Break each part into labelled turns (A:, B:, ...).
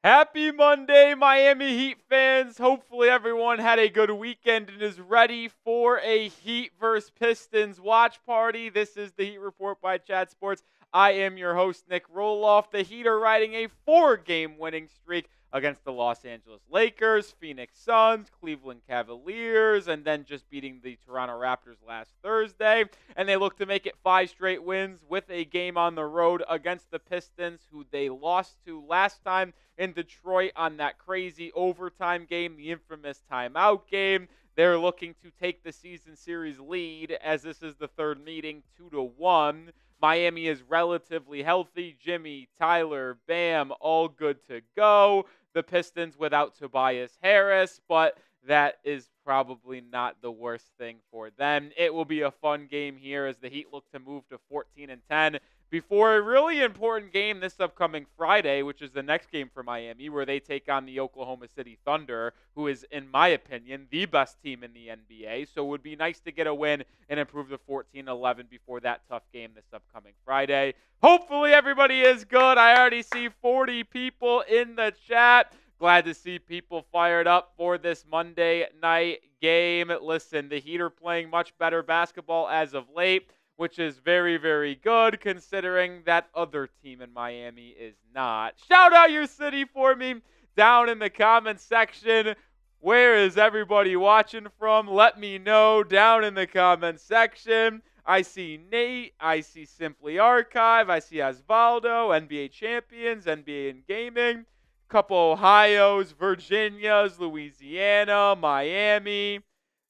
A: Happy Monday, Miami Heat fans. Hopefully everyone had a good weekend and is ready for a Heat vs. Pistons watch party. This is the Heat Report by Chat Sports. I am your host, Nic Rohloff. The Heat are riding a 4-game winning streak against the Los Angeles Lakers, Phoenix Suns, Cleveland Cavaliers, and then just beating the Toronto Raptors last Thursday. And they look to make it 5 straight wins with a game on the road against the Pistons, who they lost to last time in Detroit on that crazy overtime game, the infamous timeout game. They're looking to take the season series lead, as this is the third meeting, 2-1. Miami is relatively healthy. Jimmy, Tyler, Bam, all good to go. The Pistons without Tobias Harris, but that is probably not the worst thing for them. It will be a fun game here as the Heat look to move to 14-10 before a really important game this upcoming Friday, which is the next game for Miami, where they take on the Oklahoma City Thunder, who is, in my opinion, the best team in the NBA. So it would be nice to get a win and improve to 14-11 before that tough game this upcoming Friday. Hopefully everybody is good. I already see 40 people in the chat. Glad to see people fired up for this Monday night game. Listen, the Heat are playing much better basketball as of late, which is very, very good considering that other team in Miami is not. Shout out your city for me down in the comments section. Where is everybody watching from? Let me know down in the comments section. I see Nate. I see Simply Archive. I see Osvaldo, NBA Champions, NBA in Gaming. Couple Ohios, Virginias, Louisiana, Miami.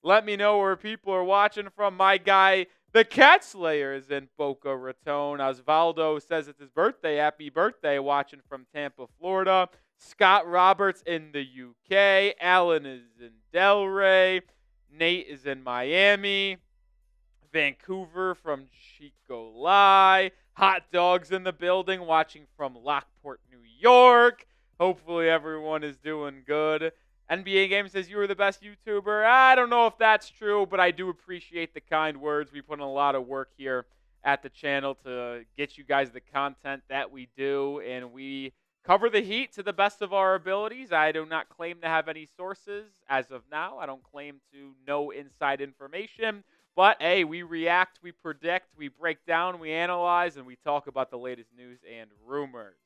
A: Let me know where people are watching from. My guy, the Cat Slayer, is in Boca Raton. Osvaldo says it's his birthday. Happy birthday, watching from Tampa, Florida. Scott Roberts in the UK. Alan is in Delray. Nate is in Miami. Vancouver from Chico Lai. Hot Dogs in the building, watching from Lockport, New York. Hopefully everyone is doing good. NBA Game says you were the best YouTuber. I don't know if that's true, but I do appreciate the kind words. We put in a lot of work here at the channel to get you guys the content that we do, and we cover the Heat to the best of our abilities. I do not claim to have any sources as of now. I don't claim to know inside information. But, hey, we react, we predict, we break down, we analyze, and we talk about the latest news and rumors.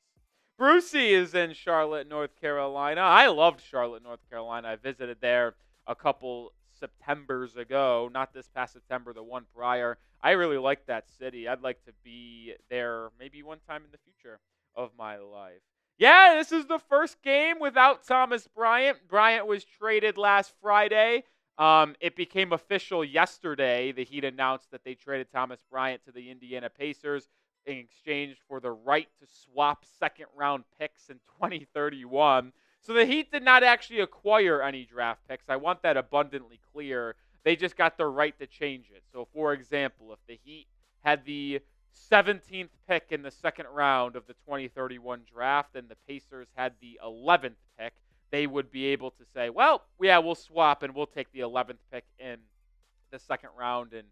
A: Brucey is in Charlotte, North Carolina. I loved Charlotte, North Carolina. I visited there a couple Septembers ago. Not this past September, the one prior. I really like that city. I'd like to be there maybe one time in the future of my life. Yeah, this is the first game without Thomas Bryant. Bryant was traded last Friday. It became official yesterday. The Heat announced that they traded Thomas Bryant to the Indiana Pacers in exchange for the right to swap second-round picks in 2031. So the Heat did not actually acquire any draft picks. I want that abundantly clear. They just got the right to change it. So, for example, if the Heat had the 17th pick in the second round of the 2031 draft and the Pacers had the 11th pick, they would be able to say, well, yeah, we'll swap and we'll take the 11th pick in the second round and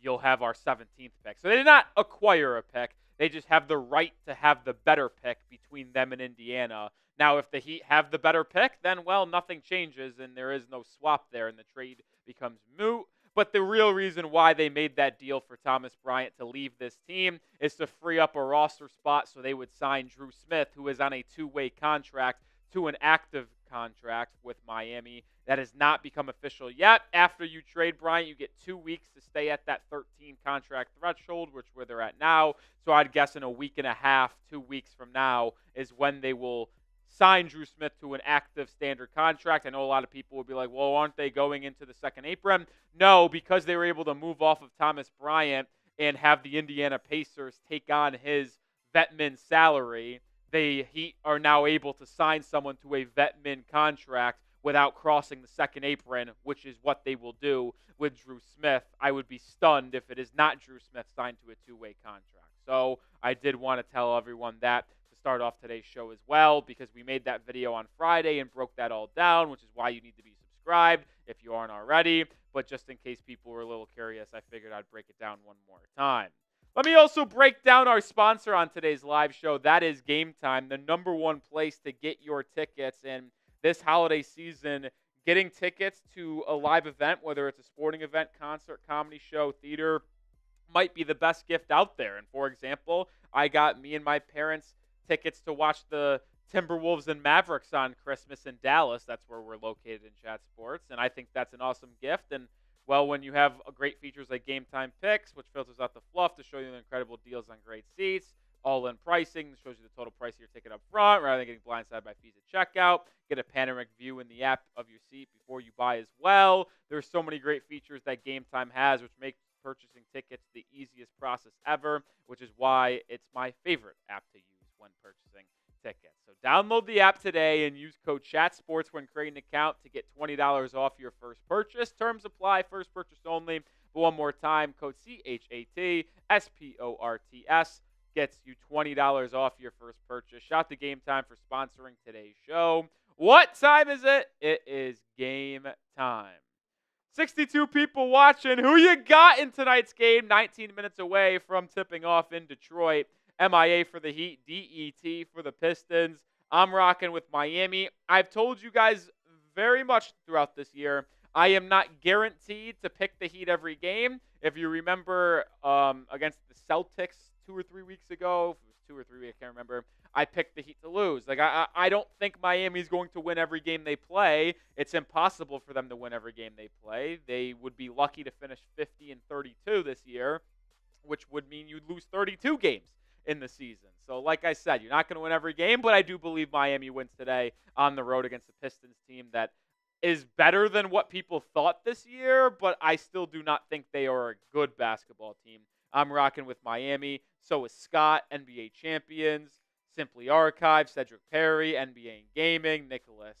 A: you'll have our 17th pick. So they did not acquire a pick. They just have the right to have the better pick between them and Indiana. Now, if the Heat have the better pick, then, well, nothing changes and there is no swap there and the trade becomes moot. But the real reason why they made that deal for Thomas Bryant to leave this team is to free up a roster spot so they would sign Drew Smith, who is on a 2-way contract, to an active contract with Miami. That has not become official yet. After you trade Bryant, you get 2 weeks to stay at that 13 contract threshold, which where they're at now. So I'd guess in a week and a half, 2 weeks from now, is when they will sign Drew Smith to an active standard contract. I know a lot of people will be like, well, aren't they going into the second apron? No, because they were able to move off of Thomas Bryant and have the Indiana Pacers take on his vet min salary. The Heat are now able to sign someone to a vet min contract without crossing the second apron, which is what they will do with Drew Smith. I would be stunned if it is not Drew Smith signed to a 2-way contract. So I did want to tell everyone that to start off today's show as well, because we made that video on Friday and broke that all down, which is why you need to be subscribed if you aren't already. But just in case people were a little curious, I figured I'd break it down one more time. Let me also break down our sponsor on today's live show. That is Game Time, the number one place to get your tickets. And this holiday season, getting tickets to a live event, whether it's a sporting event, concert, comedy show, theater, might be the best gift out there. And for example, I got me and my parents tickets to watch the Timberwolves and Mavericks on Christmas in Dallas. That's where we're located in Chat Sports. And I think that's an awesome gift. And well, when you have great features like Game Time Picks, which filters out the fluff to show you the incredible deals on great seats, all-in pricing, shows you the total price of your ticket up front rather than getting blindsided by fees at checkout. Get a panoramic view in the app of your seat before you buy as well. There's so many great features that Game Time has, which make purchasing tickets the easiest process ever, which is why it's my favorite app to use when purchasing tickets. So download the app today and use code ChatSports when creating an account to get $20 off your first purchase. Terms apply, first purchase only. But one more time, code CHATSPORTS gets you $20 off your first purchase. Shout to Game Time for sponsoring today's show. What time is it? It is game time. 62 people watching. Who you got in tonight's game? 19 minutes away from tipping off in Detroit. MIA for the Heat, DET for the Pistons. I'm rocking with Miami. I've told you guys very much throughout this year, I am not guaranteed to pick the Heat every game. If you remember against the Celtics 2 or 3 weeks ago, if it was 2 or 3 weeks, I can't remember, I picked the Heat to lose. Like I don't think Miami's going to win every game they play. It's impossible for them to win every game they play. They would be lucky to finish 50-32 this year, which would mean you'd lose 32 games in the season. So like I said, you're not going to win every game, but I do believe Miami wins today on the road against the Pistons team that is better than what people thought this year, but I still do not think they are a good basketball team. I'm rocking with Miami. So is Scott, NBA champions, Simply Archive, Cedric Perry, NBA and Gaming, Nicholas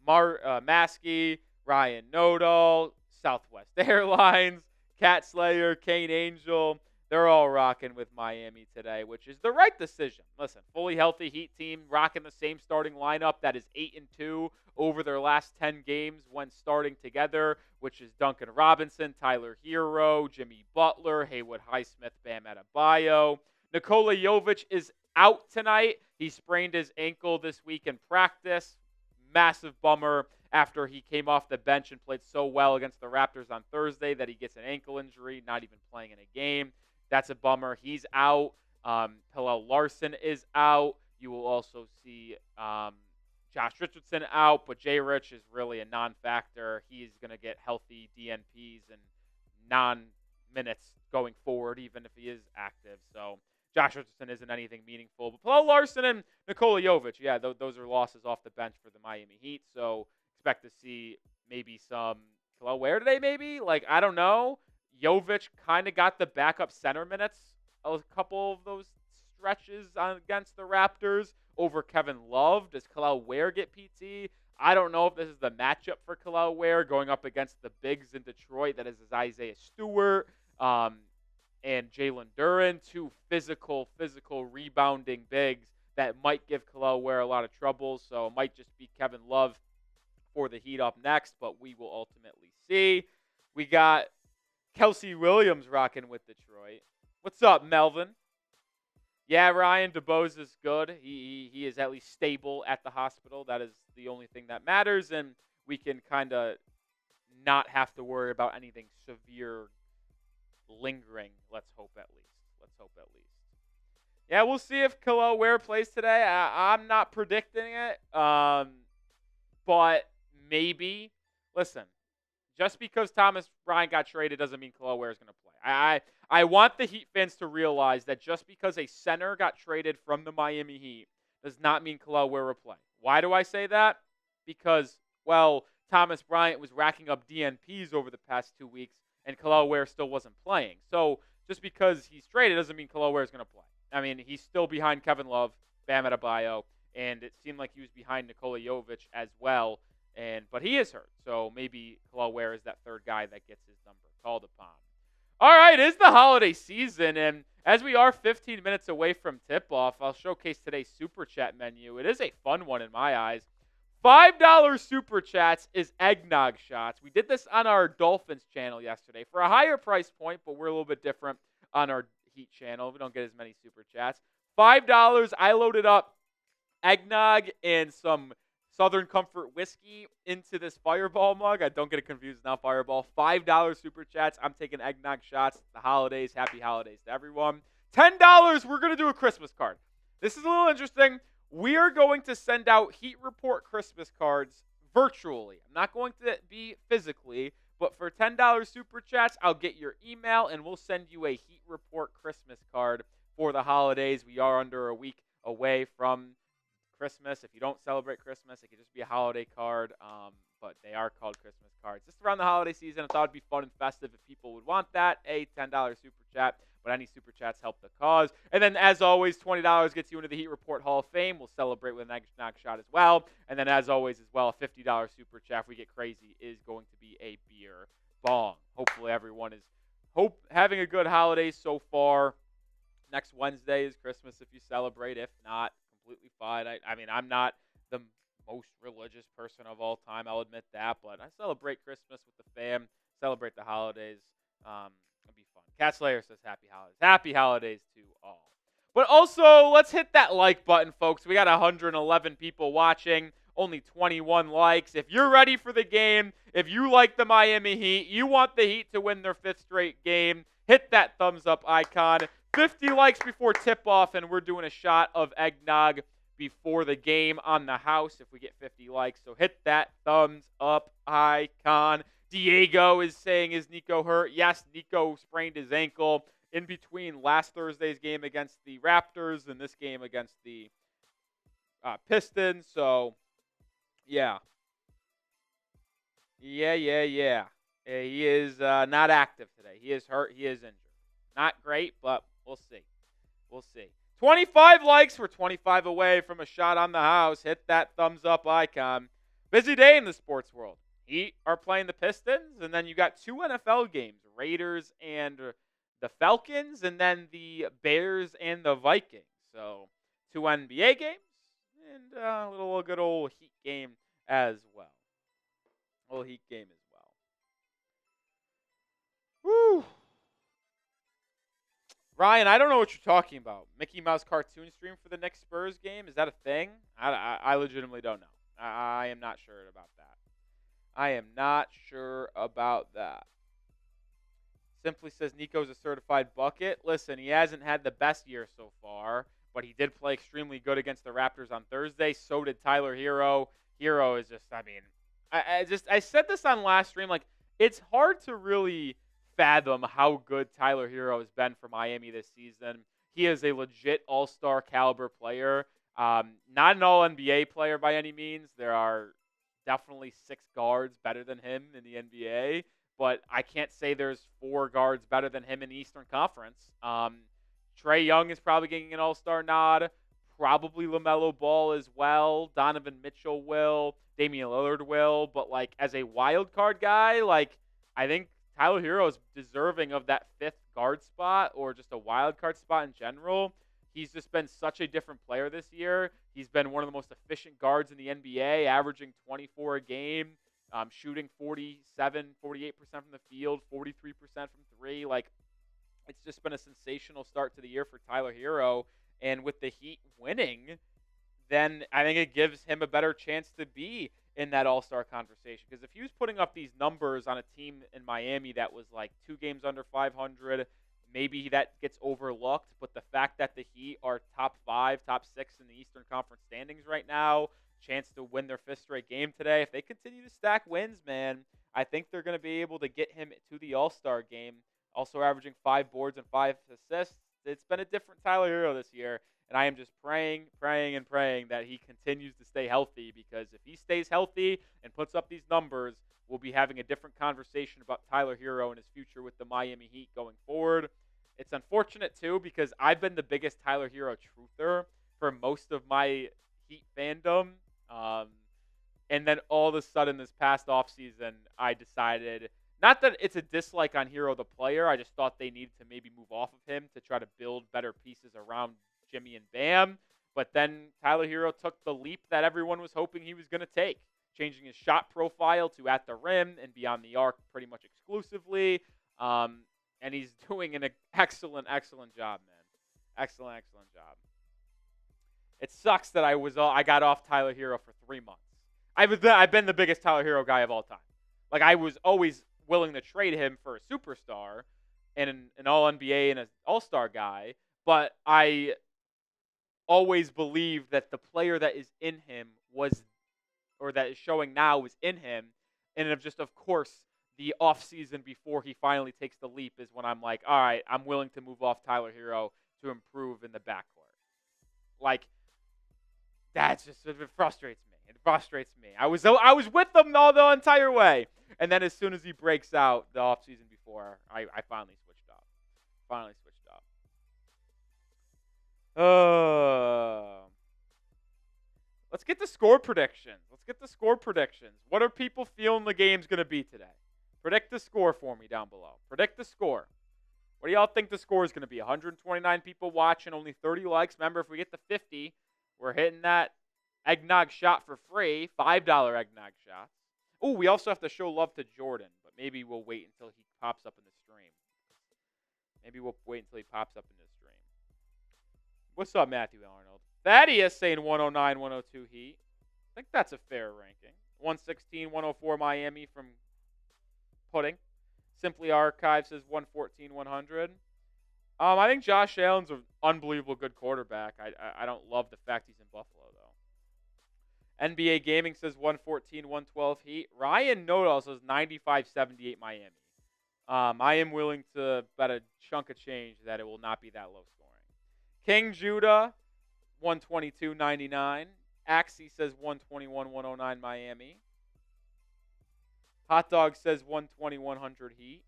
A: Maskey, Ryan Nodal, Southwest Airlines, Cat Slayer, Kane Angel. They're all rocking with Miami today, which is the right decision. Listen, fully healthy Heat team rocking the same starting lineup that is 8-2 over their last 10 games when starting together, which is Duncan Robinson, Tyler Hero, Jimmy Butler, Haywood Highsmith, Bam Adebayo. Nikola Jovic is out tonight. He sprained his ankle this week in practice. Massive bummer after he came off the bench and played so well against the Raptors on Thursday that he gets an ankle injury, not even playing in a game. That's a bummer. He's out. Pelle Larsson is out. You will also see Josh Richardson out, but J. Rich is really a non-factor. He's going to get healthy DNPs and non-minutes going forward, even if he is active. So Josh Richardson isn't anything meaningful. But Pelle Larsson and Nikola Jovic, yeah, those are losses off the bench for the Miami Heat. So expect to see maybe some Kel'el Ware today, maybe? Like, I don't know. Jovic kind of got the backup center minutes a couple of those stretches against the Raptors over Kevin Love. Does Kel'el Ware get PT? I don't know if this is the matchup for Kel'el Ware going up against the bigs in Detroit. That is Isaiah Stewart and Jalen Duren, two physical rebounding bigs that might give Kel'el Ware a lot of trouble. So it might just be Kevin Love for the Heat up next, but we will ultimately see. We got Kelsey Williams rocking with Detroit. What's up, Melvin? Yeah, Ryan DeBose is good. He is at least stable at the hospital. That is the only thing that matters, and we can kind of not have to worry about anything severe lingering. Let's hope at least. Yeah, we'll see if Kel'el Ware plays today. I'm not predicting it, but maybe. Listen, just because Thomas Bryant got traded doesn't mean Kel'el Ware is going to play. I want the Heat fans to realize that just because a center got traded from the Miami Heat does not mean Kel'el Ware will play. Why do I say that? Because, well, Thomas Bryant was racking up DNPs over the past 2 weeks, and Kel'el Ware still wasn't playing. So just because he's traded doesn't mean Kel'el Ware is going to play. I mean, he's still behind Kevin Love, Bam Adebayo, and it seemed like he was behind Nikola Jovic as well. But he is hurt, so maybe Kel'el Ware is that third guy that gets his number called upon. All right, it's the holiday season, and as we are 15 minutes away from tip-off, I'll showcase today's Super Chat menu. It is a fun one in my eyes. $5 Super Chats is eggnog shots. We did this on our Dolphins channel yesterday for a higher price point, but we're a little bit different on our Heat channel. We don't get as many super chats. $5, I loaded up eggnog and some Southern Comfort whiskey into this Fireball mug. I don't get it confused now, Fireball. $5 super chats. I'm taking eggnog shots. The holidays. Happy holidays to everyone. $10, we're going to do a Christmas card. This is a little interesting. We are going to send out Heat Report Christmas cards virtually. I'm not going to be physically, but for $10 super chats, I'll get your email and we'll send you a Heat Report Christmas card for the holidays. We are under a week away from Christmas. If you don't celebrate Christmas, it could just be a holiday card, but they are called Christmas cards. Just around the holiday season, I thought it'd be fun and festive if people would want that. A $10 super chat, but any super chats help the cause. And then, as always, $20 gets you into the Heat Report Hall of Fame. We'll celebrate with an eggnog shot as well. And then, as always, a $50 super chat, if we get crazy, is going to be a beer bong. Hopefully, everyone is having a good holiday so far. Next Wednesday is Christmas if you celebrate. If not, completely fine. I mean, I'm not the most religious person of all time, I'll admit that, but I celebrate Christmas with the fam, celebrate the holidays. It'll be fun. Cat Slayer says happy holidays. Happy holidays to all. But also, let's hit that like button, folks. We got 111 people watching, only 21 likes. If you're ready for the game, if you like the Miami Heat, you want the Heat to win their 5th straight game, hit that thumbs up icon. 50 likes before tip-off, and we're doing a shot of eggnog before the game on the house if we get 50 likes. So hit that thumbs up icon. Diego is saying, is Nico hurt? Yes, Nico sprained his ankle in between last Thursday's game against the Raptors and this game against the Pistons. So, yeah. Yeah. He is not active today. He is hurt. He is injured. Not great, but we'll see. 25 likes. We're 25 away from a shot on the house. Hit that thumbs up icon. Busy day in the sports world. Heat are playing the Pistons, and then you got 2 NFL games, Raiders and the Falcons, and then the Bears and the Vikings. So 2 NBA games and a little good old Heat game as well. Woo! Ryan, I don't know what you're talking about. Mickey Mouse cartoon stream for the next Spurs game? Is that a thing? I legitimately don't know. I am not sure about that. Simply says Nico's a certified bucket. Listen, he hasn't had the best year so far, but he did play extremely good against the Raptors on Thursday. So did Tyler Hero. Hero is just, I said this on last stream, like, it's hard to really fathom how good Tyler Hero has been for Miami this season. He is a legit all-star caliber player. Not an all-NBA player by any means. There are definitely 6 guards better than him in the NBA, but I can't say there's 4 guards better than him in the Eastern Conference. Trae Young is probably getting an all-star nod. Probably LaMelo Ball as well. Donovan Mitchell will. Damian Lillard will. But, like, as a wild card guy, like, I think Tyler Hero is deserving of that 5th guard spot or just a wild card spot in general. He's just been such a different player this year. He's been one of the most efficient guards in the NBA, averaging 24 a game, shooting 48% from the field, 43% from 3. Like, it's just been a sensational start to the year for Tyler Hero. And with the Heat winning, then I think it gives him a better chance to be in that all-star conversation. Because if he was putting up these numbers on a team in Miami that was like 2 games under 500, maybe that gets overlooked. But the fact that the Heat are top 5, top 6 in the Eastern Conference standings right now, chance to win their 5th straight game today, if they continue to stack wins, man, I think they're going to be able to get him to the all-star game. Also averaging 5 boards and 5 assists. It's been a different Tyler Hero this year. And I am just praying that he continues to stay healthy, because if he stays healthy and puts up these numbers, we'll be having a different conversation about Tyler Hero and his future with the Miami Heat going forward. It's unfortunate, too, because I've been the biggest Tyler Hero truther for most of my Heat fandom. And then all of a sudden this past offseason, I decided, not that it's a dislike on Hero the player, I just thought they needed to maybe move off of him to try to build better pieces around Jimmy and Bam. But then Tyler Hero took the leap that everyone was hoping he was going to take, changing his shot profile to at the rim and beyond the arc pretty much exclusively. And And he's doing an excellent job, man. Excellent job. It sucks that I got off Tyler Hero for 3 months. I've been the biggest Tyler Hero guy of all time. Like, I was always willing to trade him for a superstar and an All-NBA and an All-Star guy, but I always believed that the player that is in him that is showing now is in him, and of course, the offseason before he finally takes the leap is when I'm like, all right, I'm willing to move off Tyler Hero to improve in the backcourt. Like, it frustrates me. It frustrates me. I was with them the entire way. And then as soon as he breaks out the offseason before, I finally switched up. Let's get the score predictions. What are people feeling the game's going to be today? Predict the score for me down below. Predict the score. What do y'all think the score is going to be? 129 people watching, only 30 likes. Remember, if we get to 50, we're hitting that eggnog shot for free. $5 eggnog shots. Oh, we also have to show love to Jordan, but maybe we'll wait until he pops up in the stream. What's up, Matthew Arnold? Thaddeus saying 109, 102 Heat. I think that's a fair ranking. 116, 104 Miami from Pudding. Simply Archive says 114, 100. I think Josh Allen's an unbelievable good quarterback. I don't love the fact he's in Buffalo, though. NBA Gaming says 114, 112 Heat. Ryan Nodal says 95, 78 Miami. I am willing to bet a chunk of change that it will not be that low scoring. King Judah, 122, 99. Axie says 121, 109 Miami. Hot Dog says 120, 100 Heat.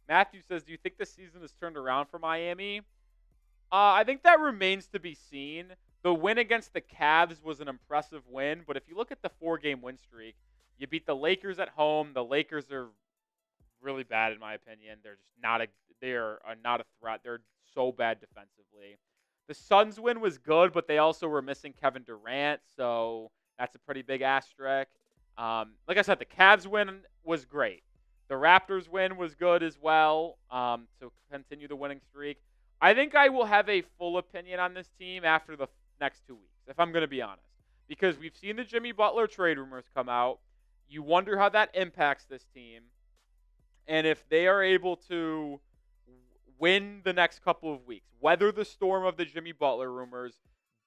A: Matthew says, do you think the season has turned around for Miami? I think that remains to be seen. The win against the Cavs was an impressive win, but if you look at the 4-game win streak, you beat the Lakers at home. The Lakers are really bad in my opinion. They're not a threat. They're so bad defensively. The Suns win was good, but they also were missing Kevin Durant, so that's a pretty big asterisk. Like I said, the Cavs win was great. The Raptors win was good as well to continue the winning streak. I think I will have a full opinion on this team after the next 2 weeks, if I'm going to be honest. Because we've seen the Jimmy Butler trade rumors come out. You wonder how that impacts this team. And if they are able to win the next couple of weeks, weather the storm of the Jimmy Butler rumors,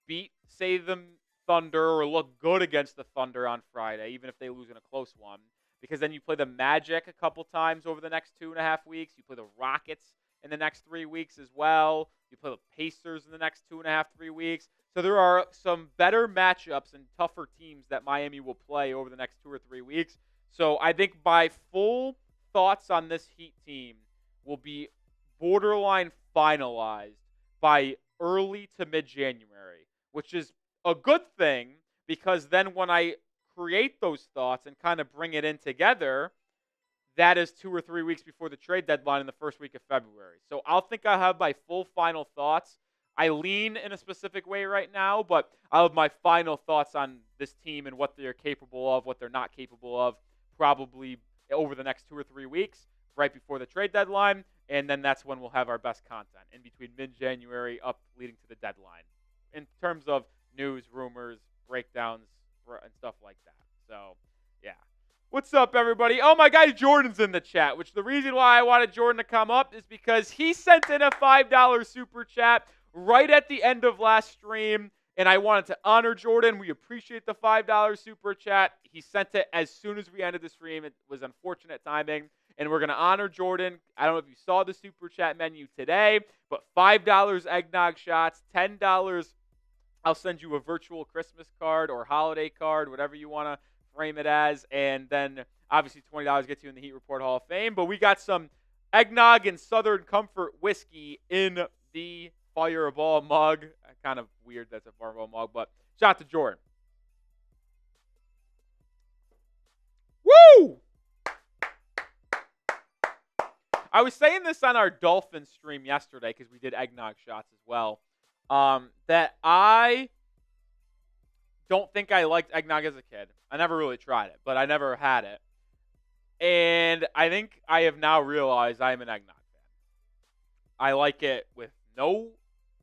A: beat, say, the Thunder or look good against the Thunder on Friday, even if they lose in a close one, because then you play the Magic a couple times over the next 2.5 weeks. You play the Rockets in the next 3 weeks as well. You play the Pacers in the next 2.5, 3 weeks. So there are some better matchups and tougher teams that Miami will play over the next 2 or 3 weeks. So I think my full thoughts on this Heat team will be borderline finalized by early to mid-January, which is a good thing because then when I create those thoughts and kind of bring it in together, that is 2 or 3 weeks before the trade deadline in the first week of February. So I'll have my full final thoughts. I lean in a specific way right now, but I'll have my final thoughts on this team and what they're capable of, what they're not capable of, probably over the next 2 or 3 weeks, right before the trade deadline, and then that's when we'll have our best content in between mid-January up leading to the deadline in terms of news, rumors, breakdowns, and stuff like that. So, yeah. What's up, everybody? Oh, my guy Jordan's in the chat, which the reason why I wanted Jordan to come up is because he sent in a $5 super chat right at the end of last stream, and I wanted to honor Jordan. We appreciate the $5 super chat. He sent it as soon as we ended the stream. It was unfortunate timing, and we're going to honor Jordan. I don't know if you saw the super chat menu today, but $5 eggnog shots, $10 I'll send you a virtual Christmas card or holiday card, whatever you want to frame it as. And then, obviously, $20 gets you in the Heat Report Hall of Fame. But we got some eggnog and Southern Comfort whiskey in the Fireball mug. Kind of weird that's a Fireball mug, but shout out to Jordan. Woo! I was saying this on our Dolphin stream yesterday because we did eggnog shots as well. That I don't think I liked eggnog as a kid. I never really tried it, but I never had it. And I think I have now realized I am an eggnog fan. I like it with no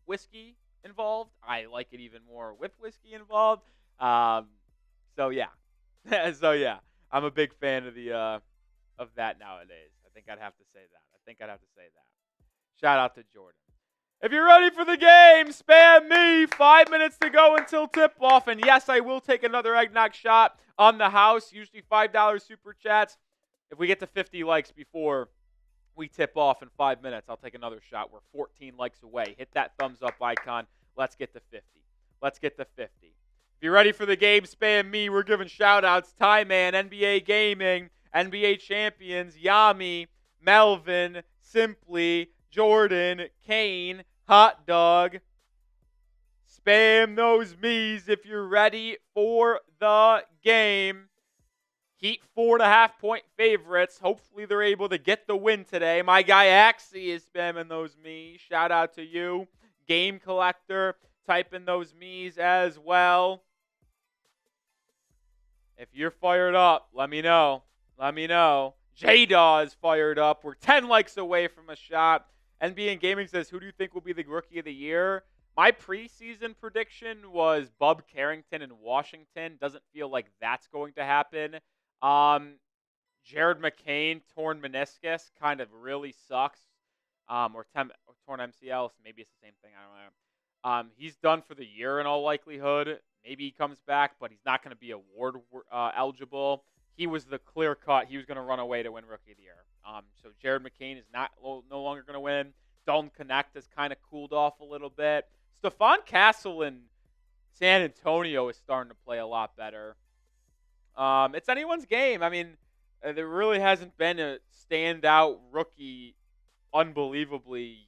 A: whiskey involved. I like it even more with whiskey involved. Um, so yeah, so yeah, I'm a big fan of the of that nowadays. I think I'd have to say that. Shout out to Jordan. If you're ready for the game, spam me. 5 minutes to go until tip-off. And yes, I will take another eggnog shot on the house. Usually $5 super chats. If we get to 50 likes before we tip off in 5 minutes, I'll take another shot. We're 14 likes away. Hit that thumbs up icon. Let's get to 50. If you're ready for the game, spam me. We're giving shout-outs. Ty Man, NBA Gaming, NBA Champions, Yami, Melvin, Simply, Jordan, Kane, Hot Dog. Spam those me's if you're ready for the game. Heat 4.5-point favorites. Hopefully they're able to get the win today. My guy Axie is spamming those me's. Shout out to you. Game Collector, typing those me's as well. If you're fired up, let me know. J-Daw is fired up. We're 10 likes away from a shot. NBA Gaming says, who do you think will be the Rookie of the Year? My preseason prediction was Bub Carrington in Washington. Doesn't feel like that's going to happen. Jared McCain, torn meniscus, kind of really sucks. Or torn MCL, maybe it's the same thing. I don't know. He's done for the year in all likelihood. Maybe he comes back, but he's not going to be award eligible. He was the clear cut. He was going to run away to win Rookie of the Year. So Jared McCain is no longer going to win. Dalton Connect has kind of cooled off a little bit. Stephon Castle in San Antonio is starting to play a lot better. It's anyone's game. I mean, there really hasn't been a standout rookie unbelievably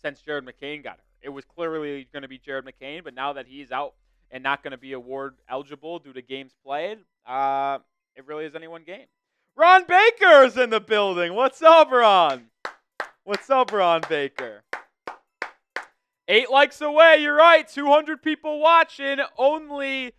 A: since Jared McCain got hurt. It was clearly going to be Jared McCain, but now that he's out and not going to be award eligible due to games played, it really is anyone's game. Ron Baker's in the building. What's up, Ron? Baker? 8 likes away. You're right. 200 people watching. Only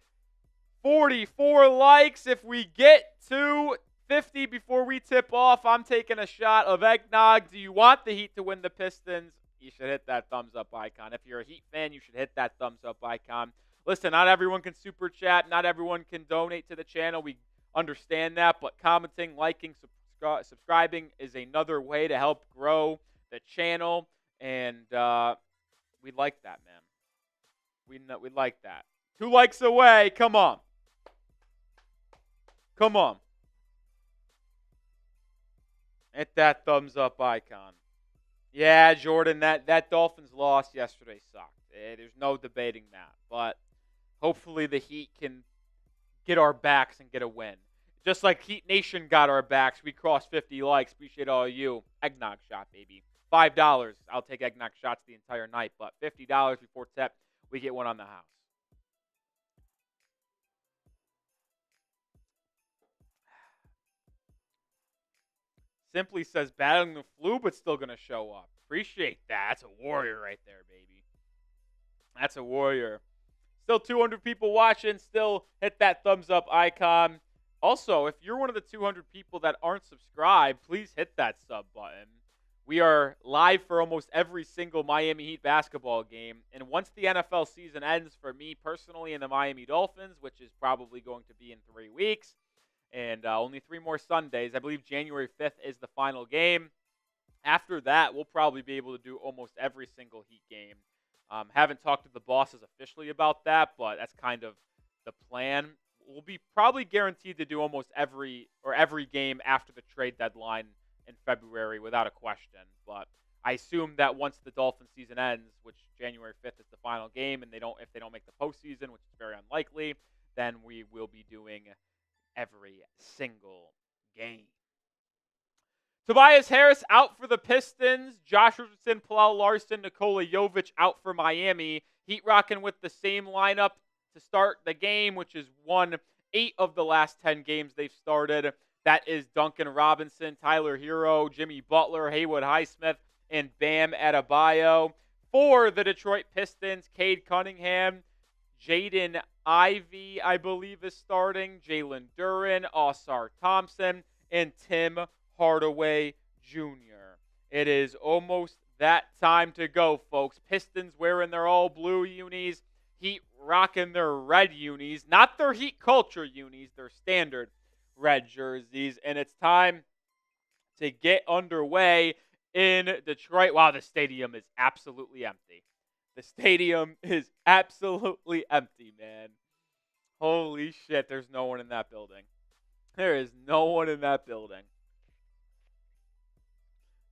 A: 44 likes. If we get to 50 before we tip off, I'm taking a shot of eggnog. Do you want the Heat to win the Pistons? You should hit that thumbs up icon. If you're a Heat fan, you should hit that thumbs up icon. Listen, not everyone can super chat. Not everyone can donate to the channel. We understand that, but commenting, liking, subscribing is another way to help grow the channel, and we'd like that, man. We'd like that. 2 likes away. Come on. Hit that thumbs up icon. Yeah, Jordan, that Dolphins loss yesterday sucked. There's no debating that, but hopefully the Heat can get our backs and get a win. Just like Heat Nation got our backs, we crossed 50 likes. Appreciate all of you. Eggnog shot, baby. $5. I'll take eggnog shots the entire night, but $50 before tip, we get one on the house. Simply says battling the flu, but still going to show up. Appreciate that. That's a warrior right there, baby. That's a warrior. Still 200 people watching. Still hit that thumbs up icon. Also, if you're one of the 200 people that aren't subscribed, please hit that sub button. We are live for almost every single Miami Heat basketball game. And once the NFL season ends for me personally and the Miami Dolphins, which is probably going to be in 3 weeks, and only 3 more Sundays, I believe January 5th is the final game. After that, we'll probably be able to do almost every single Heat game. Haven't talked to the bosses officially about that, but that's kind of the plan. We'll be probably guaranteed to do almost every game after the trade deadline in February without a question. But I assume that once the Dolphins season ends, which January 5th is the final game, and if they don't make the postseason, which is very unlikely, then we will be doing every single game. Tobias Harris out for the Pistons. Josh Richardson, Pelle Larsson, Nikola Jovic out for Miami. Heat rocking with the same lineup to start the game, which is won 8 of the last 10 games they've started. That is Duncan Robinson, Tyler Hero, Jimmy Butler, Haywood Highsmith, and Bam Adebayo. For the Detroit Pistons, Cade Cunningham, Jaden Ivey, I believe, is starting, Jalen Duren, Ausar Thompson, and Tim Hardaway Jr. It is almost that time to go, folks. Pistons wearing their all blue unis. Heat rocking their red unis. Not their Heat culture unis, their standard red jerseys. And it's time to get underway in Detroit. Wow, the stadium is absolutely empty. The stadium is absolutely empty, man. Holy shit, there's no one in that building. There is no one in that building.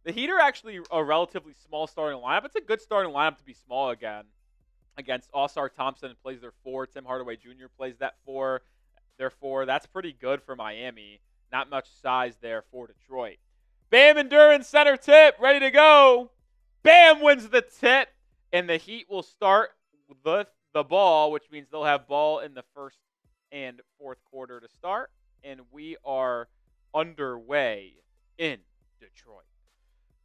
A: The Heat are actually a relatively small starting lineup. It's a good starting lineup to be small again. Against All-Star Thompson plays their 4. Tim Hardaway Jr. plays that 4. Their 4. That's pretty good for Miami. Not much size there for Detroit. Bam and Duran center tip. Ready to go. Bam wins the tip. And the Heat will start with the ball, which means they'll have ball in the first and fourth quarter to start. And we are underway in Detroit.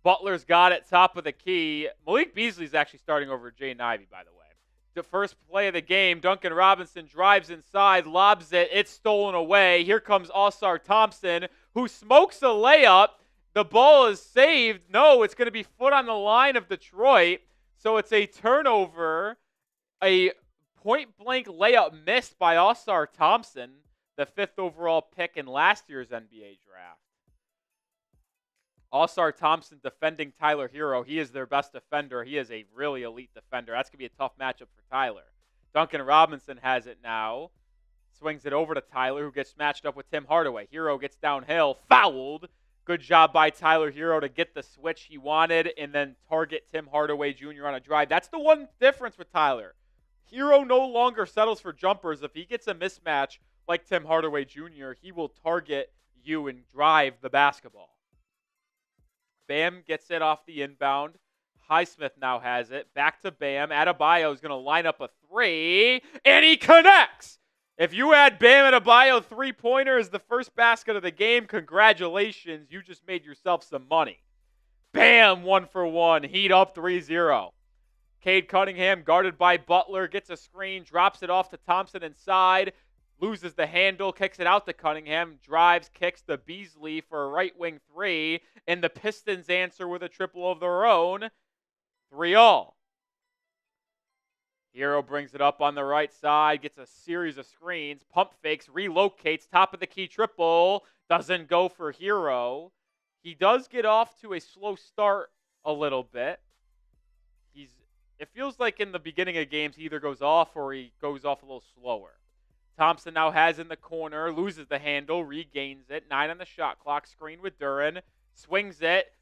A: Butler's got it, top of the key. Malik Beasley's actually starting over Jaden Ivey, by the way. The first play of the game, Duncan Robinson drives inside, lobs it. It's stolen away. Here comes All-Star Thompson, who smokes a layup. The ball is saved. No, it's going to be foot on the line of Detroit. So it's a turnover, a point-blank layup missed by All-Star Thompson, the 5th overall pick in last year's NBA draft. All-Star Thompson defending Tyler Hero. He is their best defender. He is a really elite defender. That's going to be a tough matchup for Tyler. Duncan Robinson has it now. Swings it over to Tyler, who gets matched up with Tim Hardaway. Hero gets downhill, fouled. Good job by Tyler Hero to get the switch he wanted and then target Tim Hardaway Jr. on a drive. That's the one difference with Tyler. Hero no longer settles for jumpers. If he gets a mismatch like Tim Hardaway Jr., he will target you and drive the basketball. Bam gets it off the inbound. Highsmith now has it. Back to Bam. Adebayo is going to line up a 3, and he connects. If you had Bam Adebayo 3-pointer as the first basket of the game, congratulations. You just made yourself some money. Bam, 1 for 1. Heat up 3-0. Cade Cunningham, guarded by Butler, gets a screen, drops it off to Thompson inside. Loses the handle, kicks it out to Cunningham, drives, kicks to Beasley for a right wing 3, and the Pistons answer with a triple of their own, 3-all. Hero brings it up on the right side, gets a series of screens, pump fakes, relocates, top of the key triple, doesn't go for Hero. He does get off to a slow start a little bit. It feels like in the beginning of games, he either goes off or he goes off a little slower. Thompson now has in the corner, loses the handle, regains it. 9 on the shot clock, screen with Duran, swings it,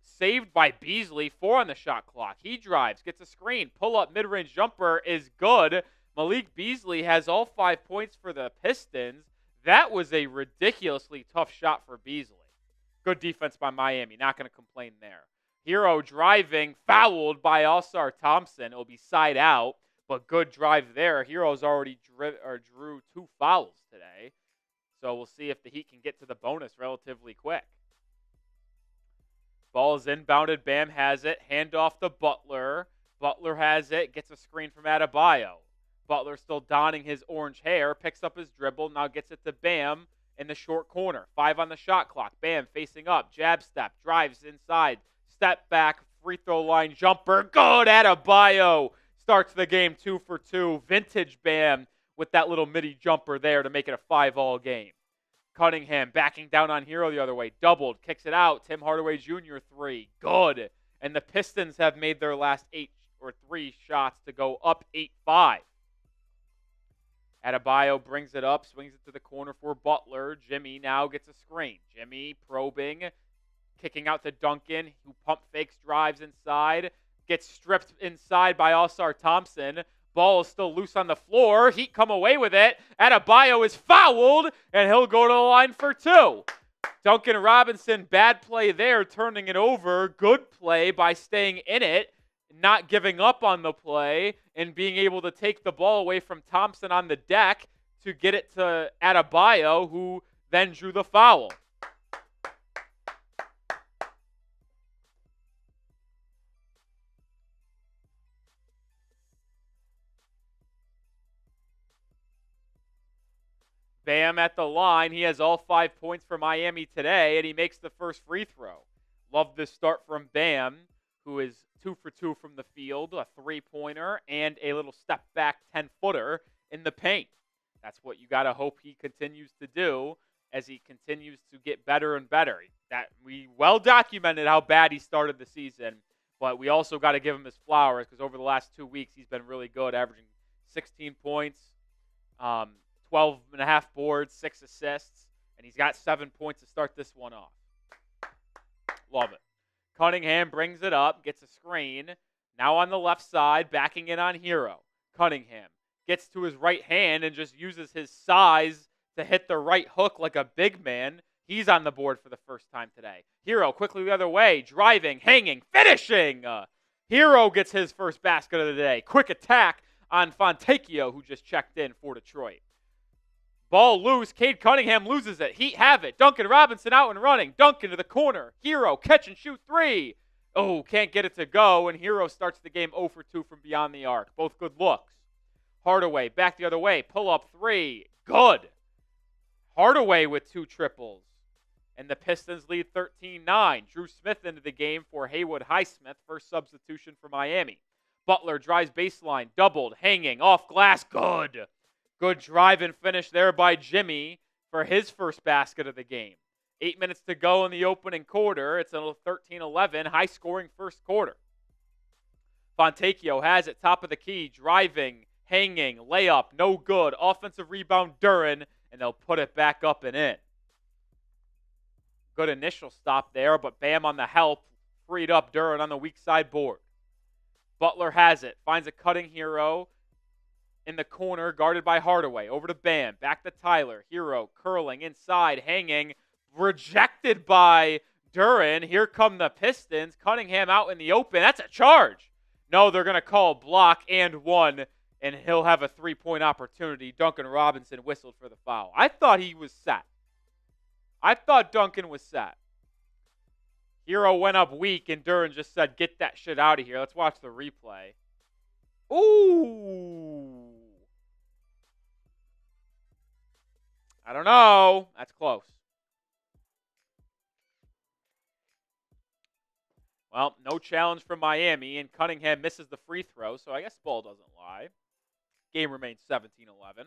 A: saved by Beasley. 4 on the shot clock. He drives, gets a screen, pull-up mid-range jumper is good. Malik Beasley has all 5 points for the Pistons. That was a ridiculously tough shot for Beasley. Good defense by Miami, not going to complain there. Hero driving, fouled by All-Star Thompson. It'll be side out. But good drive there. Hero's already drew 2 fouls today. So we'll see if the Heat can get to the bonus relatively quick. Ball is inbounded. Bam has it. Handoff to Butler. Butler has it. Gets a screen from Adebayo. Butler still donning his orange hair. Picks up his dribble. Now gets it to Bam in the short corner. 5 on the shot clock. Bam facing up. Jab step. Drives inside. Step back. Free throw line jumper. Good. Adebayo starts the game 2 for 2. Vintage Bam with that little midi jumper there to make it a 5-all game. Cunningham backing down on Hero the other way. Doubled. Kicks it out. Tim Hardaway Jr. 3. Good. And the Pistons have made their last 3 shots to go up 8-5. Adebayo brings it up. Swings it to the corner for Butler. Jimmy now gets a screen. Jimmy probing. Kicking out to Duncan, who pump fakes, drives inside. Gets stripped inside by All-Star Thompson. Ball is still loose on the floor. Heat come away with it. Adebayo is fouled, and he'll go to the line for 2. Duncan Robinson, bad play there, turning it over. Good play by staying in it, not giving up on the play, and being able to take the ball away from Thompson on the deck to get it to Adebayo, who then drew the foul. Bam at the line. He has all 5 points for Miami today, and he makes the first free throw. Love this start from Bam, who is 2 for 2 from the field, a three-pointer, and a little step-back 10-footer in the paint. That's what you got to hope he continues to do as he continues to get better and better. That we well documented how bad he started the season, but we also got to give him his flowers because over the last 2 weeks he's been really good, averaging 16 points, 12 and a half boards, 6 assists, and he's got 7 points to start this one off. Love it. Cunningham brings it up, gets a screen. Now on the left side, backing in on Hero. Cunningham gets to his right hand and just uses his size to hit the right hook like a big man. He's on the board for the first time today. Hero quickly the other way, driving, hanging, finishing. Hero gets his first basket of the day. Quick attack on Fontecchio, who just checked in for Detroit. Ball loose. Cade Cunningham loses it. Heat have it. Duncan Robinson out and running. Duncan to the corner. Hero catch and shoot three. Oh, can't get it to go. And Hero starts the game 0 for 2 from beyond the arc. Both good looks. Hardaway back the other way. Pull up three. Good. Hardaway with 2 triples. And the Pistons lead 13-9. Drew Smith into the game for Haywood Highsmith. First substitution for Miami. Butler drives baseline. Doubled. Hanging. Off glass. Good. Good drive and finish there by Jimmy for his first basket of the game. 8 minutes to go in the opening quarter. It's a 13-11, high-scoring first quarter. Fontecchio has it, top of the key, driving, hanging, layup, no good. Offensive rebound, Duren, and they'll put it back up and in. Good initial stop there, but Bam on the help, freed up Duren on the weak side board. Butler has it, finds a cutting Hero in the corner, guarded by Hardaway. Over to Bam. Back to Tyler. Hero curling inside, hanging. Rejected by Duren. Here come the Pistons. Cunningham out in the open. That's a charge. No, they're going to call block and one, and he'll have a three-point opportunity. Duncan Robinson whistled for the foul. I thought he was set. I thought Duncan was set. Hero went up weak, and Duren just said, get that shit out of here. Let's watch the replay. Ooh. I don't know. That's close. Well, no challenge from Miami, and Cunningham misses the free throw, so I guess ball doesn't lie. Game remains 17-11.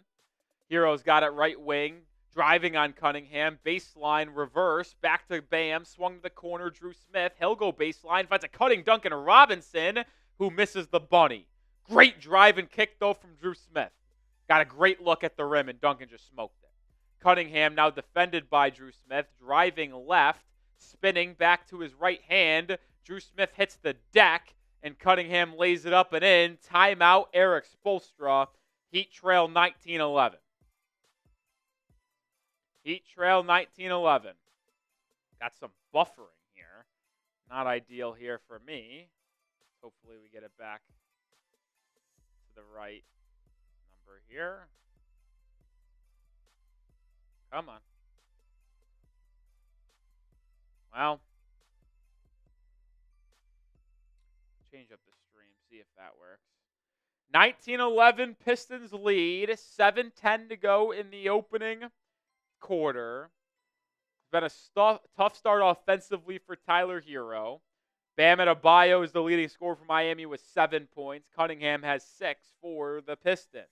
A: Hero's got it right wing, driving on Cunningham, baseline reverse, back to Bam, swung to the corner, Drew Smith. He'll go baseline, finds a cutting Duncan Robinson, who misses the bunny. Great drive and kick, though, from Drew Smith. Got a great look at the rim, and Duncan just smoked it. Cunningham now defended by Drew Smith, driving left, spinning back to his right hand. Drew Smith hits the deck, and Cunningham lays it up and in. Timeout, Eric Spoelstra. Heat trail 19-11. Heat trail 19-11. Got some buffering here. Not ideal here for me. Hopefully we get it back the right number here. Come on. Well, change up the stream, see if that works. 19-11 Pistons lead, 7:10 to go in the opening quarter. It's been a tough start offensively for Tyler Hero. Bam Adebayo is the leading scorer for Miami with 7 points. Cunningham has 6 for the Pistons.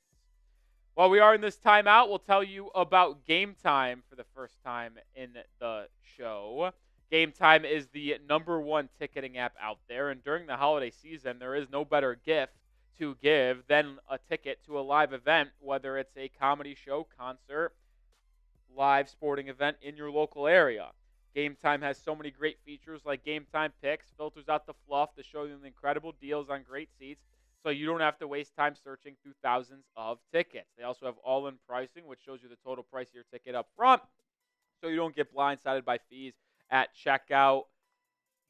A: While we are in this timeout, we'll tell you about Game Time for the first time in the show. Game Time is the #1 ticketing app out there, and during the holiday season, there is no better gift to give than a ticket to a live event, whether it's a comedy show, concert, live sporting event in your local area. Game Time has so many great features like Game Time Picks, filters out the fluff to show you the incredible deals on great seats, so you don't have to waste time searching through thousands of tickets. They also have all-in pricing, which shows you the total price of your ticket up front, so you don't get blindsided by fees at checkout.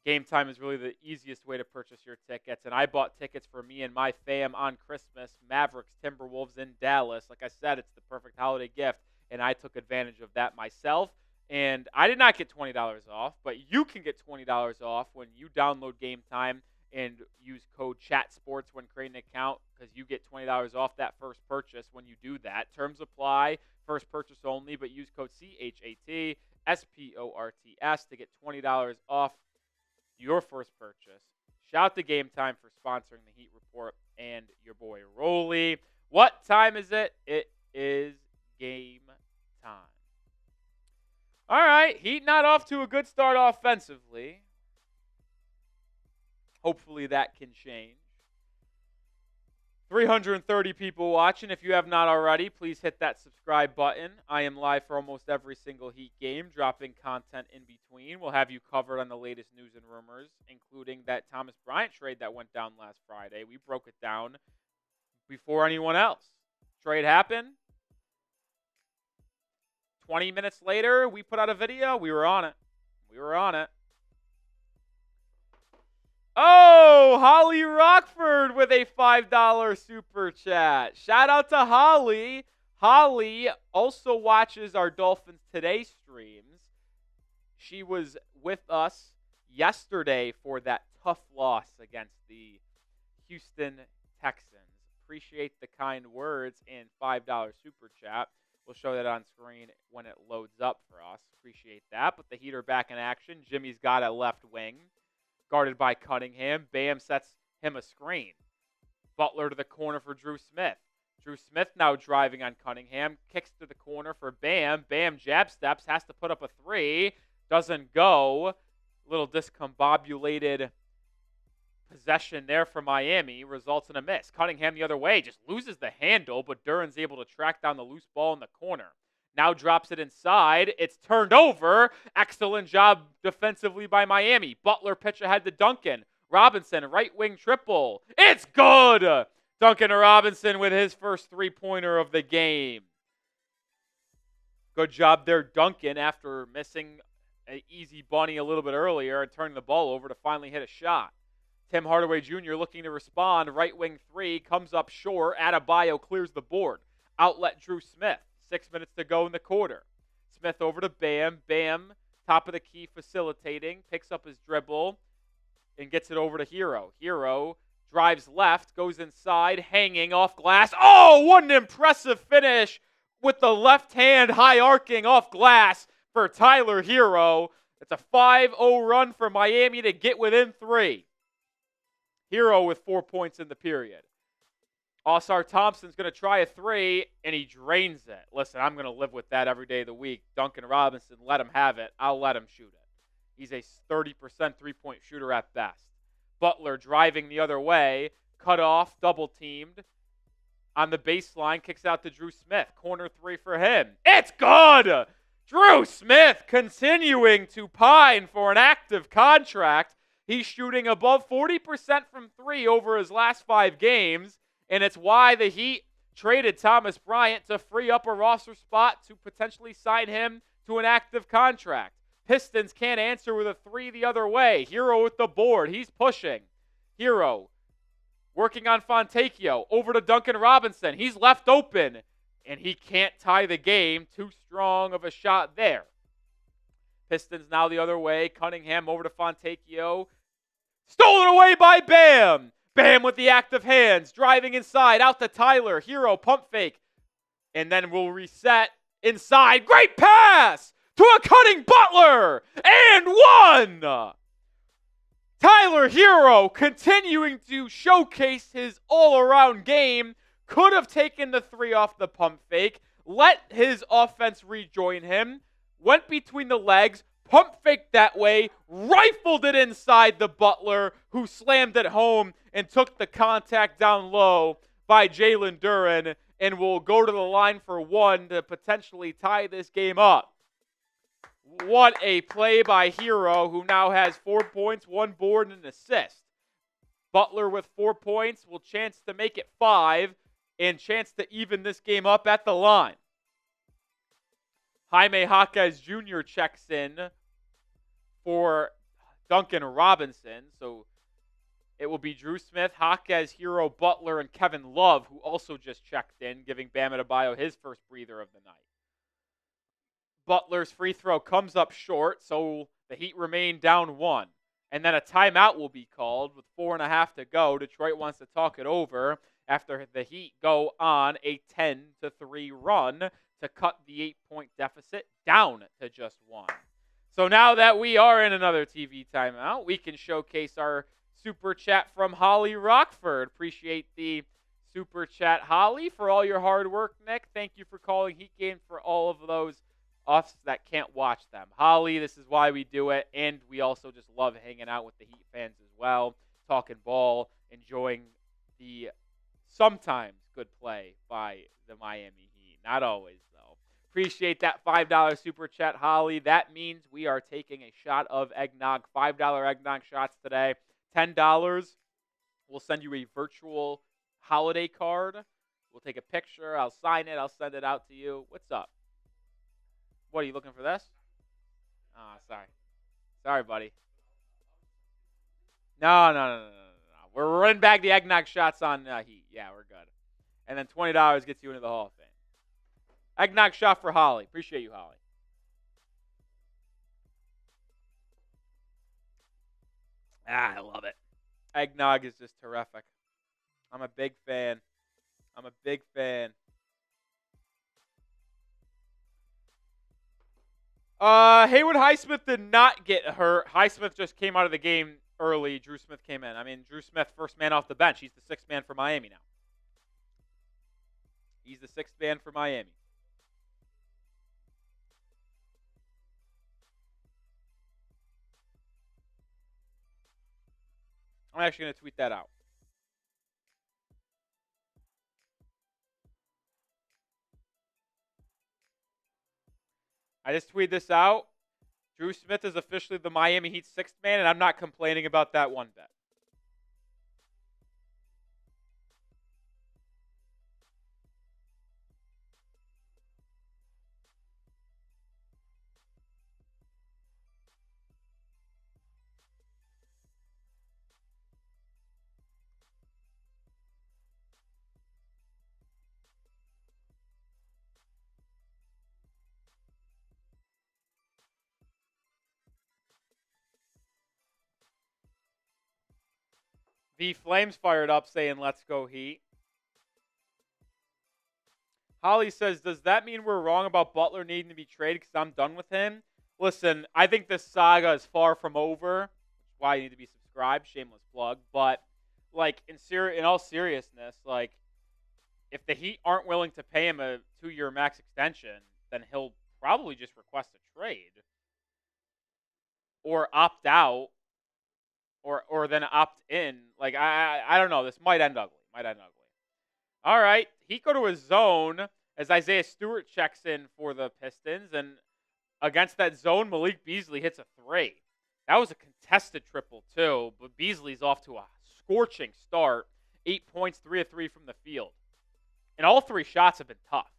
A: Game Time is really the easiest way to purchase your tickets, and I bought tickets for me and my fam on Christmas, Mavericks, Timberwolves in Dallas. Like I said, it's the perfect holiday gift, and I took advantage of that myself. And I did not get $20 off, but you can get $20 off when you download Game Time and use code CHATSPORTS when creating an account, because you get $20 off that first purchase when you do that. Terms apply, first purchase only, but use code CHATSPORTS to get $20 off your first purchase. Shout out to Game Time for sponsoring the Heat Report and your boy Rolly. What time is it? It is game time. All right, Heat not off to a good start offensively. Hopefully that can change. 330 people watching. If you have not already, please hit that subscribe button. I am live for almost every single Heat game, dropping content in between. We'll have you covered on the latest news and rumors, including that Thomas Bryant trade that went down last Friday. We broke it down before anyone else. Trade happened. 20 minutes later, we put out a video. We were on it. Oh, Holly Rockford with a $5 super chat. Shout out to Holly. Holly also watches our Dolphins Today streams. She was with us yesterday for that tough loss against the Houston Texans. Appreciate the kind words and $5 super chat. We'll show that on screen when it loads up for us. Appreciate that. But the Heat are back in action. Jimmy's got a left wing. Guarded by Cunningham. Bam sets him a screen. Butler to the corner for Drew Smith. Drew Smith now driving on Cunningham. Kicks to the corner for Bam. Bam jab steps. Has to put up a three. Doesn't go. Little discombobulated possession there for Miami. Results in a miss. Cunningham the other way. Just loses the handle, but Duran's able to track down the loose ball in the corner. Now drops it inside. It's turned over. Excellent job defensively by Miami. Butler pitch ahead to Duncan. Robinson, right wing triple. It's good! Duncan Robinson with his first three-pointer of the game. Good job there, Duncan, after missing an easy bunny a little bit earlier and turning the ball over to finally hit a shot. Tim Hardaway Jr. looking to respond. Right wing three. Comes up short. Adebayo clears the board. Outlet Drew Smith. 6 minutes to go in the quarter. Smith over to Bam. Bam, top of the key, facilitating. Picks up his dribble and gets it over to Hero. Hero drives left, goes inside, hanging off glass. Oh, what an impressive finish with the left hand high arcing off glass for Tyler Hero. It's a 5-0 run for Miami to get within 3. Hero with 4 points in the period. Osar Thompson's going to try a three, and he drains it. Listen, I'm going to live with that every day of the week. Duncan Robinson, let him have it. I'll let him shoot it. He's a 30% three-point shooter at best. Butler driving the other way, cut off, double-teamed. On the baseline, kicks out to Drew Smith. Corner three for him. It's good! Drew Smith continuing to pine for an active contract. He's shooting above 40% from three over his last 5 games. And it's why the Heat traded Thomas Bryant to free up a roster spot to potentially sign him to an active contract. Pistons can't answer with a three the other way. Hero with the board. He's pushing. Hero working on Fontecchio. Over to Duncan Robinson. He's left open, and he can't tie the game. Too strong of a shot there. Pistons now the other way. Cunningham over to Fontecchio. Stolen away by Bam. Bam with the active hands, driving inside, out to Tyler. Hero, pump fake. And then we'll reset inside. Great pass to a cutting Butler. And one! Tyler Hero continuing to showcase his all-around game. Could have taken the three off the pump fake. Let his offense rejoin him. Went between the legs. Pump fake that way, rifled it inside the Butler, who slammed it home and took the contact down low by Jalen Duran, and will go to the line for one to potentially tie this game up. What a play by Hero, who now has 4 points, 1 board, and an assist. Butler with 4 points will chance to make it 5 and chance to even this game up at the line. Jaime Jaquez Jr. checks in for Duncan Robinson. So it will be Drew Smith, Jaquez, Hero, Butler, and Kevin Love, who also just checked in, giving Bam Adebayo his first breather of the night. Butler's free throw comes up short, so the Heat remain down 1. And then a timeout will be called with 4.5 to go. Detroit wants to talk it over after the Heat go on a 10-3 run to cut the 8-point deficit down to just 1. So now that we are in another TV timeout, we can showcase our super chat from Holly Rockford. Appreciate the super chat, Holly, for all your hard work, Nick. Thank you for calling Heat games for all of those us that can't watch them. Holly, this is why we do it, and we also just love hanging out with the Heat fans as well, talking ball, enjoying the sometimes good play by the Miami Heat. Not always, though. Appreciate that $5 super chat, Holly. That means we are taking a shot of eggnog, $5 eggnog shots today. $10, we'll send you a virtual holiday card. We'll take a picture. I'll sign it. I'll send it out to you. What's up? What, are you looking for this? Oh, sorry. Sorry, buddy. No. We're running back the eggnog shots on Heat. Yeah, we're good. And then $20 gets you into the Hall of Fame. Eggnog shot for Holly. Appreciate you, Holly. I love it. Eggnog is just terrific. I'm a big fan. Haywood Highsmith did not get hurt. Highsmith just came out of the game early. Drew Smith came in. I mean, Drew Smith, first man off the bench. He's the sixth man for Miami now. He's the sixth man for Miami. I'm actually going to tweet that out. I just tweeted this out. Drew Smith is officially the Miami Heat sixth man, and I'm not complaining about that one bit. The Flames fired up saying, let's go Heat. Holly says, does that mean we're wrong about Butler needing to be traded because I'm done with him? Listen, I think this saga is far from over, which is why you need to be subscribed. Shameless plug. But, like, in all seriousness, like, if the Heat aren't willing to pay him a 2-year max extension, then he'll probably just request a trade or opt out. Or then opt in. Like, I don't know. This might end ugly. All right. Heat go to a zone as Isaiah Stewart checks in for the Pistons. And against that zone, Malik Beasley hits a 3. That was a contested triple, too. But Beasley's off to a scorching start. 8 points, 3 of 3 from the field. And all 3 shots have been tough.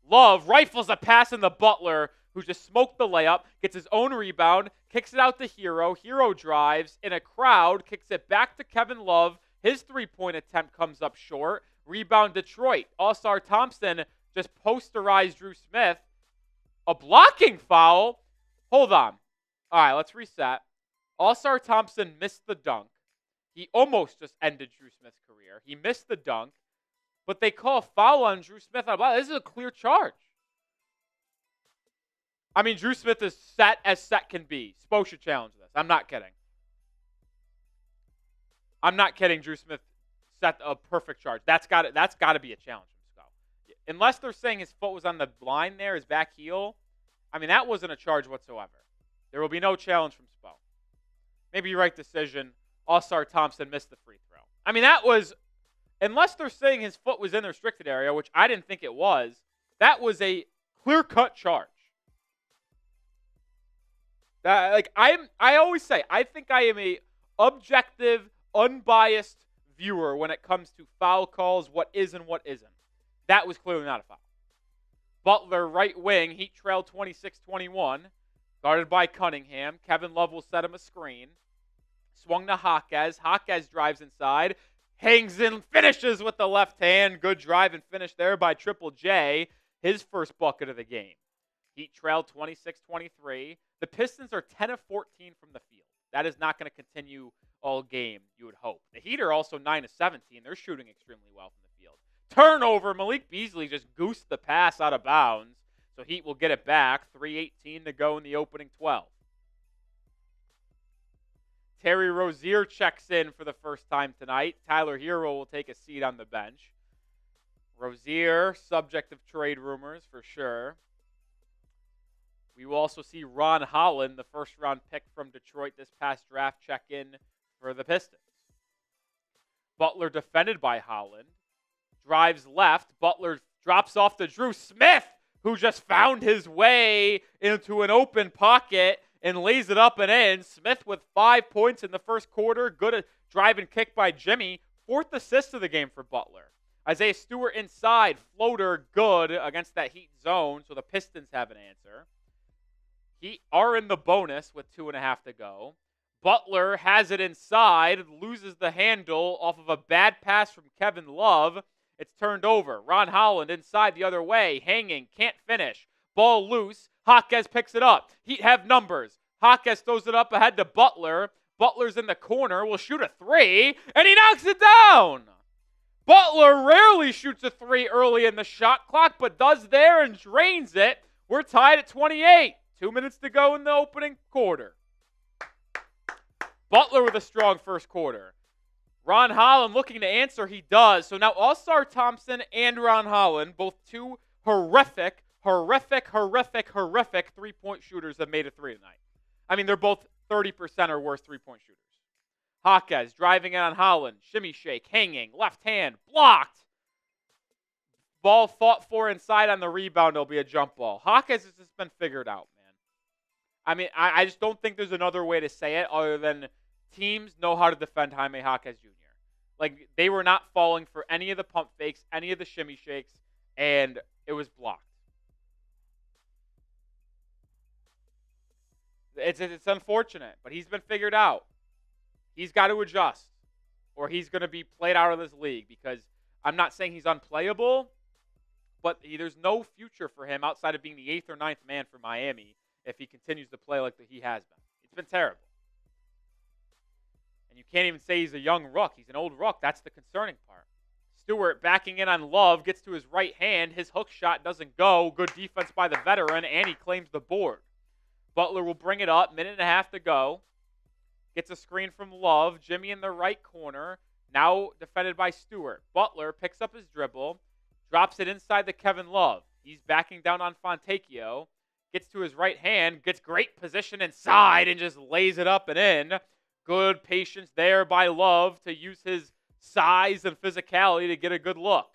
A: Love rifles a pass in the Butler, who just smoked the layup, gets his own rebound, kicks it out to Hero. Hero drives in a crowd, kicks it back to Kevin Love. His 3-point attempt comes up short. Rebound Detroit. All-Star Thompson just posterized Drew Smith. A blocking foul. Hold on. All right, let's reset. All-Star Thompson missed the dunk. He almost just ended Drew Smith's career. He missed the dunk. But they call a foul on Drew Smith. This is a clear charge. I mean, Drew Smith is set as set can be. Spo should challenge this. I'm not kidding. Drew Smith set a perfect charge. That's got to be a challenge from Spo. Unless they're saying his foot was on the line there, his back heel. I mean, that wasn't a charge whatsoever. There will be no challenge from Spo. Maybe right decision. All-Star Thompson missed the free throw. I mean, that was, unless they're saying his foot was in the restricted area, which I didn't think it was, that was a clear-cut charge. I always say, I think I am a objective, unbiased viewer when it comes to foul calls, what is and what isn't. That was clearly not a foul. Butler, right wing, Heat trail 26-21, guarded by Cunningham. Kevin Love will set him a screen. Swung to Jaquez. Jaquez drives inside, hangs in, finishes with the left hand. Good drive and finish there by Triple J. His first bucket of the game. Heat trail 26-23. The Pistons are 10 of 14 from the field. That is not going to continue all game, you would hope. The Heat are also 9 of 17. They're shooting extremely well from the field. Turnover. Malik Beasley just goosed the pass out of bounds. So Heat will get it back. 3:18 to go in the opening 12. Terry Rozier checks in for the first time tonight. Tyler Hero will take a seat on the bench. Rozier, subject of trade rumors for sure. We will also see Ron Holland, the first-round pick from Detroit this past draft, check in for the Pistons. Butler defended by Holland. Drives left. Butler drops off to Drew Smith, who just found his way into an open pocket and lays it up and in. Smith with 5 points in the first quarter. Good drive and kick by Jimmy. 4th assist of the game for Butler. Isaiah Stewart inside. Floater good against that Heat zone, so the Pistons have an answer. Heat are in the bonus with 2.5 to go. Butler has it inside, loses the handle off of a bad pass from Kevin Love. It's turned over. Ron Holland inside the other way, hanging, can't finish. Ball loose. Jaquez picks it up. Heat have numbers. Jaquez throws it up ahead to Butler. Butler's in the corner, will shoot a 3, and he knocks it down. Butler rarely shoots a 3 early in the shot clock, but does there and drains it. We're tied at 28. 2 minutes to go in the opening quarter. Butler with a strong first quarter. Ron Holland looking to answer. He does. So now All-Star Thompson and Ron Holland, both two horrific three-point shooters, have made a 3 tonight. I mean, they're both 30% or worse three-point shooters. Jaquez driving in on Holland. Shimmy shake, hanging, left hand, blocked. Ball fought for inside on the rebound. It'll be a jump ball. Jaquez has just been figured out, man. I mean, I just don't think there's another way to say it other than teams know how to defend Jaime Jaquez Jr. Like, they were not falling for any of the pump fakes, any of the shimmy shakes, and it was blocked. It's unfortunate, but he's been figured out. He's got to adjust, or he's going to be played out of this league, because I'm not saying he's unplayable, but there's no future for him outside of being the 8th or 9th man for Miami if he continues to play like he has been. It's been terrible. And you can't even say he's a young rook. He's an old rook. That's the concerning part. Stewart backing in on Love, gets to his right hand. His hook shot doesn't go. Good defense by the veteran, and he claims the board. Butler will bring it up. 1.5 to go. Gets a screen from Love. Jimmy in the right corner. Now defended by Stewart. Butler picks up his dribble. Drops it inside to Kevin Love. He's backing down on Fontecchio. Gets to his right hand. Gets great position inside and just lays it up and in. Good patience there by Love to use his size and physicality to get a good look.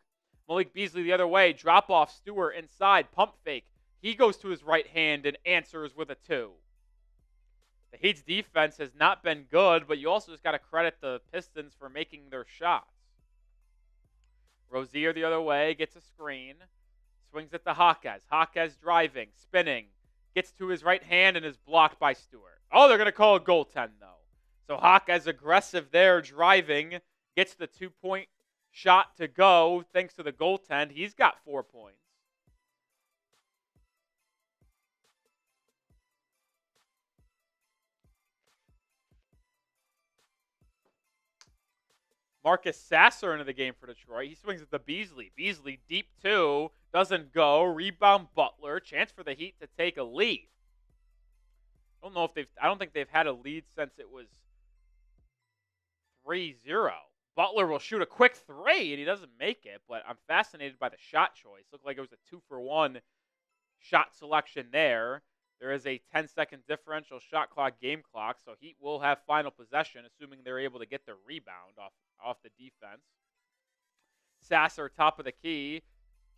A: Malik Beasley the other way. Drop off. Stewart inside. Pump fake. He goes to his right hand and answers with a 2. The Heat's defense has not been good, but you also just got to credit the Pistons for making their shots. Rozier the other way, gets a screen, swings it to Jaquez. Jaquez driving, spinning, gets to his right hand and is blocked by Stewart. Oh, they're going to call a goaltend, though. So Jaquez aggressive there, driving, gets the 2-point shot to go thanks to the goaltend. He's got 4 points. Marcus Sasser into the game for Detroit. He swings at the Beasley. Beasley deep 2. Doesn't go. Rebound Butler. Chance for the Heat to take a lead. I don't think they've had a lead since it was 3-0. Butler will shoot a quick 3, and he doesn't make it, but I'm fascinated by the shot choice. Looked like it was a 2-for-1 shot selection there. There is a 10-second differential shot clock, game clock, so Heat will have final possession, assuming they're able to get the rebound off the defense. Sasser, top of the key,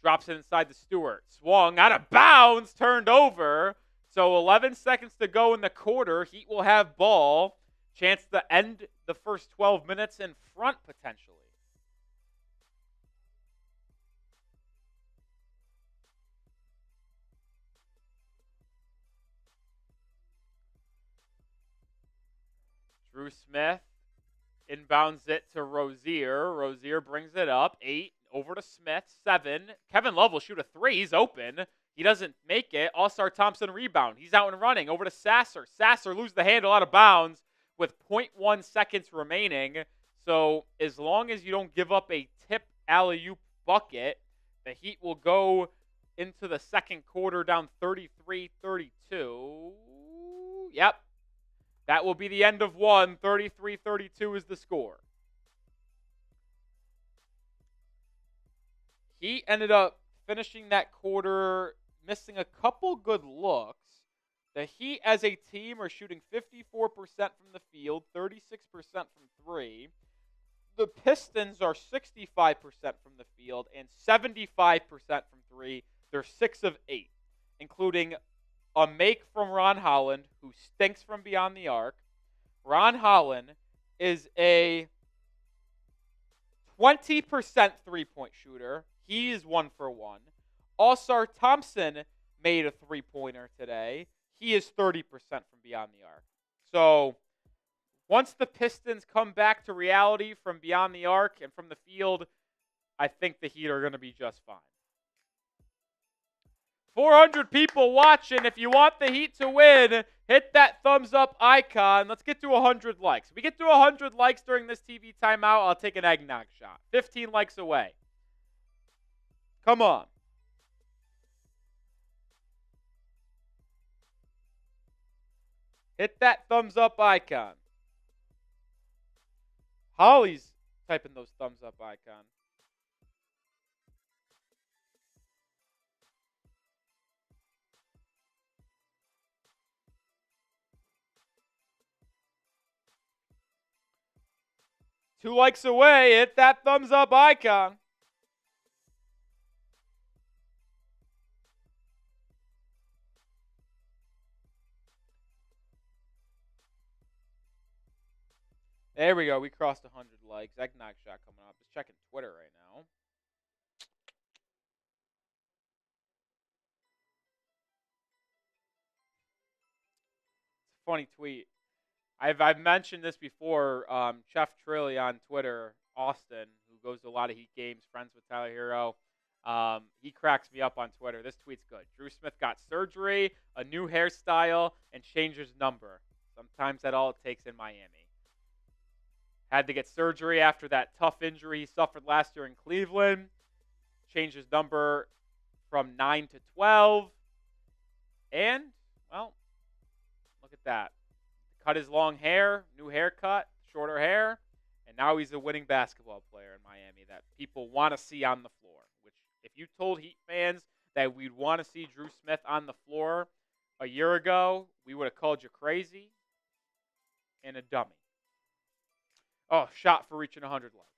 A: drops it inside to Stewart. Swung, out of bounds, turned over. So 11 seconds to go in the quarter. Heat will have ball. Chance to end the first 12 minutes in front, potentially. Drew Smith inbounds it to Rozier. Rozier brings it up. 8 over to Smith. 7. Kevin Love will shoot a 3. He's open. He doesn't make it. All-Star Thompson rebound. He's out and running. Over to Sasser. Sasser loses the handle out of bounds with 0.1 seconds remaining. So as long as you don't give up a tip alley-oop bucket, the Heat will go into the second quarter down 33-32. Yep. That will be the end of one. 33-32 is the score. He ended up finishing that quarter missing a couple good looks. The Heat as a team are shooting 54% from the field, 36% from three. The Pistons are 65% from the field and 75% from three. They're 6 of 8, including a make from Ron Holland, who stinks from beyond the arc. Ron Holland is a 20% three-point shooter. He is 1 for 1. All-Star Thompson made a three-pointer today. He is 30% from beyond the arc. So once the Pistons come back to reality from beyond the arc and from the field, I think the Heat are going to be just fine. 400 people watching. If you want the Heat to win, hit that thumbs up icon. Let's get to 100 likes. If we get to 100 likes during this TV timeout, I'll take an eggnog shot. 15 likes away. Come on. Hit that thumbs up icon. Holly's typing those thumbs up icon. Two likes away. Hit that thumbs up icon. There we go. We crossed 100 likes. Eggnog shot coming up. Just checking Twitter right now. It's a funny tweet. I've mentioned this before. Chef Trilly on Twitter, Austin, who goes to a lot of Heat games, friends with Tyler Hero. He cracks me up on Twitter. This tweet's good. Drew Smith got surgery, a new hairstyle, and changed his number. Sometimes that's all it takes in Miami. Had to get surgery after that tough injury he suffered last year in Cleveland. Changed his number from 9 to 12. And, well, look at that. Cut his long hair, new haircut, shorter hair, and now he's a winning basketball player in Miami that people want to see on the floor. Which, if you told Heat fans that we'd want to see Drew Smith on the floor a year ago, we would have called you crazy and a dummy. Oh, shot for reaching 100 likes.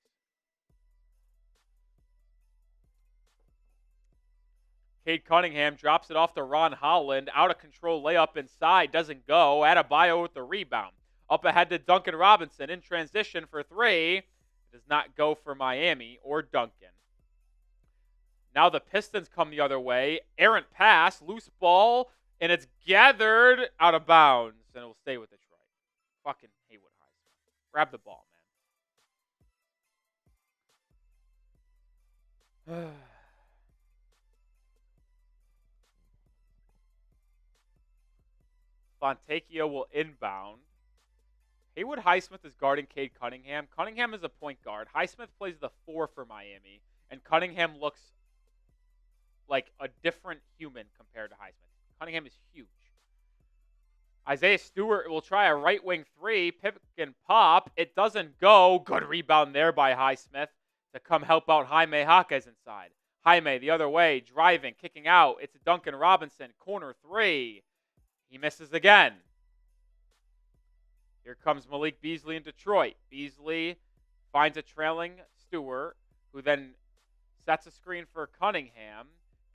A: Cade Cunningham drops it off to Ron Holland. Out of control layup inside. Doesn't go. Adebayo with the rebound. Up ahead to Duncan Robinson in transition for three. It does not go for Miami or Duncan. Now the Pistons come the other way. Errant pass. Loose ball. And it's gathered out of bounds. And it will stay with Detroit. Fucking Haywood Heisman. Grab the ball, man. Fontecchio will inbound. Haywood Highsmith is guarding Cade Cunningham. Cunningham is a point guard. Highsmith plays the 4 for Miami. And Cunningham looks like a different human compared to Highsmith. Cunningham is huge. Isaiah Stewart will try a right wing 3. Pick and pop. It doesn't go. Good rebound there by Highsmith to come help out Jaime Jaquez inside. Jaime the other way, driving, kicking out. It's Duncan Robinson, corner 3. He misses again. Here comes Malik Beasley in Detroit. Beasley finds a trailing Stewart, who then sets a screen for Cunningham.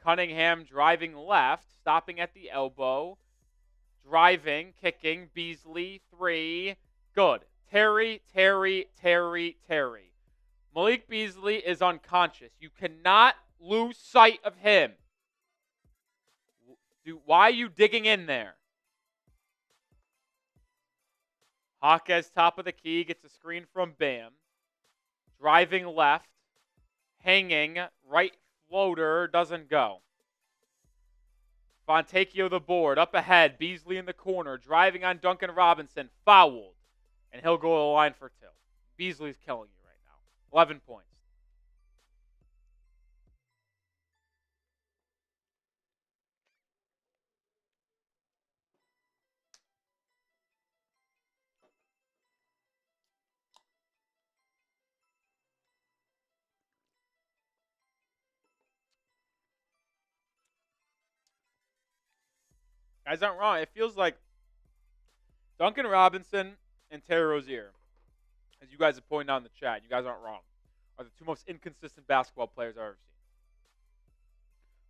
A: Cunningham driving left, stopping at the elbow. Driving, kicking, Beasley, 3. Good. Terry. Malik Beasley is unconscious. You cannot lose sight of him. Why are you digging in there? Jaquez, top of the key, gets a screen from Bam. Driving left. Hanging. Right floater. Doesn't go. Fontecchio the board. Up ahead. Beasley in the corner. Driving on Duncan Robinson. Fouled. And he'll go to the line for 2. Beasley's killing you right now. 11 points. Guys aren't wrong. It feels like Duncan Robinson and Terry Rozier, as you guys have pointed out in the chat, you guys aren't wrong, are the two most inconsistent basketball players I've ever seen.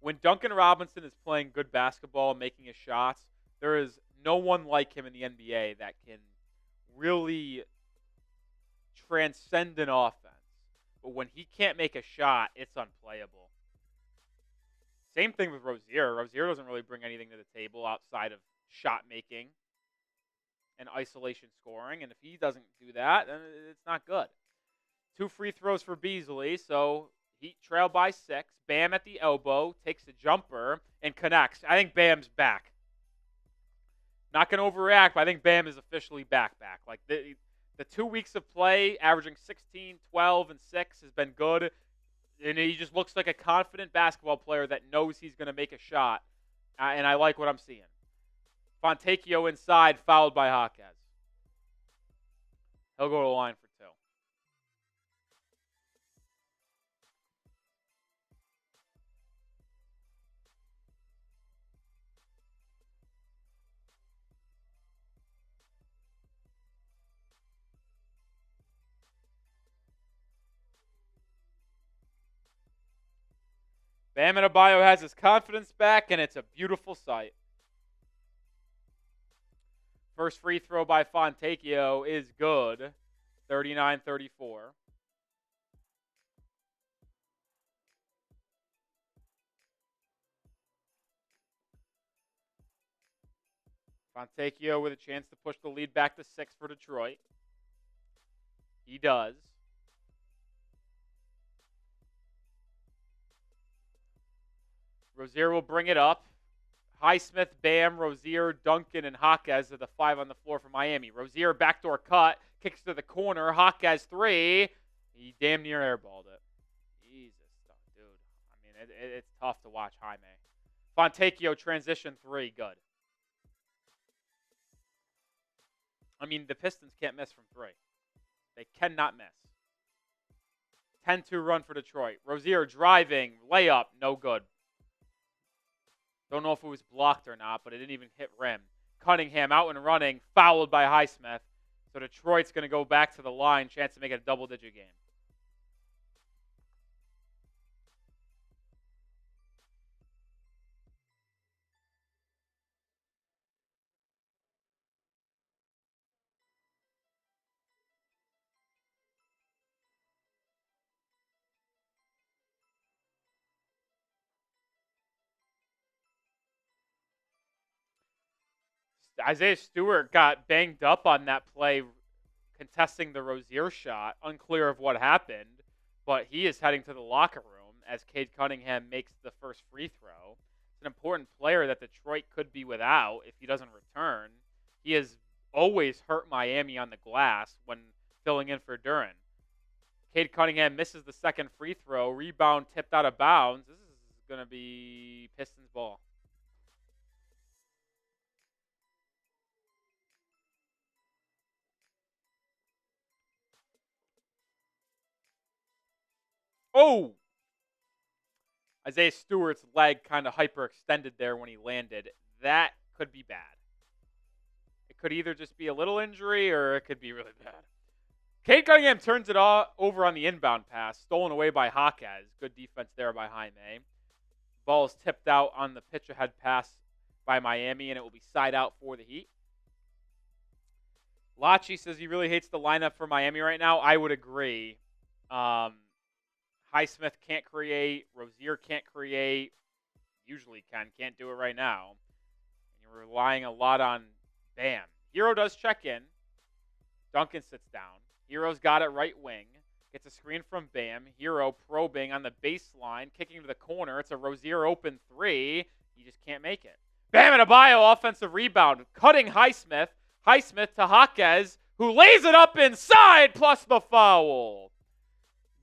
A: When Duncan Robinson is playing good basketball, making his shots, there is no one like him in the NBA that can really transcend an offense. But when he can't make a shot, it's unplayable. Same thing with Rozier. Rozier doesn't really bring anything to the table outside of shot making and isolation scoring. And if he doesn't do that, then it's not good. 2 free throws for Beasley, so Heat trail by 6. Bam at the elbow, takes the jumper, and connects. I think Bam's back. Not going to overreact, but I think Bam is officially back. Like the 2 weeks of play, averaging 16, 12, and 6 has been good. And he just looks like a confident basketball player that knows he's going to make a shot. And I like what I'm seeing. Fontecchio inside, fouled by Jaquez. He'll go to the line for 2. Bam Adebayo has his confidence back, and it's a beautiful sight. First free throw by Fontecchio is good. 39-34. Fontecchio with a chance to push the lead back to 6 for Detroit. He does. Rozier will bring it up. Highsmith, Bam, Rozier, Duncan, and Jaquez are the 5 on the floor for Miami. Rozier backdoor cut, kicks to the corner. Jaquez 3. He damn near airballed it. Jesus, dude. I mean, it's tough to watch Jaime. Fontecchio transition 3, good. I mean, the Pistons can't miss from 3. They cannot miss. 10-2 run for Detroit. Rozier driving, layup, no good. Don't know if it was blocked or not, but it didn't even hit rim. Cunningham out and running, fouled by Highsmith. So Detroit's going to go back to the line, chance to make it a double-digit game. Isaiah Stewart got banged up on that play contesting the Rozier shot. Unclear of what happened, but he is heading to the locker room as Cade Cunningham makes the first free throw. It's an important player that Detroit could be without if he doesn't return. He has always hurt Miami on the glass when filling in for Duren. Cade Cunningham misses the second free throw. Rebound tipped out of bounds. This is going to be Pistons ball. Oh! Isaiah Stewart's leg kind of hyperextended there when he landed. That could be bad. It could either just be a little injury or it could be really bad. Cade Cunningham turns it over on the inbound pass, stolen away by Jaquez. Good defense there by Jaime. Ball is tipped out on the pitch ahead pass by Miami, and it will be side out for the Heat. Lachi says he really hates the lineup for Miami right now. I would agree. Highsmith can't create. Rozier can't create. Usually can't do it right now. And you're relying a lot on Bam. Hero does check in. Duncan sits down. Hero's got it right wing. Gets a screen from Bam. Hero probing on the baseline, kicking to the corner. It's a Rozier open 3. He just can't make it. Bam Adebayo, offensive rebound. Cutting Highsmith. Highsmith to Jaquez, who lays it up inside, plus the foul.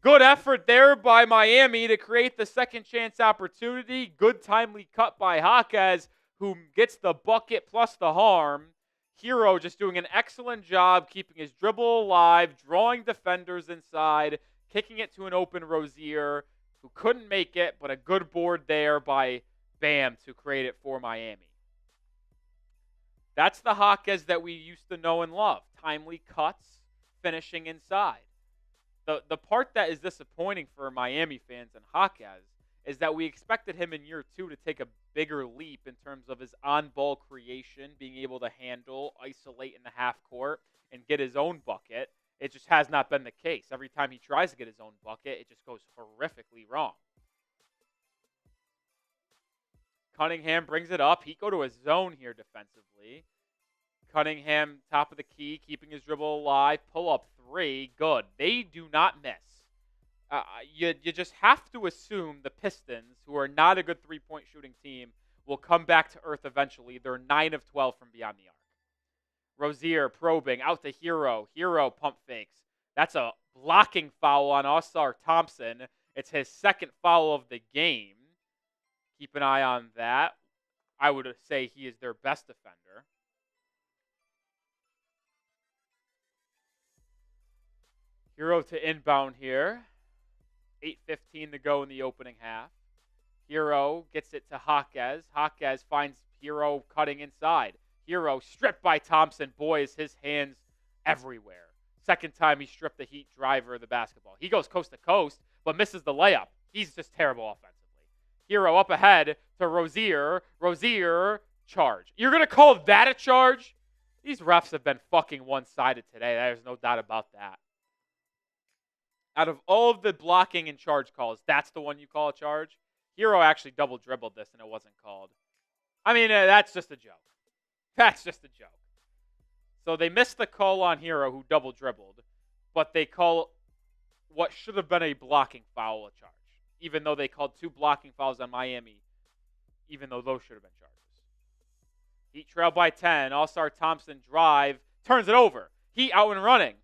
A: Good effort there by Miami to create the second chance opportunity. Good timely cut by Jaquez, who gets the bucket plus the harm. Hero just doing an excellent job keeping his dribble alive, drawing defenders inside, kicking it to an open Rozier, who couldn't make it, but a good board there by Bam to create it for Miami. That's the Jaquez that we used to know and love. Timely cuts, finishing inside. The part that is disappointing for Miami fans and Jaquez is that we expected him in year 2 to take a bigger leap in terms of his on-ball creation, being able to handle, isolate in the half court, and get his own bucket. It just has not been the case. Every time he tries to get his own bucket, it just goes horrifically wrong. Cunningham brings it up. He go to his zone here defensively. Cunningham, top of the key, keeping his dribble alive. Pull up 3. Good. They do not miss. You just have to assume the Pistons, who are not a good three-point shooting team, will come back to earth eventually. They're 9 of 12 from beyond the arc. Rozier probing out to Hero. Hero pump fakes. That's a blocking foul on Ausar Thompson. It's his second foul of the game. Keep an eye on that. I would say he is their best defender. Hero to inbound here. 8:15 to go in the opening half. Hero gets it to Jaquez. Jaquez finds Hero cutting inside. Hero stripped by Thompson. Boy, is his hands everywhere. Second time he stripped the Heat driver of the basketball. He goes coast to coast, but misses the layup. He's just terrible offensively. Hero up ahead to Rozier. Rozier, charge. You're going to call that a charge? These refs have been fucking one-sided today. There's no doubt about that. Out of all of the blocking and charge calls, that's the one you call a charge? Hero actually double dribbled this and it wasn't called. I mean, that's just a joke. That's just a joke. So they missed the call on Hero, who double dribbled, but they call what should have been a blocking foul a charge, even though they called 2 blocking fouls on Miami, even though those should have been charges. Heat trail by 10. Ausar Thompson drive, turns it over. Heat out and running.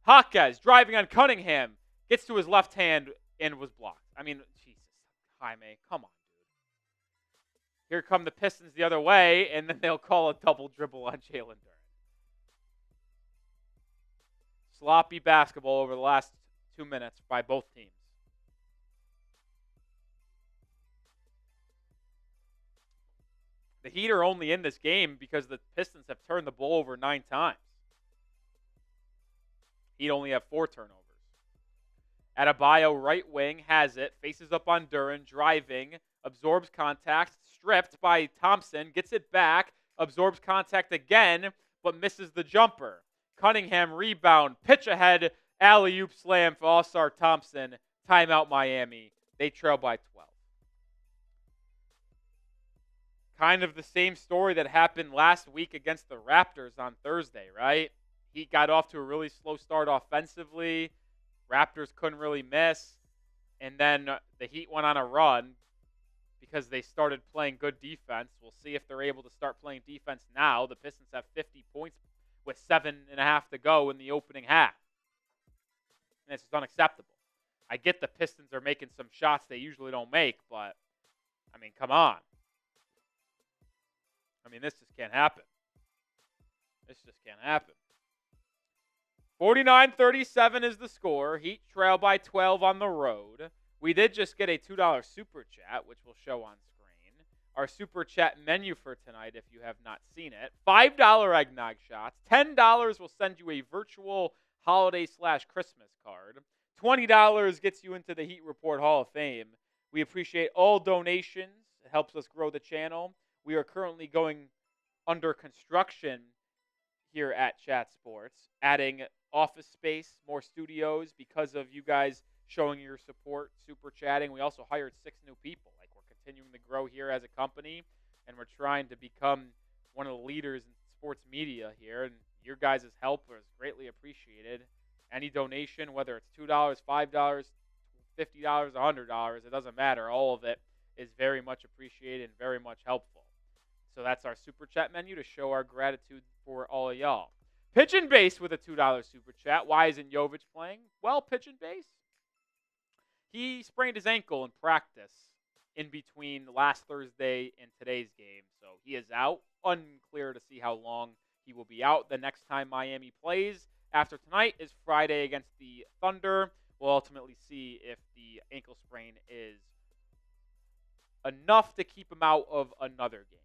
A: Jaquez driving on Cunningham, gets to his left hand and was blocked. I mean, Jesus, Jaime, come on. Here come the Pistons the other way, and then they'll call a double dribble on Jalen Duren. Sloppy basketball over the last 2 minutes by both teams. The Heat are only in this game because the Pistons have turned the ball over 9 times. Heat only have 4 turnovers. Adebayo, right wing, has it, faces up on Duren, driving, absorbs contact, stripped by Thompson, gets it back, absorbs contact again, but misses the jumper. Cunningham rebound, pitch ahead, alley-oop slam for Ausar Thompson. Timeout Miami. They trail by 12. Kind of the same story that happened last week against the Raptors on Thursday, right? Heat got off to a really slow start offensively. Raptors couldn't really miss. And then the Heat went on a run because they started playing good defense. We'll see if they're able to start playing defense now. The Pistons have 50 points with 7.5 to go in the opening half. And it's just unacceptable. I get the Pistons are making some shots they usually don't make, but, I mean, come on. I mean, this just can't happen. This just can't happen. 49-37 is the score. Heat trail by 12 on the road. We did just get a $2 super chat, which we'll show on screen. Our super chat menu for tonight, if you have not seen it. $5 eggnog shots. $10 will send you a virtual holiday/Christmas card. $20 gets you into the Heat Report Hall of Fame. We appreciate all donations. It helps us grow the channel. We are currently going under construction here at Chat Sports, adding office space, more studios because of you guys showing your support, super chatting. We also hired 6 new people. Like, we're continuing to grow here as a company, and we're trying to become one of the leaders in sports media here, and your guys' help is greatly appreciated. Any donation, whether it's $2, $5, $50, $100, it doesn't matter. All of it is very much appreciated and very much helpful. So that's our super chat menu to show our gratitude for all of y'all. Pigeon Base with a $2 super chat. Why isn't Jovic playing? Well, Pigeon Base, he sprained his ankle in practice in between last Thursday and today's game. So he is out. Unclear to see how long he will be out. The next time Miami plays after tonight is Friday against the Thunder. We'll ultimately see if the ankle sprain is enough to keep him out of another game.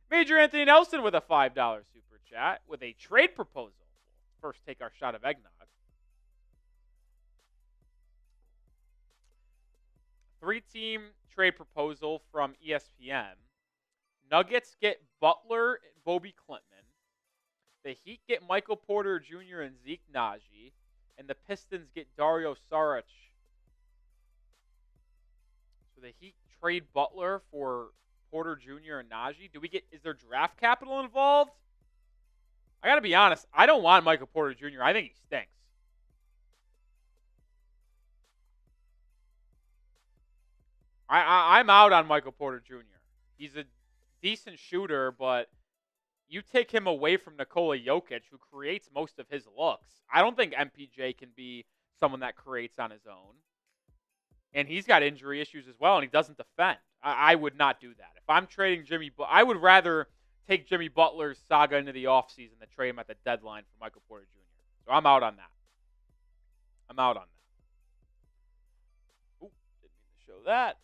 A: Major Anthony Nelson with a $5 super chat with a trade proposal. First, take our shot of eggnog. 3-team trade proposal from ESPN. Nuggets get Butler and Bobby Klintman. The Heat get Michael Porter Jr. and Zeke Naji. And the Pistons get Dario Saric. So the Heat trade Butler for Porter Jr. and Naji. Is there draft capital involved? I gotta be honest, I don't want Michael Porter Jr. I think he stinks. I'm out on Michael Porter Jr. He's a decent shooter, but you take him away from Nikola Jovic, who creates most of his looks. I don't think MPJ can be someone that creates on his own. And he's got injury issues as well, and he doesn't defend. I would not do that. If I'm trading Jimmy, I would rather take Jimmy Butler's saga into the offseason than trade him at the deadline for Michael Porter Jr. So I'm out on that. Ooh, didn't mean to show that.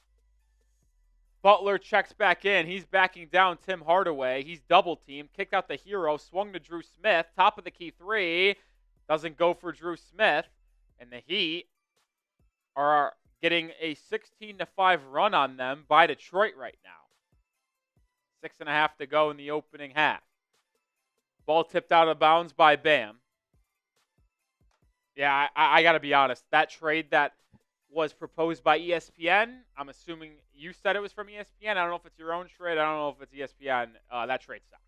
A: Butler checks back in. He's backing down Tim Hardaway. He's double-teamed, kicked out the hero, swung to Drew Smith. Top of the key three. Doesn't go for Drew Smith. And the Heat are getting a 16-5 run on them by Detroit right now. 6.5 to go in the opening half. Ball tipped out of bounds by Bam. Yeah, I got to be honest. That trade that was proposed by ESPN. I'm assuming you said it was from ESPN. I don't know if it's your own trade. I don't know if it's ESPN. That trade sucks.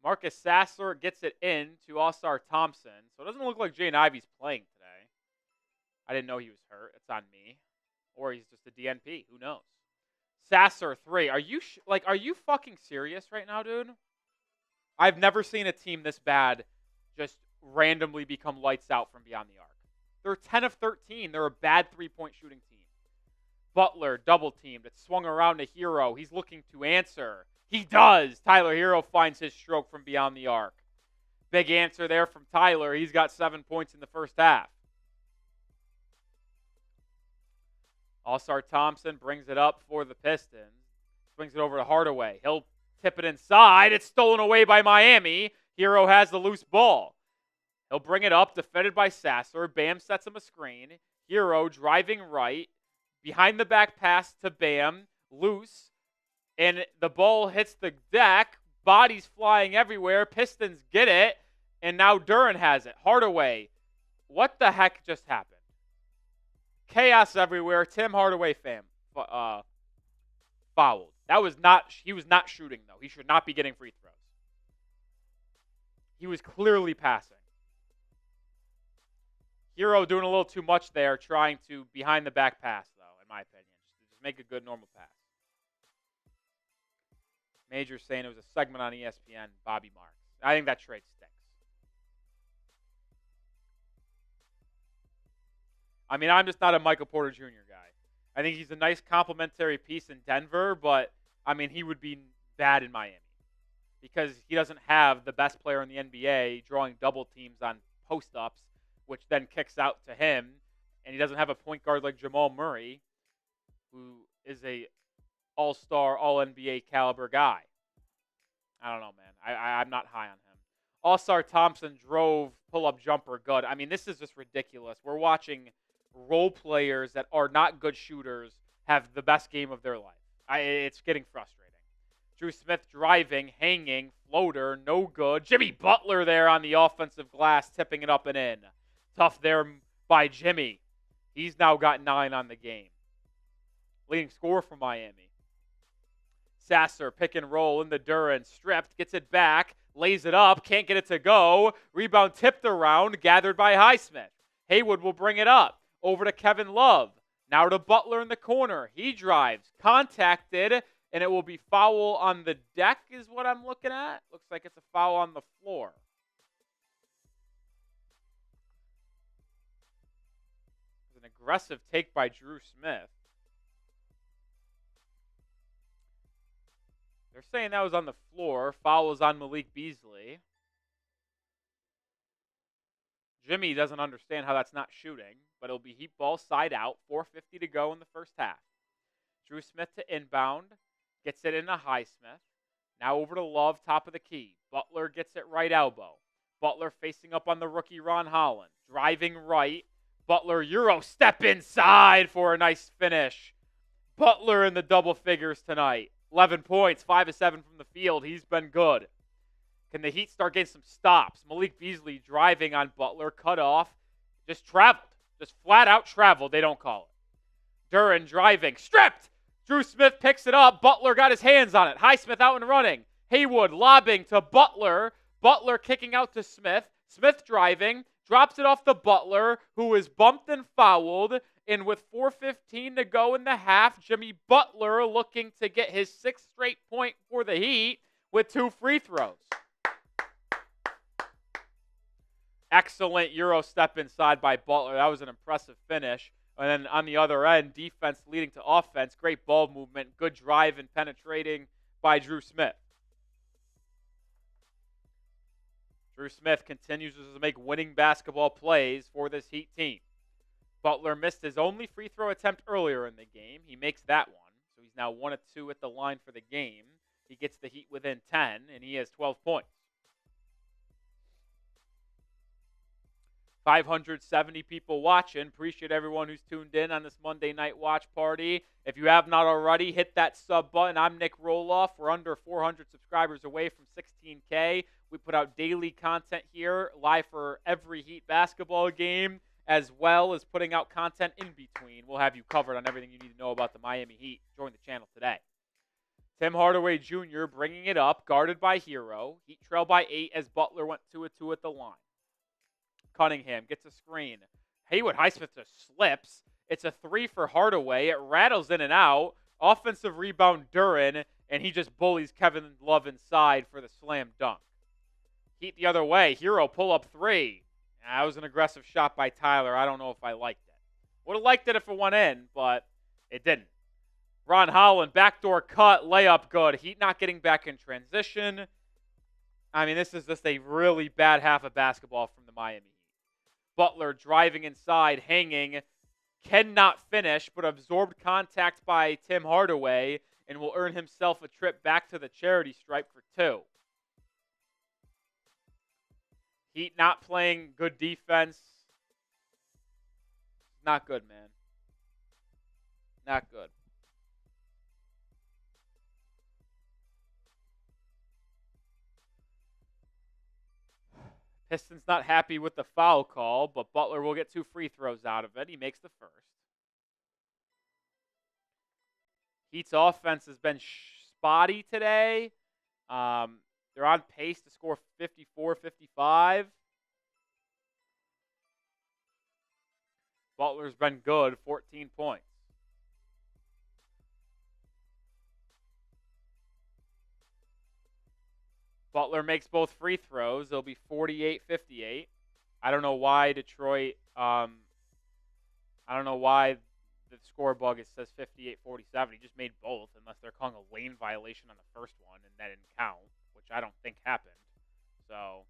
A: Marcus Sasser gets it in to All-Star Thompson. So it doesn't look like Jaden Ivey's playing today. I didn't know he was hurt. It's on me. Or he's just a DNP. Who knows? Sasser 3. Are you fucking serious right now, dude? I've never seen a team this bad just randomly become lights out from beyond the arc. They're 10 of 13. They're a bad three-point shooting team. Butler double-teamed. It swung around to Hero. He's looking to answer. He does. Tyler Hero finds his stroke from beyond the arc. Big answer there from Tyler. He's got 7 points in the first half. All-Star Thompson brings it up for the Pistons. Swings it over to Hardaway. He'll tip it inside. It's stolen away by Miami. Hero has the loose ball. He'll bring it up, defended by Sasser. Bam sets him a screen. Hero driving right. Behind the back pass to Bam. Loose. And the ball hits the deck. Bodies flying everywhere. Pistons get it. And now Duren has it. Hardaway. What the heck just happened? Chaos everywhere. Tim Hardaway fouled. He was not shooting, though. He should not be getting free throws. He was clearly passing. Hero doing a little too much there, trying to behind the back pass, though, in my opinion. Just make a good normal pass. Major saying it was a segment on ESPN, Bobby Marks. I think that trade stinks. I mean, I'm just not a Michael Porter Jr. guy. I think he's a nice complimentary piece in Denver, but, I mean, he would be bad in Miami because he doesn't have the best player in the NBA drawing double teams on post-ups, which then kicks out to him, and he doesn't have a point guard like Jamal Murray, who is a all-star, all-NBA caliber guy. I don't know, man. I'm not high on him. All-Star Thompson drove pull-up jumper good. I mean, this is just ridiculous. We're watching role players that are not good shooters have the best game of their life. It's getting frustrating. Drew Smith driving, hanging, floater, no good. Jimmy Butler there on the offensive glass, tipping it up and in. Tough there by Jimmy. He's now got 9 on the game. Leading scorer for Miami. Sasser, pick and roll in the Duren. Stripped, gets it back, lays it up, can't get it to go. Rebound tipped around, gathered by Highsmith. Haywood will bring it up. Over to Kevin Love. Now to Butler in the corner. He drives. Contacted. And it will be foul on the deck is what I'm looking at. Looks like it's a foul on the floor. It's an aggressive take by Drew Smith. They're saying that was on the floor. Foul was on Malik Beasley. Jimmy doesn't understand how that's not shooting, but it'll be Heat ball side out. 4:50 to go in the first half. Drew Smith to inbound. Gets it into Highsmith. Now over to Love, top of the key. Butler gets it right elbow. Butler facing up on the rookie Ron Holland. Driving right. Butler Euro step inside for a nice finish. Butler in the double figures tonight. 11 points, 5 of 7 from the field. He's been good. Can the Heat start getting some stops? Malik Beasley driving on Butler, cut off. Just traveled. Just flat out traveled. They don't call it. Duren driving. Stripped! Drew Smith picks it up. Butler got his hands on it. Highsmith out and running. Haywood lobbing to Butler. Butler kicking out to Smith. Smith driving. Drops it off to Butler, who is bumped and fouled. And with 4:15 to go in the half, Jimmy Butler looking to get his 6th straight point for the Heat with 2 free throws. Excellent Euro step inside by Butler. That was an impressive finish. And then on the other end, defense leading to offense. Great ball movement. Good drive and penetrating by Drew Smith. Drew Smith continues to make winning basketball plays for this Heat team. Butler missed his only free throw attempt earlier in the game. He makes that one. So he's now 1 of 2 at the line for the game. He gets the Heat within 10, and he has 12 points. 570 people watching. Appreciate everyone who's tuned in on this Monday night watch party. If you have not already, hit that sub button. I'm Nic Rohloff. We're under 400 subscribers away from 16K. We put out daily content here, live for every Heat basketball game, as well as putting out content in between. We'll have you covered on everything you need to know about the Miami Heat. Join the channel today. Tim Hardaway Jr. bringing it up, guarded by Hero. Heat trail by 8 as Butler went 2 of 2 at the line. Cunningham gets a screen. Haywood Highsmith just slips. It's a 3 for Hardaway. It rattles in and out. Offensive rebound Duren, and he just bullies Kevin Love inside for the slam dunk. Heat the other way. Hero pull up 3. That was an aggressive shot by Tyler. I don't know if I liked it. Would have liked it if it went in, but it didn't. Ron Holland, backdoor cut, layup good. Heat not getting back in transition. I mean, this is just a really bad half of basketball from the Miami Heat. Butler driving inside, hanging, cannot finish, but absorbed contact by Tim Hardaway and will earn himself a trip back to the charity stripe for 2. Heat not playing good defense. Not good, man. Not good. Pistons not happy with the foul call, but Butler will get 2 free throws out of it. He makes the first. Heat's offense has been spotty today. They're on pace to score 54, 55. Butler's been good, 14 points. Butler makes both free throws. It'll be 48-58. I don't know why Detroit, I don't know why the score bug it says 58-47. He just made both, unless they're calling a lane violation on the first one, and that didn't count, which I don't think happened. So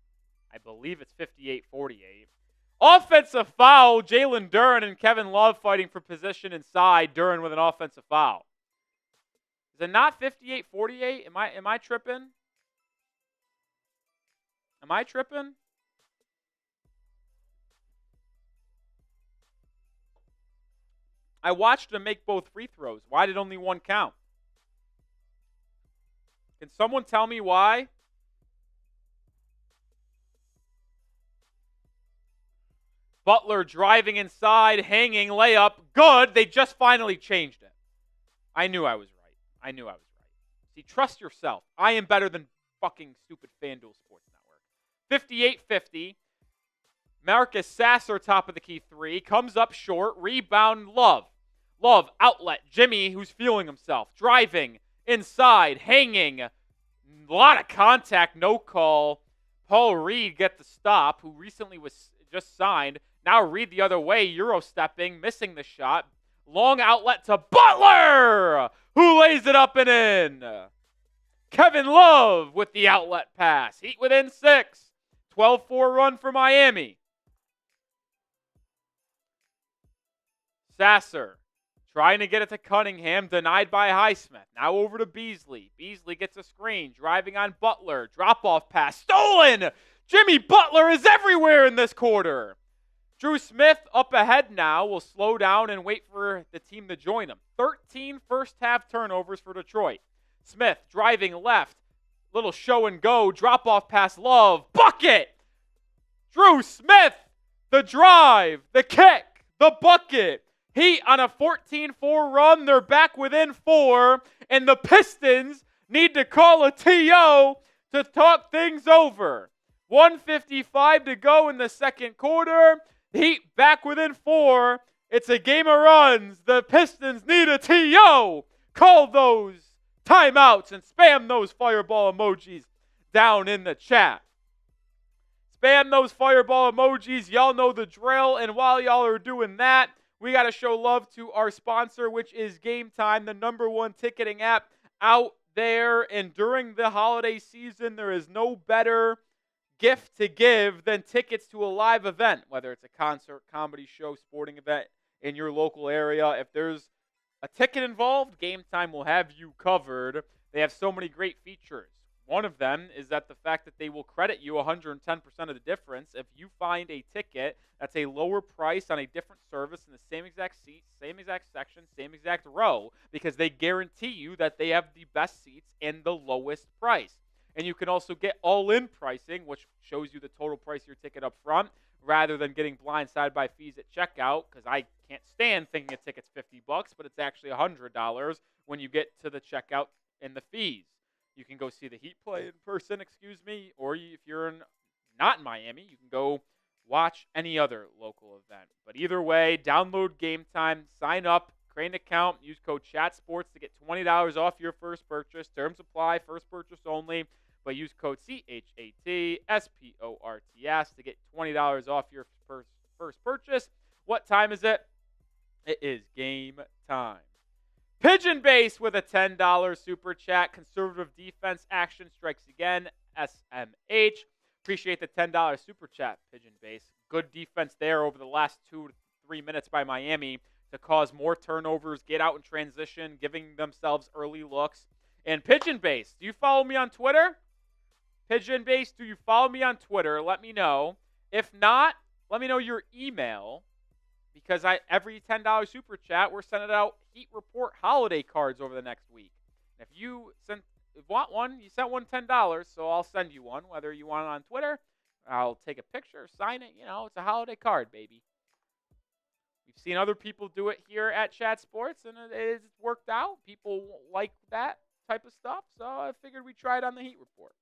A: I believe it's 58-48. Offensive foul, Jalen Duren and Kevin Love fighting for position inside. Duren with an offensive foul. Is it not 58-48? Am I tripping? Am I tripping? I watched him make both free throws. Why did only one count? Can someone tell me why? Butler driving inside, hanging, layup. Good. They just finally changed it. I knew I was right. See, trust yourself. I am better than fucking stupid FanDuel Sports Network. 58-50. Marcus Sasser, top of the key 3. Comes up short. Rebound, Love. Love, outlet. Jimmy, who's feeling himself. Driving, inside, hanging. A lot of contact, no call. Paul Reed get the stop, who recently was just signed. Now Reed the other way, Euro stepping, missing the shot. Long outlet to Butler, who lays it up and in. Kevin Love with the outlet pass. Heat within 6. 12-4 run for Miami. Sasser trying to get it to Cunningham, denied by Highsmith. Now over to Beasley. Beasley gets a screen, driving on Butler. Drop-off pass, stolen! Jimmy Butler is everywhere in this quarter. Drew Smith up ahead now will slow down and wait for the team to join him. 13 first-half turnovers for Detroit. Smith driving left. Little show and go. Drop-off pass, Love. Bucket! Drew Smith, the drive, the kick, the bucket. Heat on a 14-4 run. They're back within 4. And the Pistons need to call a TO to talk things over. 1:55 to go in the second quarter. Heat back within 4. It's a game of runs. The Pistons need a TO. Call those timeouts and spam those fireball emojis down in the chat. Spam those fireball emojis. Y'all know the drill. And while y'all are doing that, we got to show love to our sponsor, which is Game Time, the #1 ticketing app out there. And during the holiday season, there is no better gift to give than tickets to a live event, whether it's a concert, comedy show, sporting event in your local area. If there's a ticket involved, Game Time will have you covered. They have so many great features. One of them is that the fact that they will credit you 110% of the difference if you find a ticket that's a lower price on a different service in the same exact seat, same exact section, same exact row, because they guarantee you that they have the best seats and the lowest price. And you can also get all-in pricing, which shows you the total price of your ticket up front, rather than getting blindsided by fees at checkout, because I can't stand thinking a ticket's $50, but it's actually $100 when you get to the checkout and the fees. You can go see the Heat play in person, or if you're not in Miami, you can go watch any other local event. But either way, download Game Time, sign up, create an account, use code CHATSPORTS to get $20 off your first purchase. Terms apply, first purchase only. But use code CHATSPORTS to get $20 off your first purchase. What time is it? It is game time. Pigeon Base with a $10 super chat. Conservative defense action strikes again. SMH. Appreciate the $10 super chat, Pigeon Base. Good defense there over the last 2 to 3 minutes by Miami to cause more turnovers, get out in transition, giving themselves early looks. And Pigeon Base, do you follow me on Twitter? Pigeon Base, do you follow me on Twitter? Let me know. If not, let me know your email, because every $10 super chat, we're sending out Heat Report holiday cards over the next week. If you want one, you sent one $10, so I'll send you one, whether you want it on Twitter. I'll take a picture, sign it. It's a holiday card, baby. We've seen other people do it here at Chat Sports, and it's worked out. People like that type of stuff, so I figured we'd try it on the Heat Report.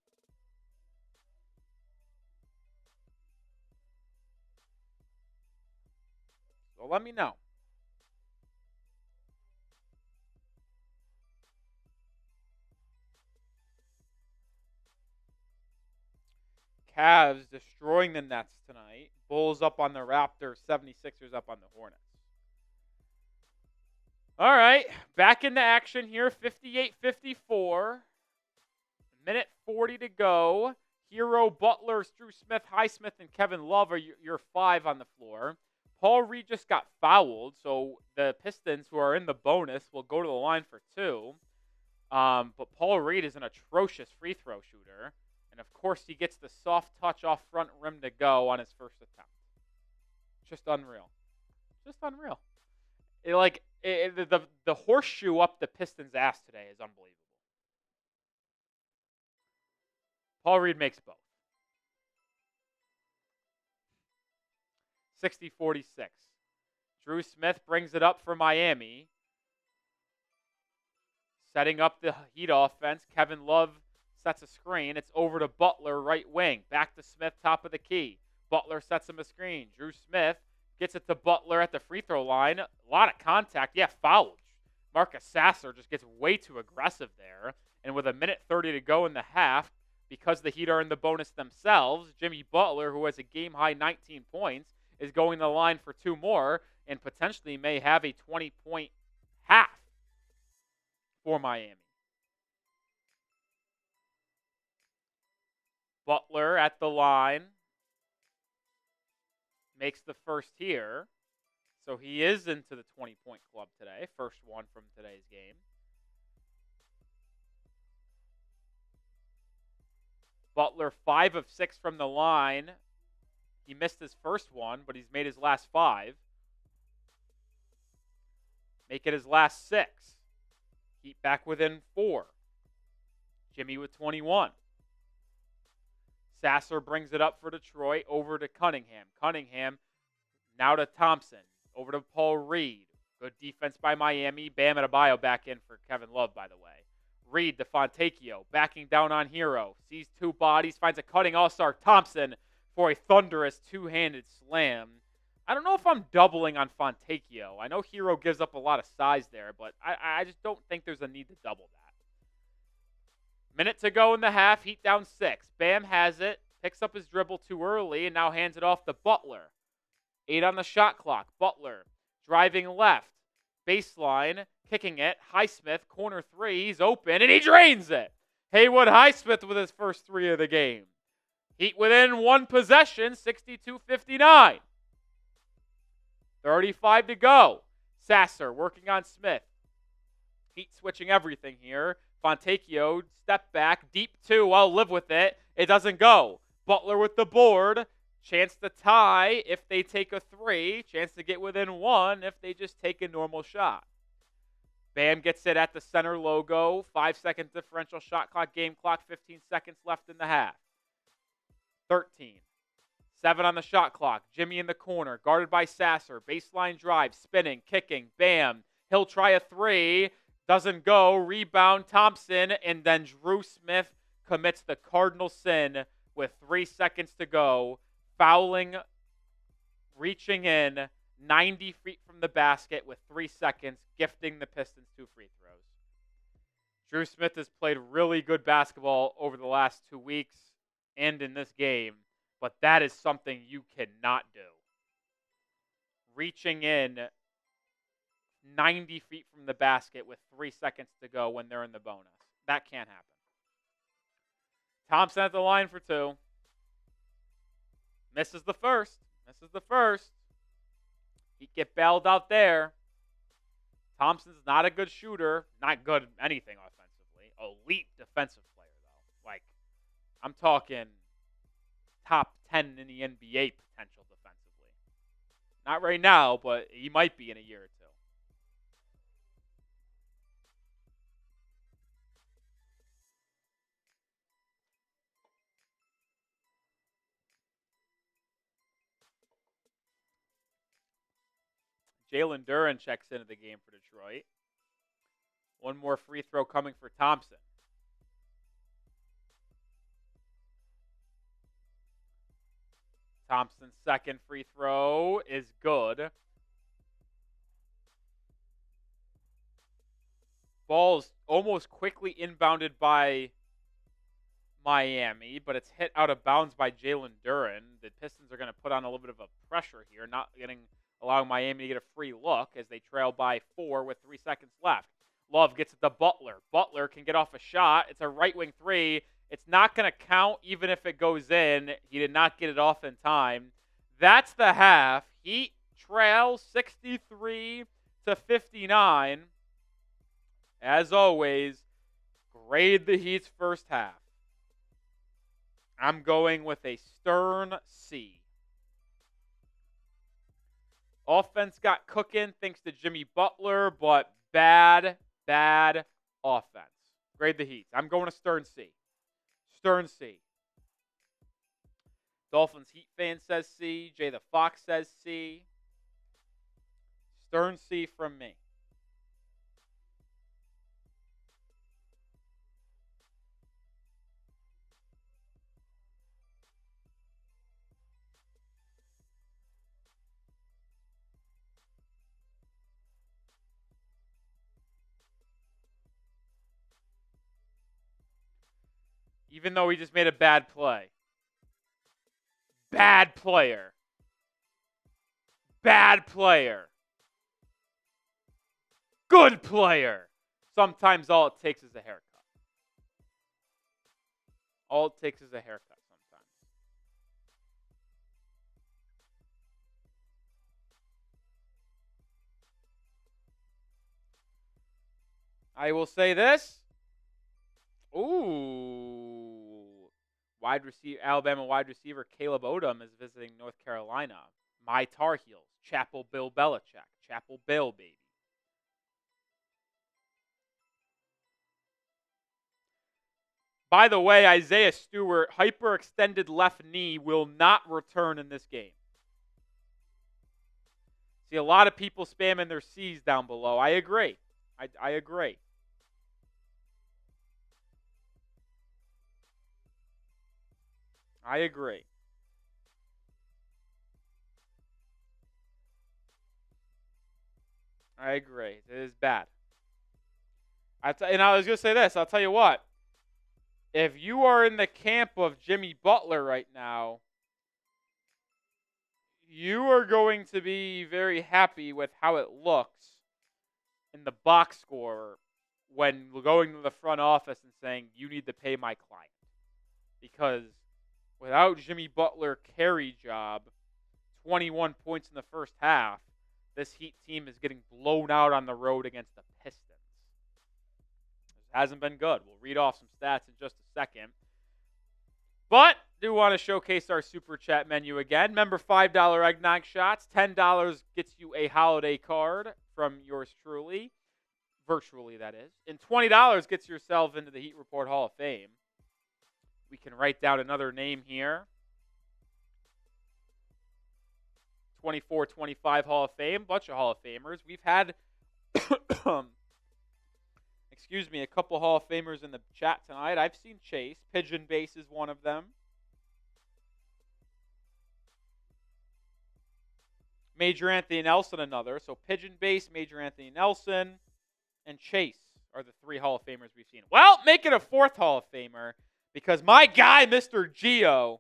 A: So let me know. Cavs destroying the Nets tonight. Bulls up on the Raptors. 76ers up on the Hornets. All right, back into action here. 58-54. Minute 40 to go. Hero, Butler, Drew Smith, Highsmith, and Kevin Love are your 5 on the floor. Paul Reed just got fouled, so the Pistons, who are in the bonus, will go to the line for 2. But Paul Reed is an atrocious free throw shooter. And, of course, he gets the soft touch off front rim to go on his first attempt. Just unreal. Just unreal. The horseshoe up the Pistons' ass today is unbelievable. Paul Reed makes both. 60-46. Drew Smith brings it up for Miami. Setting up the Heat offense. Kevin Love sets a screen. It's over to Butler, right wing. Back to Smith, top of the key. Butler sets him a screen. Drew Smith gets it to Butler at the free throw line. A lot of contact. Yeah, fouled. Marcus Sasser just gets way too aggressive there. And with a minute 30 to go in the half, because the Heat are in the bonus themselves, Jimmy Butler, who has a game-high 19 points, is going to the line for 2 more and potentially may have a 20-point half for Miami. Butler at the line makes the first here. So he is into the 20-point club today. First one from today's game. Butler 5 of 6 from the line. He missed his first one, but he's made his last 5. Make it his last 6. Heat back within 4. Jimmy with 21. Sasser brings it up for Detroit over to Cunningham. Cunningham now to Thompson. Over to Paul Reed. Good defense by Miami. Bam Adebayo back in for Kevin Love, by the way. Reed to Fontecchio. Backing down on Hero. Sees 2 bodies. Finds a cutting all-star Thompson for a thunderous 2-handed slam. I don't know if I'm doubling on Fontecchio. I know Hero gives up a lot of size there, but I just don't think there's a need to double that. Minute to go in the half. Heat down 6. Bam has it. Picks up his dribble too early and now hands it off to Butler. 8 on the shot clock. Butler driving left. Baseline. Kicking it. Highsmith. Corner 3. He's open and he drains it. Haywood Highsmith with his first 3 of the game. Heat within 1 possession. 62-59. 35 to go. Sasser working on Smith. Heat switching everything here. Fontecchio, step back, deep 2, I'll live with it. It doesn't go. Butler with the board. Chance to tie if they take a 3. Chance to get within 1 if they just take a normal shot. Bam gets it at the center logo. 5-second differential shot clock, game clock, 15 seconds left in the half. 13. 7 on the shot clock. Jimmy in the corner, guarded by Sasser. Baseline drive, spinning, kicking. Bam. He'll try a 3. Doesn't go. Rebound, Thompson. And then Drew Smith commits the cardinal sin with 3 seconds to go. Fouling, reaching in 90 feet from the basket with 3 seconds, gifting the Pistons 2 free throws. Drew Smith has played really good basketball over the last 2 weeks and in this game. But that is something you cannot do. Reaching in 90 feet from the basket with 3 seconds to go when they're in the bonus. That can't happen. Thompson at the line for 2. Misses the first. He get bailed out there. Thompson's not a good shooter. Not good anything offensively. Elite defensive player, though. Like, I'm talking top 10 in the NBA potential defensively. Not right now, but he might be in a year or 2. Jalen Duren checks into the game for Detroit. 1 more free throw coming for Thompson. Thompson's second free throw is good. Ball's almost quickly inbounded by Miami, but it's hit out of bounds by Jalen Duren. The Pistons are going to put on a little bit of a pressure here, allowing Miami to get a free look as they trail by 4 with 3 seconds left. Love gets it to Butler. Butler can get off a shot. It's a right wing 3. It's not going to count even if it goes in. He did not get it off in time. That's the half. Heat trails 63-59. As always, grade the Heat's first half. I'm going with a stern C. Offense got cooking thanks to Jimmy Butler, but bad offense. Grade the Heat. I'm going to stern C. Stern C. Dolphins Heat fan says C. Jay the Fox says C. Stern C from me. Even though he just made a bad play. Bad player. Bad player. Good player. Sometimes all it takes is a haircut. All it takes is a haircut sometimes. I will say this. Ooh. Alabama wide receiver Caleb Odom is visiting North Carolina. My Tar Heels. Chapel Bill Belichick. Chapel Bill, baby. By the way, Isaiah Stewart, hyperextended left knee, will not return in this game. See a lot of people spamming their C's down below. I agree. I agree. I agree. I agree. It is bad. And I was going to say this. I'll tell you what. If you are in the camp of Jimmy Butler right now, you are going to be very happy with how it looks in the box score when going to the front office and saying, you need to pay my client. Because without Jimmy Butler carry job, 21 points in the first half, this Heat team is getting blown out on the road against the Pistons. This hasn't been good. We'll read off some stats in just a second. But do want to showcase our super chat menu again. Remember, $5 eggnog shots, $10 gets you a holiday card from yours truly, virtually that is, and $20 gets yourself into the Heat Report Hall of Fame. We can write down another name here. 24-25 Hall of Fame, bunch of Hall of Famers. We've had, a couple Hall of Famers in the chat tonight. I've seen Chase. Pigeon Base is one of them. Major Anthony Nelson, another. So Pigeon Base, Major Anthony Nelson, and Chase are the 3 Hall of Famers we've seen. Well, make it a 4th Hall of Famer because my guy, Mr. Gio,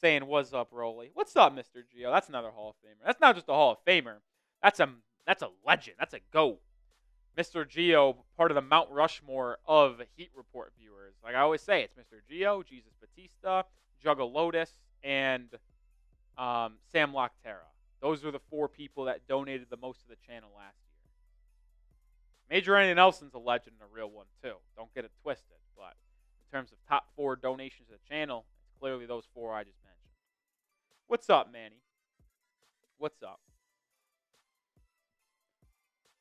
A: saying, what's up, Rolly? What's up, Mr. Gio? That's another Hall of Famer. That's not just a Hall of Famer. That's a legend. That's a GOAT. Mr. Gio, part of the Mount Rushmore of Heat Report viewers. Like I always say, it's Mr. Gio, Jesus Batista, Jugga Lotus, and Sam Loctera. Those are the 4 people that donated the most to the channel last year. Major Anthony Nelson's a legend and a real one, too. Don't get it twisted. But in terms of top 4 donations to the channel, it's clearly those 4 I just mentioned. What's up, Manny? What's up?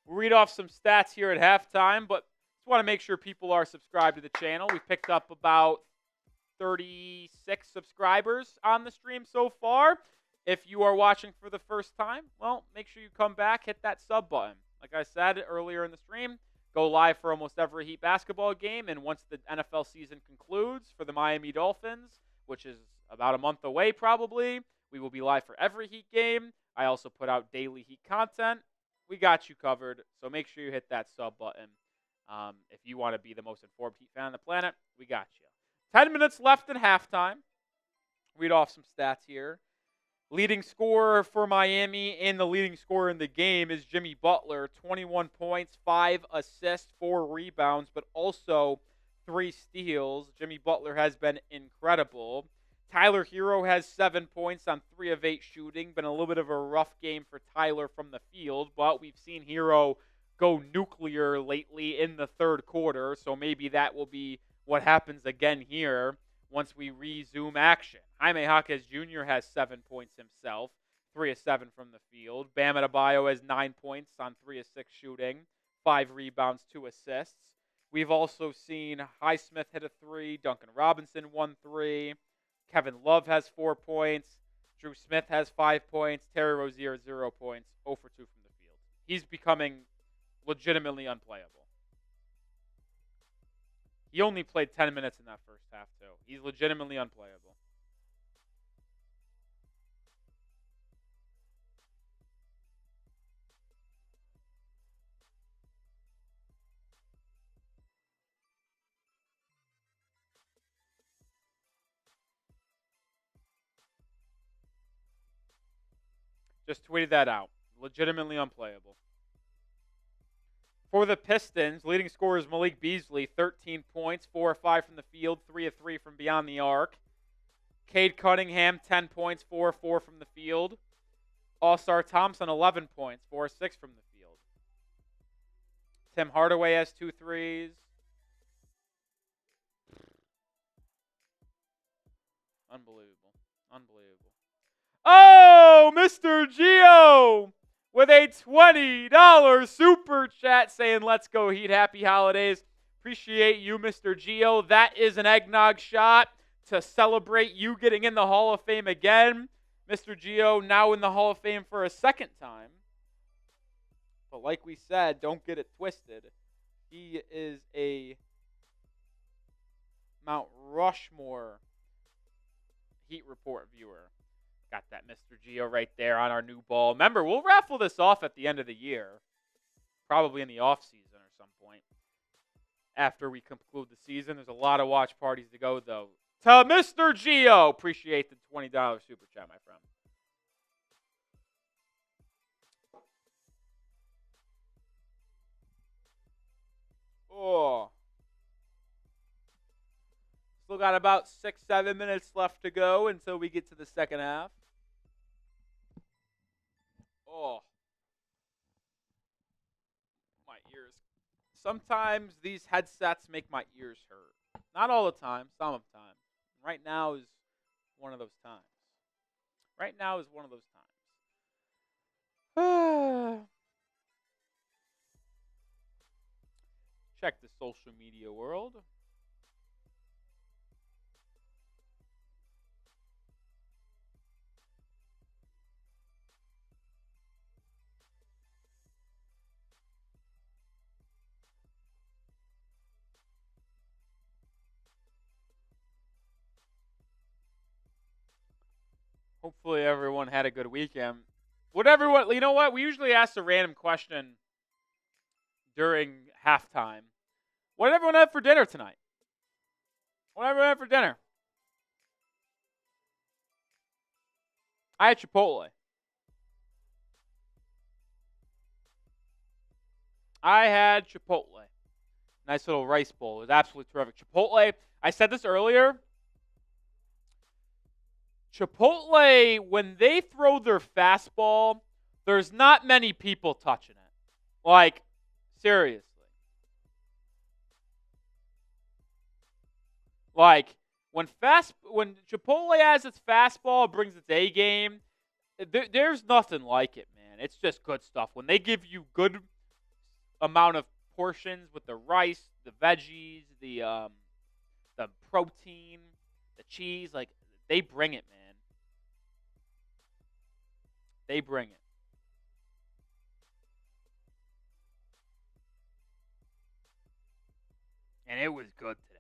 A: We'll read off some stats here at halftime, but just want to make sure people are subscribed to the channel. We picked up about 36 subscribers on the stream so far. If you are watching for the first time, well, make sure you come back, hit that sub button. Like I said earlier in the stream, go live for almost every Heat basketball game, and once the NFL season concludes for the Miami Dolphins, which is about a month away probably, we will be live for every Heat game. I also put out daily Heat content. We got you covered, so make sure you hit that sub button. If you want to be the most informed Heat fan on the planet, we got you. 10 minutes left at halftime. Read off some stats here. Leading scorer for Miami and the leading scorer in the game is Jimmy Butler. 21 points, 5 assists, 4 rebounds, but also 3 steals. Jimmy Butler has been incredible. Tyler Hero has 7 points on 3 of 8 shooting. Been a little bit of a rough game for Tyler from the field, but we've seen Hero go nuclear lately in the third quarter, so maybe that will be what happens again here once we resume action. Jaime Jaquez Jr. has 7 points himself, 3 of 7 from the field. Bam Adebayo has 9 points on 3 of 6 shooting, 5 rebounds, 2 assists. We've also seen Highsmith hit a 3, Duncan Robinson 1-3. Kevin Love has 4 points. Drew Smith has 5 points. Terry Rozier 0 points, 0 for 2 from the field. He's becoming legitimately unplayable. He only played 10 minutes in that first half, too. He's legitimately unplayable. Just tweeted that out. Legitimately unplayable. For the Pistons, leading scorer is Malik Beasley, 13 points, 4 of 5 from the field, 3 of 3 from beyond the arc. Cade Cunningham, 10 points, 4 of 4 from the field. All-Star Thompson, 11 points, 4 of 6 from the field. Tim Hardaway has 2 threes. Unbelievable. Oh, Mr. Gio with a $20 super chat saying, let's go Heat. Happy holidays. Appreciate you, Mr. Gio. That is an eggnog shot to celebrate you getting in the Hall of Fame again. Mr. Gio now in the Hall of Fame for a second time. But like we said, don't get it twisted. He is a Mount Rushmore Heat Report viewer. Got that Mr. Gio right there on our new ball. Remember, we'll raffle this off at the end of the year. Probably in the off season or some point. After we conclude the season. There's a lot of watch parties to go, though. To Mr. Gio. Appreciate the $20 super chat, my friend. Oh. Still got about 6-7 minutes left to go until we get to the second half. Oh. My ears. Sometimes these headsets make my ears hurt. Not all the time, some of the time. Right now is one of those times. Check the social media world. Hopefully everyone had a good weekend. You know what? We usually ask a random question during halftime. What did everyone have for dinner tonight? I had Chipotle. Nice little rice bowl. It was absolutely terrific. Chipotle, I said this earlier. Chipotle, when they throw their fastball, there's not many people touching it. Like, seriously. Like, when Chipotle has its fastball, brings its A game, there's nothing like it, man. It's just good stuff. When they give you good amount of portions with the rice, the veggies, the protein, the cheese, like, they bring it, man. They bring it. And it was good today.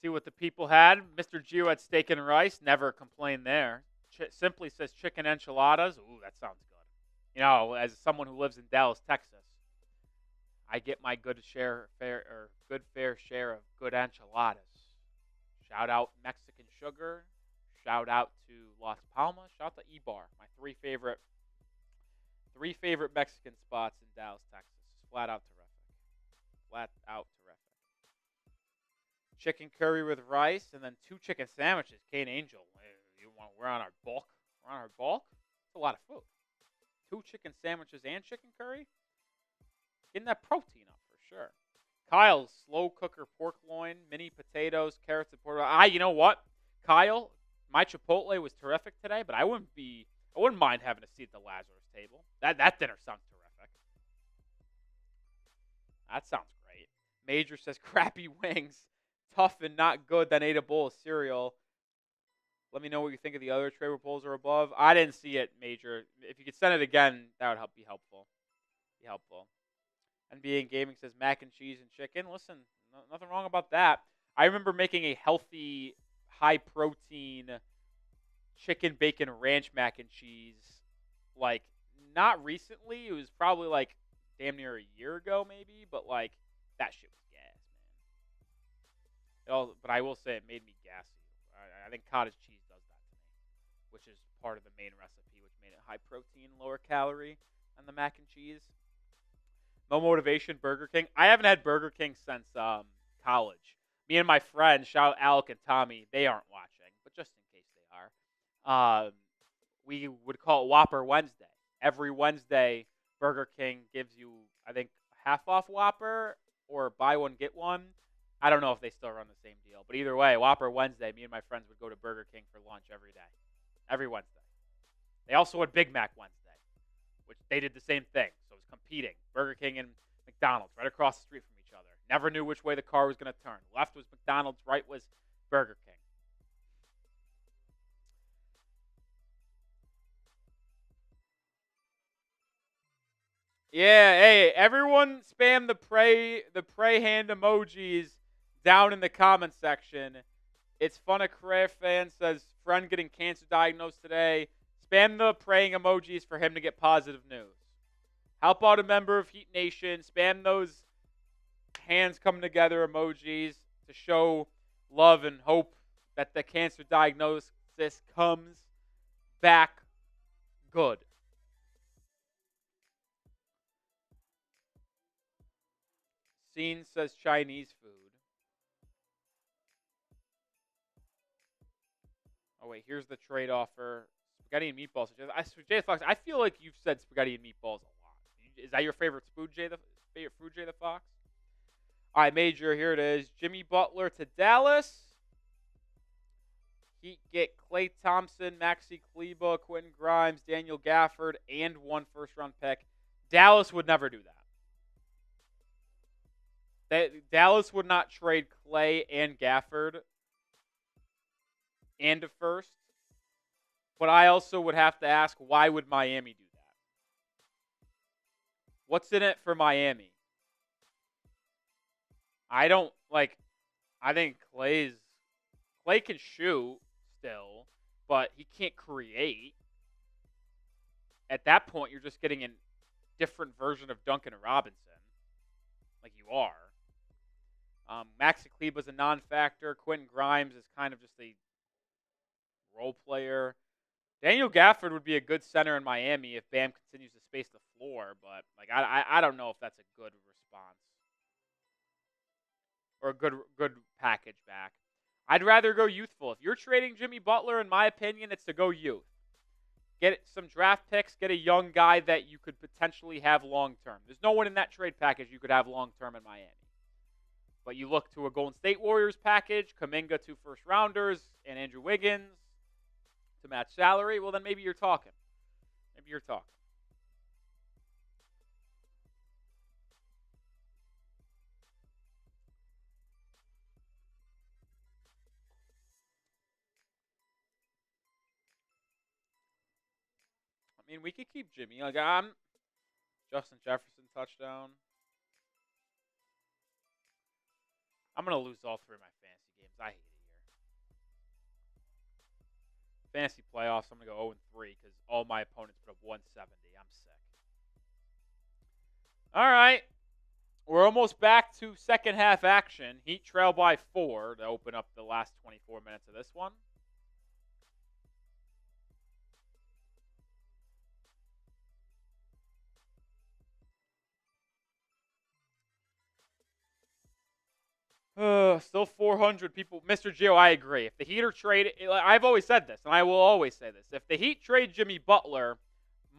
A: See what the people had. Mr. Gio had steak and rice. Never complained there. Simply says chicken enchiladas. Ooh, that sounds good. You know, as someone who lives in Dallas, Texas, I get my good fair share of good enchiladas. Shout out Mexican Sugar. Shout out to Las Palmas. Shout out to E-Bar, my three favorite Mexican spots in Dallas, Texas. Flat out terrific. Chicken curry with rice, and then 2 chicken sandwiches. Kane Angel, we're on our bulk. It's a lot of food. 2 chicken sandwiches and chicken curry. Getting that protein up for sure. Kyle's slow cooker pork loin, mini potatoes, carrots, and pork. You know what, Kyle? My Chipotle was terrific today, but I wouldn't mind having a seat at the Lazarus table. That dinner sounds terrific. That sounds great. Major says crappy wings, tough and not good. Then ate a bowl of cereal. Let me know what you think of the other trade proposal above. I didn't see it, Major. If you could send it again, that would be helpful. NBA Gaming says mac and cheese and chicken. Listen, nothing wrong about that. I remember making a healthy, high-protein chicken bacon ranch mac and cheese, like, not recently. It was probably, like, damn near a year ago, maybe. But, like, that shit was gas, man. But I will say it made me gassy. I think cottage cheese does that to me, which is part of the main recipe, which made it high-protein, lower-calorie than the mac and cheese. No motivation, Burger King. I haven't had Burger King since college. Me and my friends, shout out Alec and Tommy, they aren't watching, but just in case they are, we would call it Whopper Wednesday. Every Wednesday, Burger King gives you, I think, a half off Whopper or buy one, get one. I don't know if they still run the same deal, but either way, Whopper Wednesday, me and my friends would go to Burger King for lunch every day, every Wednesday. They also had Big Mac Wednesday, which they did the same thing. So it was competing. Burger King and McDonald's right across the street from each other. Never knew which way the car was going to turn. Left was McDonald's, right was Burger King. Yeah, hey, everyone spam the pray hand emojis down in the comment section. It's fun of Career fan says friend getting cancer diagnosed today. Spam the praying emojis for him to get positive news. Help out a member of Heat Nation. Spam those hands coming together emojis to show love and hope that the cancer diagnosis comes back good. Scene says Chinese food. Oh, wait, here's the trade offer. Spaghetti and meatballs. Jay Fox, I feel like you've said spaghetti and meatballs a lot. Is that your favorite food, Jay the Fox? All right, Major, here it is. Jimmy Butler to Dallas. Heat get Klay Thompson, Maxi Kleber, Quentin Grimes, Daniel Gafford, and 1 first-round pick. Dallas would never do that. Dallas would not trade Klay and Gafford and a first. But I also would have to ask, why would Miami do that? What's in it for Miami? I think Clay can shoot still, but he can't create. At that point, you're just getting a different version of Duncan Robinson, like you are. Maxi Kleber's a non-factor. Quentin Grimes is kind of just a role player. Daniel Gafford would be a good center in Miami if Bam continues to space the floor, but I don't know if that's a good response or a good package back. I'd rather go youthful. If you're trading Jimmy Butler, in my opinion, it's to go youth. Get some draft picks, get a young guy that you could potentially have long term. There's no one in that trade package you could have long term in Miami. But you look to a Golden State Warriors package, Kuminga 2 first-rounders, and Andrew Wiggins to match salary, well, then maybe you're talking. Maybe you're talking. I mean, we could keep Jimmy. Justin Jefferson touchdown. I'm going to lose all 3 of my fantasy games. I hate it here. Fantasy playoffs, I'm going to go 0-3 because all my opponents put up 170. I'm sick. All right. We're almost back to second half action. Heat trail by 4 to open up the last 24 minutes of this one. Still 400 people. Mr. Gio, I agree. If the Heat are trade, I've always said this, and I will always say this. If the Heat trade Jimmy Butler,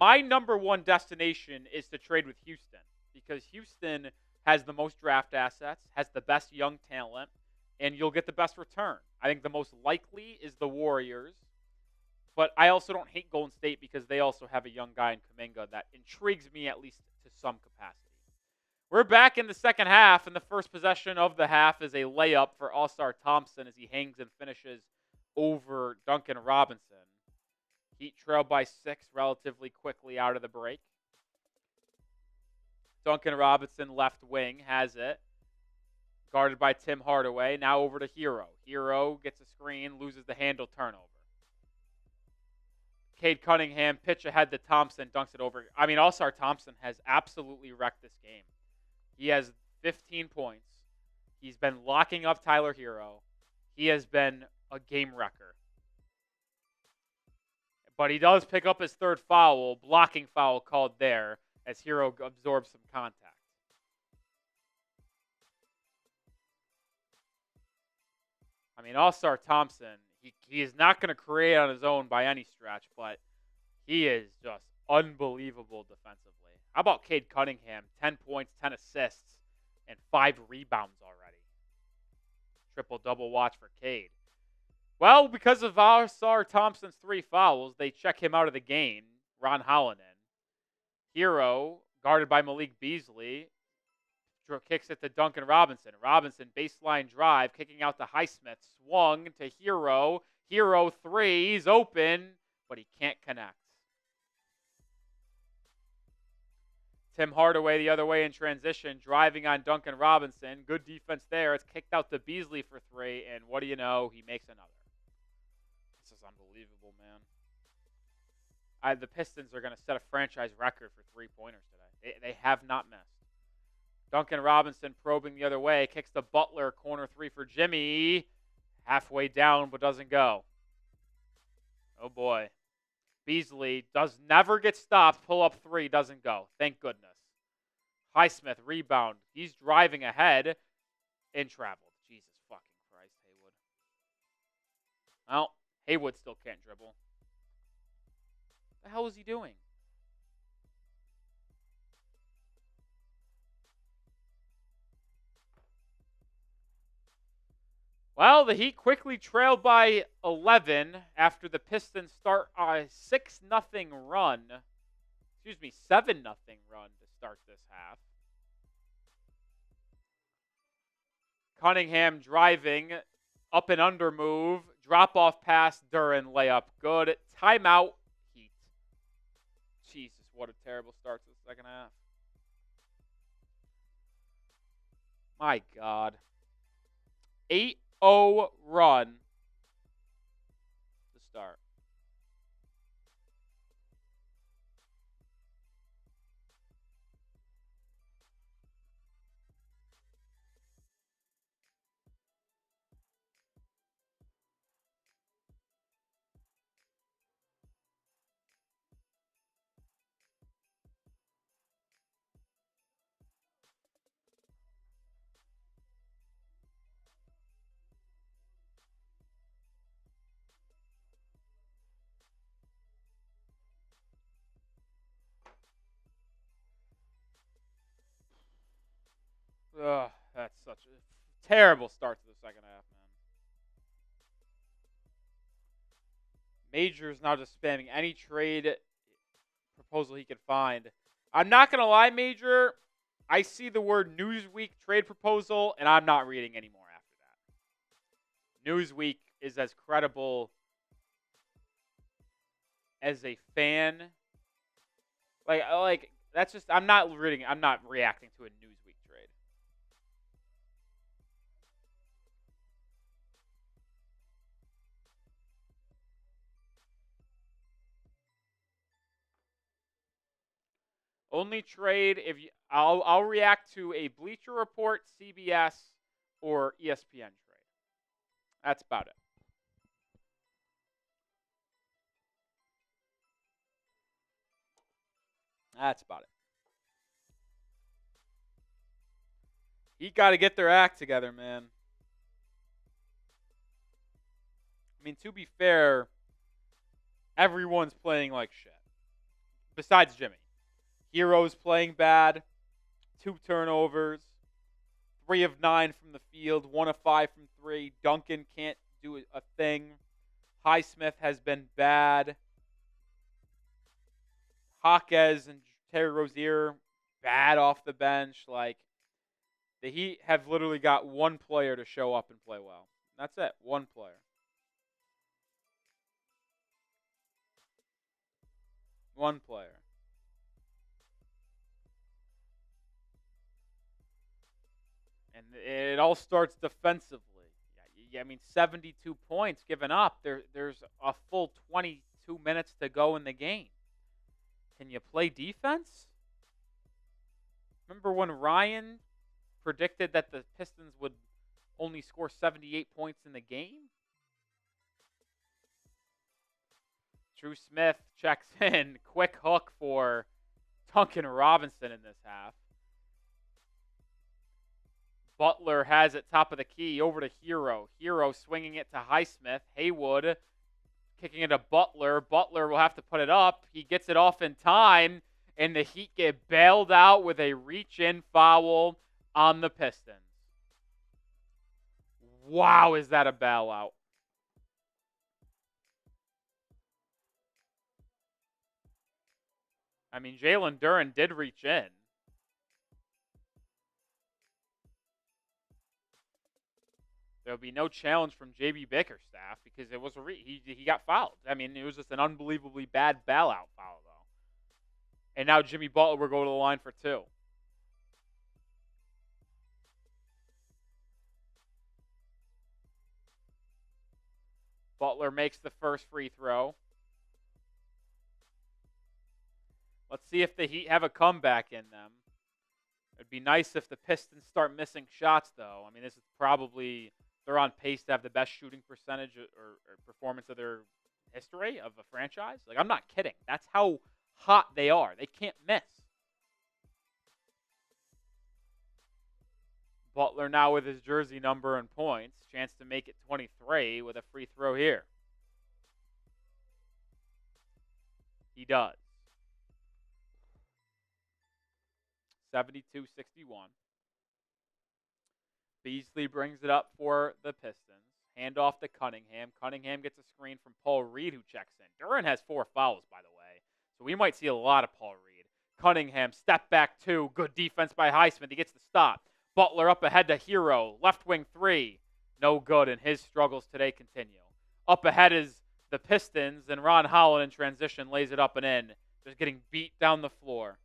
A: my number one destination is to trade with Houston because Houston has the most draft assets, has the best young talent, and you'll get the best return. I think the most likely is the Warriors, but I also don't hate Golden State because they also have a young guy in Kuminga that intrigues me at least to some capacity. We're back in the second half, and the first possession of the half is a layup for All-Star Thompson as he hangs and finishes over Duncan Robinson. Heat trail by 6 relatively quickly out of the break. Duncan Robinson, left wing, has it. Guarded by Tim Hardaway. Now over to Hero. Hero gets a screen, loses the handle, turnover. Cade Cunningham, pitch ahead to Thompson, dunks it over. I mean, All-Star Thompson has absolutely wrecked this game. He has 15 points. He's been locking up Tyler Hero. He has been a game wrecker. But he does pick up his 3rd foul, blocking foul called there as Hero absorbs some contact. I mean, All-Star Thompson, he is not going to create on his own by any stretch, but he is just unbelievable defensively. How about Cade Cunningham? 10 points, 10 assists, and 5 rebounds already. Triple-double watch for Cade. Well, because of All-Star Thompson's 3 fouls, they check him out of the game. Ron Holland in. Hero, guarded by Malik Beasley, kicks it to Duncan Robinson. Robinson, baseline drive, kicking out to Highsmith. Swung to Hero. Hero 3, he's open, but he can't connect. Tim Hardaway the other way in transition, driving on Duncan Robinson. Good defense there. It's kicked out to Beasley for 3, and what do you know? He makes another. This is unbelievable, man. The Pistons are going to set a franchise record for 3-pointers today. They have not missed. Duncan Robinson probing the other way. Kicks to Butler. Corner 3 for Jimmy. Halfway down, but doesn't go. Oh, boy. Beasley does never get stopped. Pull up 3, doesn't go. Thank goodness. Highsmith, rebound. He's driving ahead and traveled. Jesus fucking Christ, Haywood. Well, Haywood still can't dribble. What the hell is he doing? Well, the Heat quickly trailed by 11 after the Pistons start a 6-0 run. Excuse me, 7-0 run to start this half. Cunningham driving, up and under move, drop-off pass, Duren layup. Good. Timeout, Heat. Jesus, what a terrible start to the second half. My God. 8-0 run to start. Ugh, that's such a terrible start to the second half, man. Major's now just spamming any trade proposal he can find. I'm not going to lie, Major. I see the word Newsweek trade proposal, and I'm not reading anymore after that. Newsweek is as credible as a fan. Like that's just, I'm not reacting to a Newsweek trade. Only trade if you, I'll react to a Bleacher Report, CBS, or ESPN trade. That's about it. That's about it. You got to get their act together, man. I mean, to be fair, everyone's playing like shit. Besides Jimmy. Hero's playing bad. 2 turnovers. 3 of 9 from the field. 1 of 5 from 3. Duncan can't do a thing. Highsmith has been bad. Jaquez and Terry Rozier, bad off the bench. Like, the Heat have literally got one player to show up and play well. That's it. One player. One player. And it all starts defensively. I mean, 72 points given up. There's a full 22 minutes to go in the game. Can you play defense? Remember when Ryan predicted that the Pistons would only score 78 points in the game? Drew Smith checks in. Quick hook for Duncan Robinson in this half. Butler has it top of the key over to Hero. Hero swinging it to Highsmith. Haywood kicking it to Butler. Butler will have to put it up. He gets it off in time, and the Heat get bailed out with a reach-in foul on the Pistons. Wow, is that a bailout? I mean, Jalen Duren did reach in. There'll be no challenge from JB Bickerstaff because it was he got fouled. I mean, it was just an unbelievably bad bailout foul, though. And now Jimmy Butler will go to the line for 2. Butler makes the first free throw. Let's see if the Heat have a comeback in them. It'd be nice if the Pistons start missing shots, though. I mean, this is probably, they're on pace to have the best shooting percentage or performance of their history of a franchise. Like, I'm not kidding. That's how hot they are. They can't miss. Butler now with his jersey number and points. Chance to make it 23 with a free throw here. He does. 72-61. Beasley brings it up for the Pistons. Hand off to Cunningham. Cunningham gets a screen from Paul Reed, who checks in. Duren has 4 fouls, by the way. So we might see a lot of Paul Reed. Cunningham, step back 2. Good defense by Highsmith. He gets the stop. Butler up ahead to Hero. Left wing 3. No good, and his struggles today continue. Up ahead is the Pistons, and Ron Holland in transition lays it up and in. Just getting beat down the floor.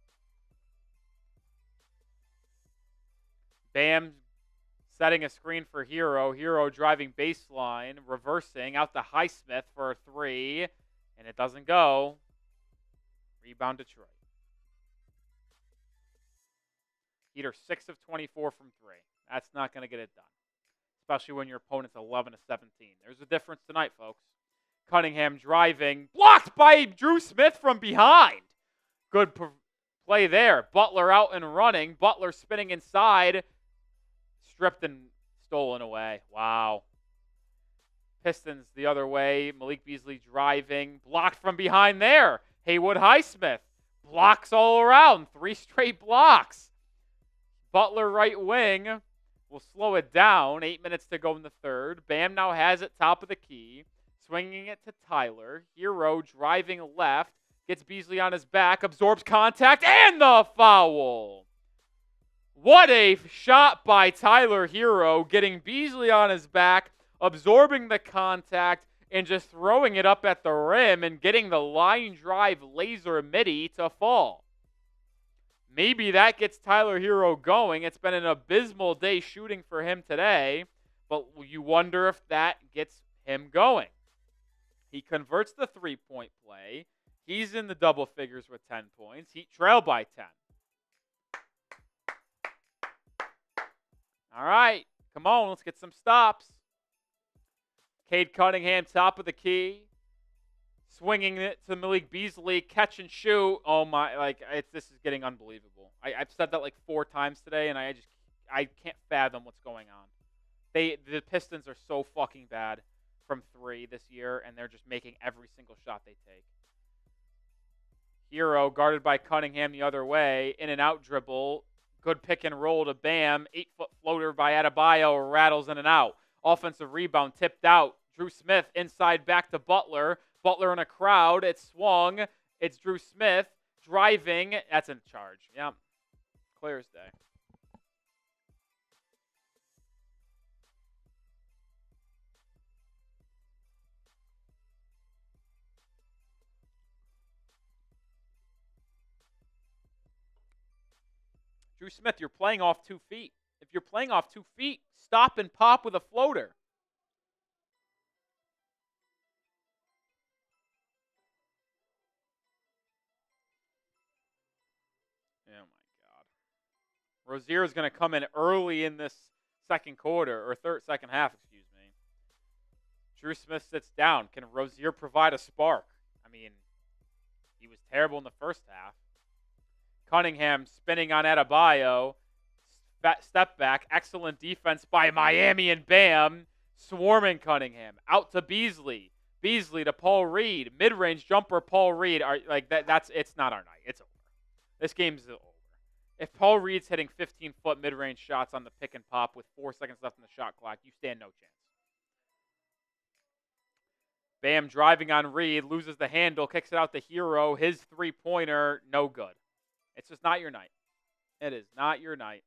A: Bam setting a screen for Hero. Hero driving baseline, reversing out to Highsmith for a 3, and it doesn't go. Rebound Detroit. Heat are 6 of 24 from 3. That's not going to get it done, especially when your opponent's 11 of 17. There's a difference tonight, folks. Cunningham driving, blocked by Drew Smith from behind. Good play there. Butler out and running. Butler spinning inside. Stripped and stolen away. Wow. Pistons the other way. Malik Beasley driving. Blocked from behind there. Haywood Highsmith. Blocks all around. 3 straight blocks. Butler right wing will slow it down. 8 minutes to go in the third. Bam now has it top of the key. Swinging it to Tyler. Hero driving left. Gets Beasley on his back. Absorbs contact. And the foul. What a shot by Tyler Hero. Getting Beasley on his back. Absorbing the contact. And just throwing it up at the rim. And getting the line drive laser midi to fall. Maybe that gets Tyler Hero going. It's been an abysmal day shooting for him today. But you wonder if that gets him going. He converts the 3-point play. He's in the double figures with 10 points. Heat trail by 10. All right. Come on. Let's get some stops. Cade Cunningham, top of the key. Swinging it to Malik Beasley. Catch and shoot. Oh, my. This is getting unbelievable. I've said that 4 times today, and I can't fathom what's going on. The Pistons are so fucking bad from 3 this year, and they're just making every single shot they take. Hero guarded by Cunningham the other way. In and out dribble. Good pick and roll to Bam. 8-foot floater by Adebayo. Rattles in and out. Offensive rebound tipped out. Drew Smith inside back to Butler. Butler in a crowd. It's swung. It's Drew Smith driving. That's in charge. Yeah. Clear as day. Drew Smith, you're playing off 2 feet. If you're playing off 2 feet, stop and pop with a floater. Oh, my God. Rozier is going to come in early in this second quarter, or second half, excuse me. Drew Smith sits down. Can Rozier provide a spark? I mean, he was terrible in the first half. Cunningham spinning on Adebayo. step back. Excellent defense by Miami, and bam, swarming Cunningham. Out to Beasley. Beasley to Paul Reed. Mid-range jumper, Paul Reed. It's not our night. It's over. This game's over. If Paul Reed's hitting 15-foot mid-range shots on the pick and pop with 4 seconds left in the shot clock, you stand no chance. Bam driving on Reed, loses the handle, kicks it out to Hero. His three-pointer, no good. It's just not your night. It is not your night.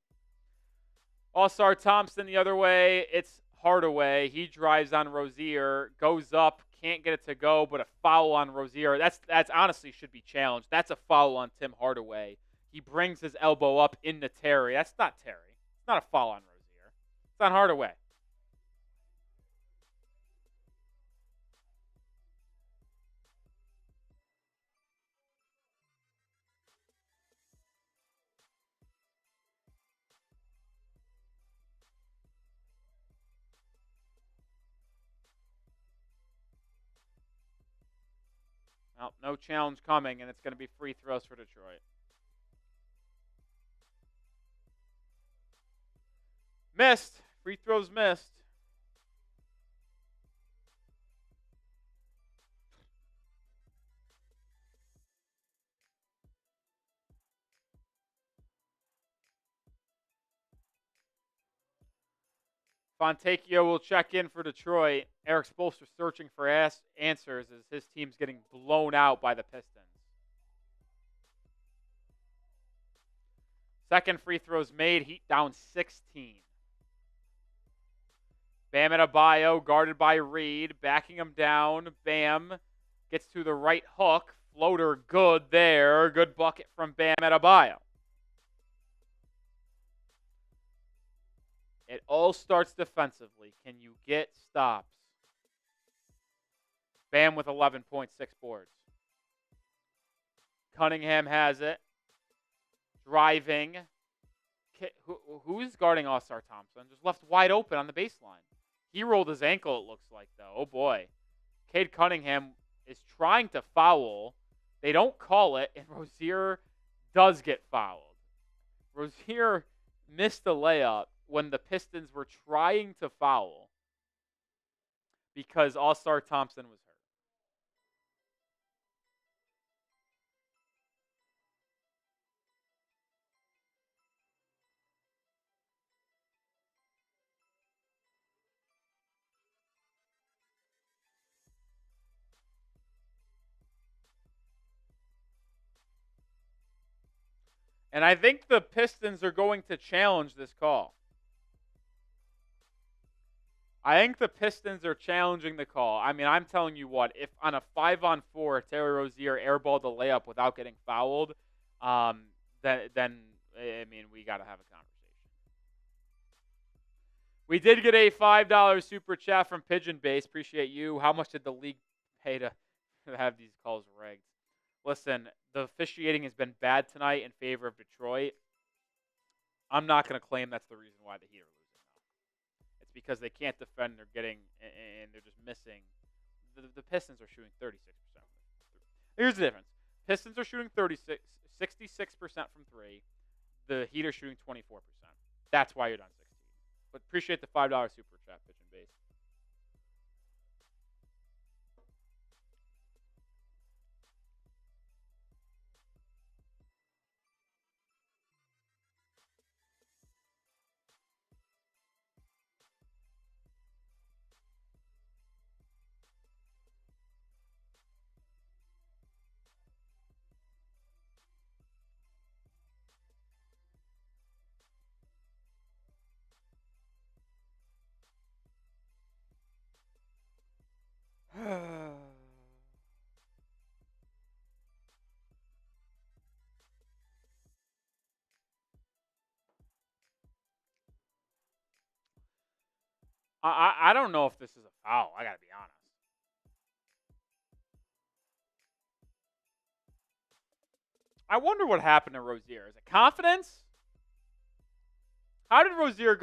A: All-Star Thompson the other way. It's Hardaway. He drives on Rozier, goes up, can't get it to go, but a foul on Rozier. That's honestly should be challenged. That's a foul on Tim Hardaway. He brings his elbow up into Terry. That's not Terry. It's not a foul on Rozier. It's on Hardaway. Well, no challenge coming, and it's going to be free throws for Detroit. Missed. Free throws missed. Fontecchio will check in for Detroit. Eric Spoelstra searching for answers as his team's getting blown out by the Pistons. Second free throws made. Heat down 16. Bam Adebayo guarded by Reed. Backing him down. Bam gets to the right hook. Floater good there. Good bucket from Bam Adebayo. It all starts defensively. Can you get stops? Bam with 11.6 boards. Cunningham has it. Driving. Who's guarding All-Star Thompson? Just left wide open on the baseline. He rolled his ankle, it looks like, though. Oh, boy. Cade Cunningham is trying to foul. They don't call it, and Rozier does get fouled. Rozier missed the layup when the Pistons were trying to foul because All-Star Thompson was hurt. And I think the Pistons are going to challenge this call. I think the Pistons are challenging the call. I mean, I'm telling you what, if on a 5-on-4, Terry Rozier airballed the layup without getting fouled, then we got to have a conversation. We did get a $5 super chat from Pigeon Base. Appreciate you. How much did the league pay to have these calls rigged? Listen, the officiating has been bad tonight in favor of Detroit. I'm not going to claim that's the reason why the Heat are losing, though. It's because they can't defend. They're getting, and they're just missing. The Pistons are shooting 36%. Here's the difference. Pistons are shooting 66% from three. The Heat are shooting 24%. That's why you're down 16. But appreciate the $5 super chat, Pigeon Base. I don't know if this is a foul. I got to be honest. I wonder what happened to Rozier. Is it confidence? How did Rozier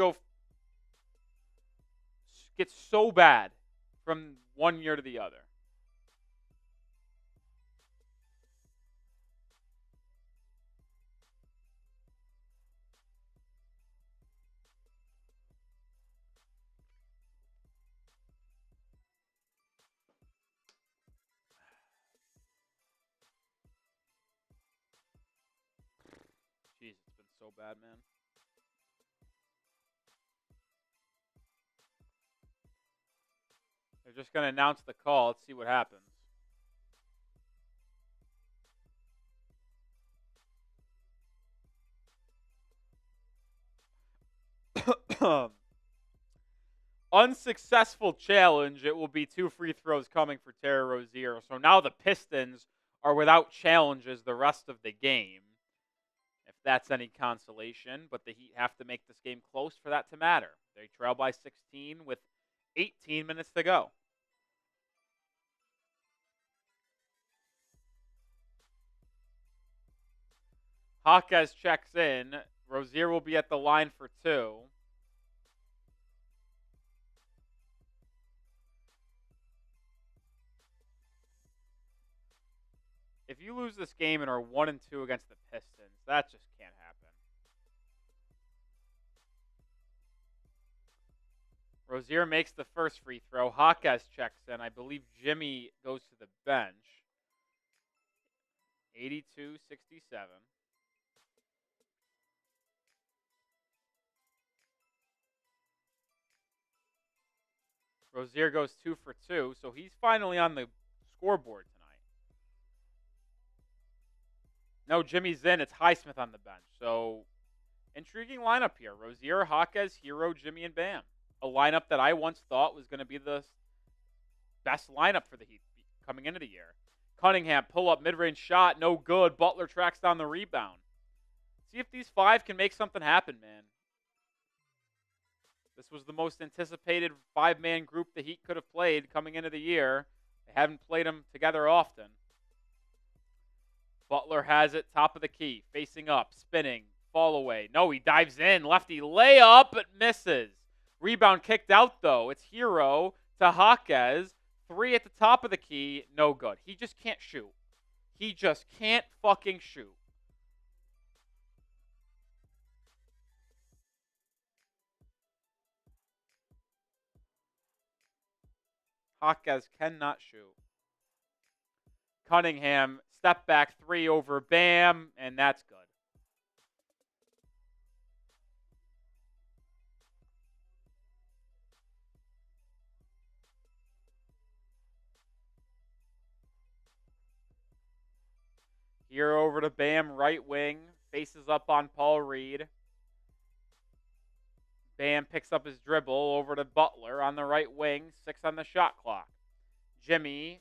A: get so bad from one year to the other? so bad, man. They're just going to announce the call. Let's see what happens. Unsuccessful challenge. It will be 2 free throws coming for Terry Rozier. So now the Pistons are without challenges the rest of the game, if that's any consolation. But the Heat have to make this game close for that to matter. They trail by 16 with 18 minutes to go. Hawkes checks in. Rozier will be at the line for 2. If you lose this game and are 1-2 against the Pistons, that just can't happen. Rozier makes the first free throw. Hawkes checks in. I believe Jimmy goes to the bench. 82-67. Rozier goes 2 for 2, so he's finally on the scoreboard tonight. No, Jimmy's in. It's Highsmith on the bench. So, intriguing lineup here. Rozier, Hawkes, Hero, Jimmy, and Bam. A lineup that I once thought was going to be the best lineup for the Heat coming into the year. Cunningham, pull-up, mid-range shot, no good. Butler tracks down the rebound. See if these 5 can make something happen, man. This was the most anticipated 5-man group the Heat could have played coming into the year. They haven't played them together often. Butler has it, top of the key, facing up, spinning, fall away. No, he dives in, lefty layup, but misses. Rebound kicked out, though. It's Hero to Hawkes. 3 at the top of the key, no good. He just can't shoot. He just can't fucking shoot. Hawkes cannot shoot. Cunningham, step back 3 over Bam, and that's good. Here over to Bam, right wing, faces up on Paul Reed. Bam picks up his dribble over to Butler on the right wing, 6 on the shot clock. Jimmy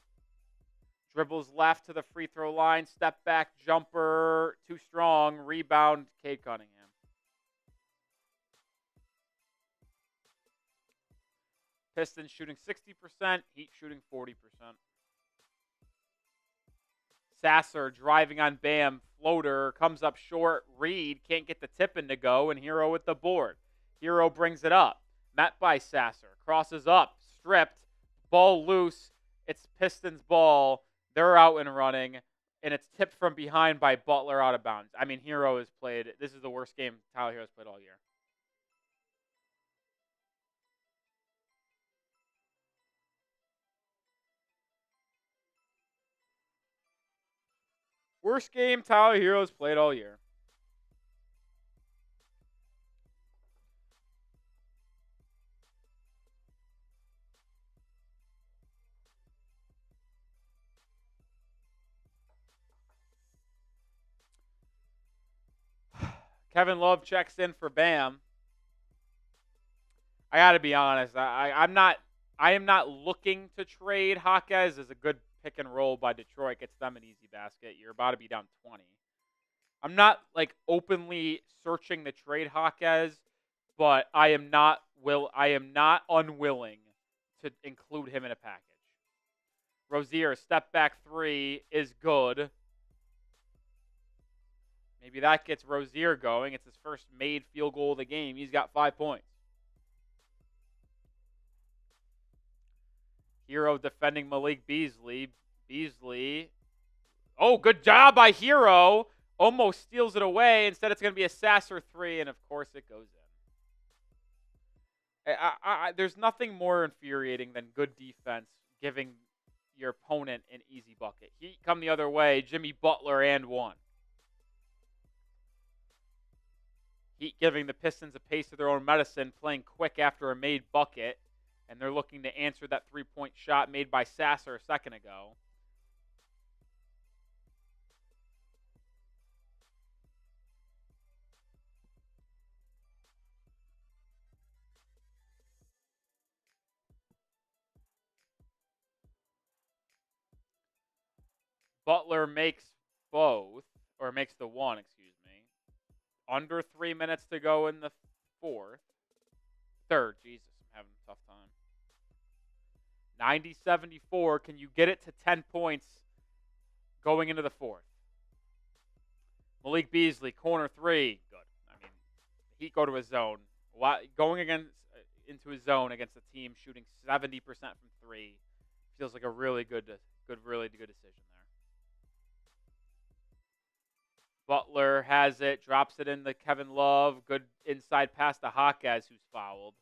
A: dribbles left to the free throw line, step back jumper, too strong, rebound, Cade Cunningham. Pistons shooting 60%, Heat shooting 40%. Sasser driving on Bam, floater, comes up short, Reed can't get the tip in to go, and Hero with the board. Hero brings it up, met by Sasser, crosses up, stripped, ball loose, it's Pistons ball, they're out and running, and it's tipped from behind by Butler out of bounds. I mean, Hero has played, this is the worst game Tyler Hero's played all year. Worst game Tyler Hero's played all year. Kevin Love checks in for Bam. I got to be honest. I am not looking to trade Hawkes as a good pick and roll by Detroit. Gets them an easy basket. You're about to be down 20. I'm not like openly searching to trade Hawkes, but I am not unwilling to include him in a package. Rozier, step back 3 is good. Maybe that gets Rozier going. It's his first made field goal of the game. He's got 5 points. Hero defending Malik Beasley. Beasley. Oh, good job by Hero. Almost steals it away. Instead, it's going to be a Sasser 3, and of course it goes in. There's nothing more infuriating than good defense giving your opponent an easy bucket. Heat come the other way. Jimmy Butler and 1. Heat giving the Pistons a pace of their own medicine, playing quick after a made bucket, and they're looking to answer that three-point shot made by Sasser a second ago. Butler makes both, or makes the one, excuse me. Under 3 minutes to go in the third. Jesus, I'm having a tough time. 90-74. Can you get it to 10 points going into the fourth? Malik Beasley, corner three. Good. I mean, the Heat go to his zone. Going into his zone against a team shooting 70% from three feels like a really good decision there. Butler has it, drops it into Kevin Love. Good inside pass to Hawkes, who's fouled.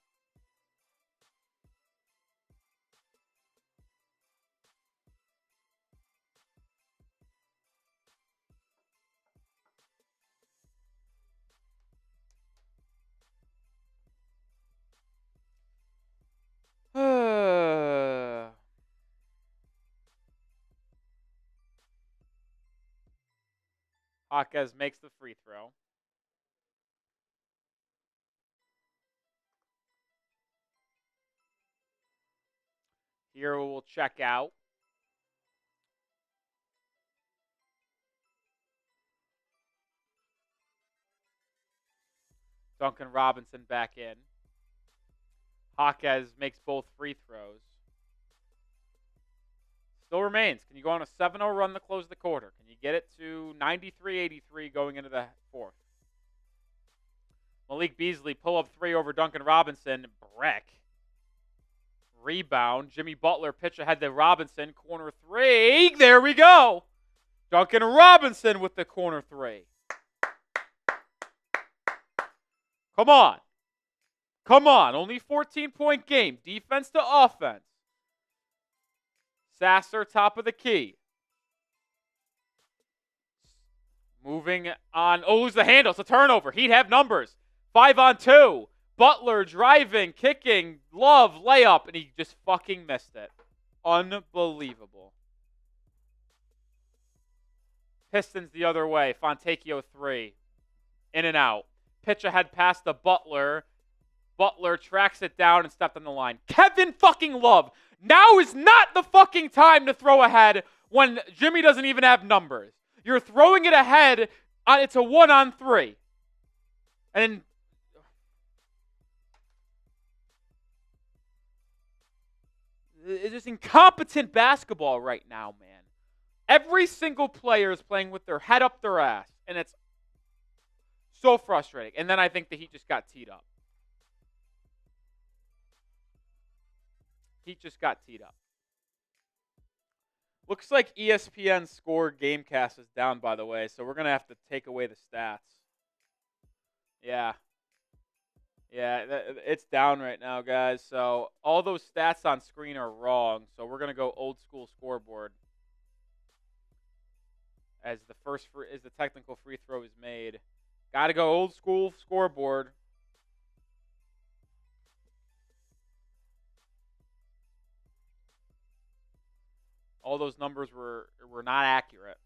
A: Hawkes makes the free throw. Here we'll check out. Duncan Robinson back in. Hawkes makes both free throws. Still remains. Can you go on a 7-0 run to close the quarter? Can you get it to 93-83 going into the fourth? Malik Beasley pull up three over Duncan Robinson. Breck. Rebound. Jimmy Butler pitch ahead to Robinson. Corner three. There we go. Duncan Robinson with the corner three. Come on. Come on. Only 14-point game. Defense to offense. Sasser, top of the key. Moving on. Oh, lose the handle. It's a turnover. He'd have numbers. 5-on-2. Butler driving, kicking, Love, layup, and he just fucking missed it. Unbelievable. Pistons the other way. Fontecchio 3. In and out. Pitch ahead pass to Butler. Butler tracks it down and stepped on the line. Kevin fucking Love. Now is not the fucking time to throw ahead when Jimmy doesn't even have numbers. You're throwing it ahead. It's a 1-on-3. And it's just incompetent basketball right now, man. Every single player is playing with their head up their ass, and it's so frustrating. And then I think the Heat just got teed up. Heat just got teed up. Looks like ESPN score Gamecast is down, by the way, so we're going to have to take away the stats. Yeah. Yeah, it's down right now, guys. So all those stats on screen are wrong, so we're going to go old school scoreboard as the technical free throw is made. Got to go old school scoreboard. All those numbers were not accurate.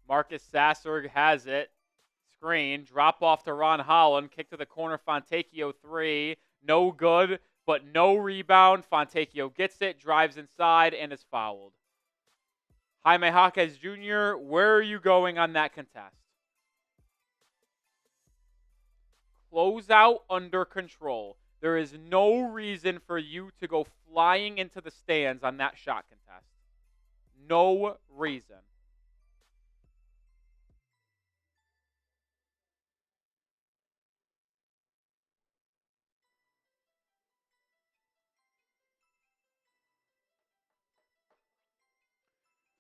A: Marcus Sasser has it. Screen. Drop off to Ron Holland. Kick to the corner. Fontecchio 3. No good, but no rebound. Fontecchio gets it, drives inside, and is fouled. Jaime Jaquez Jr., where are you going on that contest? Close out under control. There is no reason for you to go flying into the stands on that shot contest. No reason.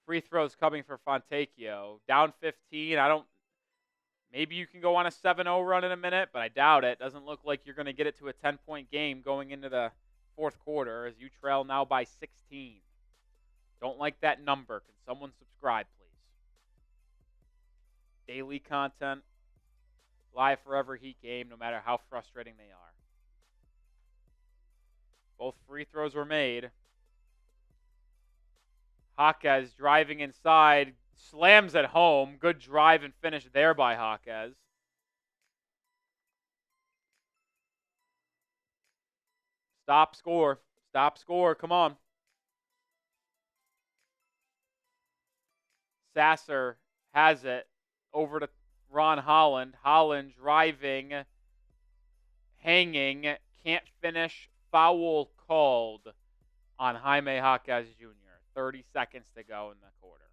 A: Free throws coming for Fontecchio. Down 15. Maybe you can go on a 7-0 run in a minute, but I doubt it. Doesn't look like you're going to get it to a 10-point game going into the fourth quarter as you trail now by 16. Don't like that number. Can someone subscribe, please? Daily content. Live forever Heat game, no matter how frustrating they are. Both free throws were made. Jaquez driving inside, slams at home. Good drive and finish there by Jaquez. Stop, score. Stop, score. Come on. Sasser has it over to Ron Holland. Holland driving, hanging, can't finish. Foul called on Jaime Jaquez Jr. 30 seconds to go in the quarter.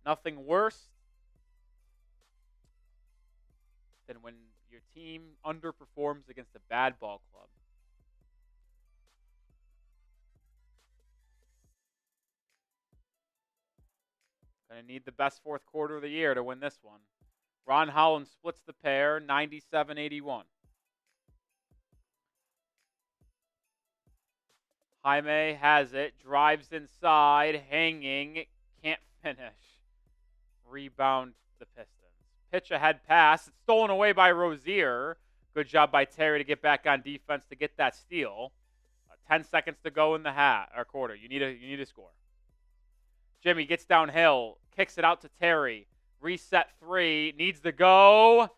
A: Nothing worse than when your team underperforms against a bad ball club. Going to need the best fourth quarter of the year to win this one. Ron Holland splits the pair, 97-81. Jaime has it, drives inside, hanging, can't finish. Rebound the Pistons. Pitch ahead pass. It's stolen away by Rozier. Good job by Terry to get back on defense to get that steal. 10 seconds to go in the quarter. You need a score. Jimmy gets downhill, kicks it out to Terry. Reset three, needs to go.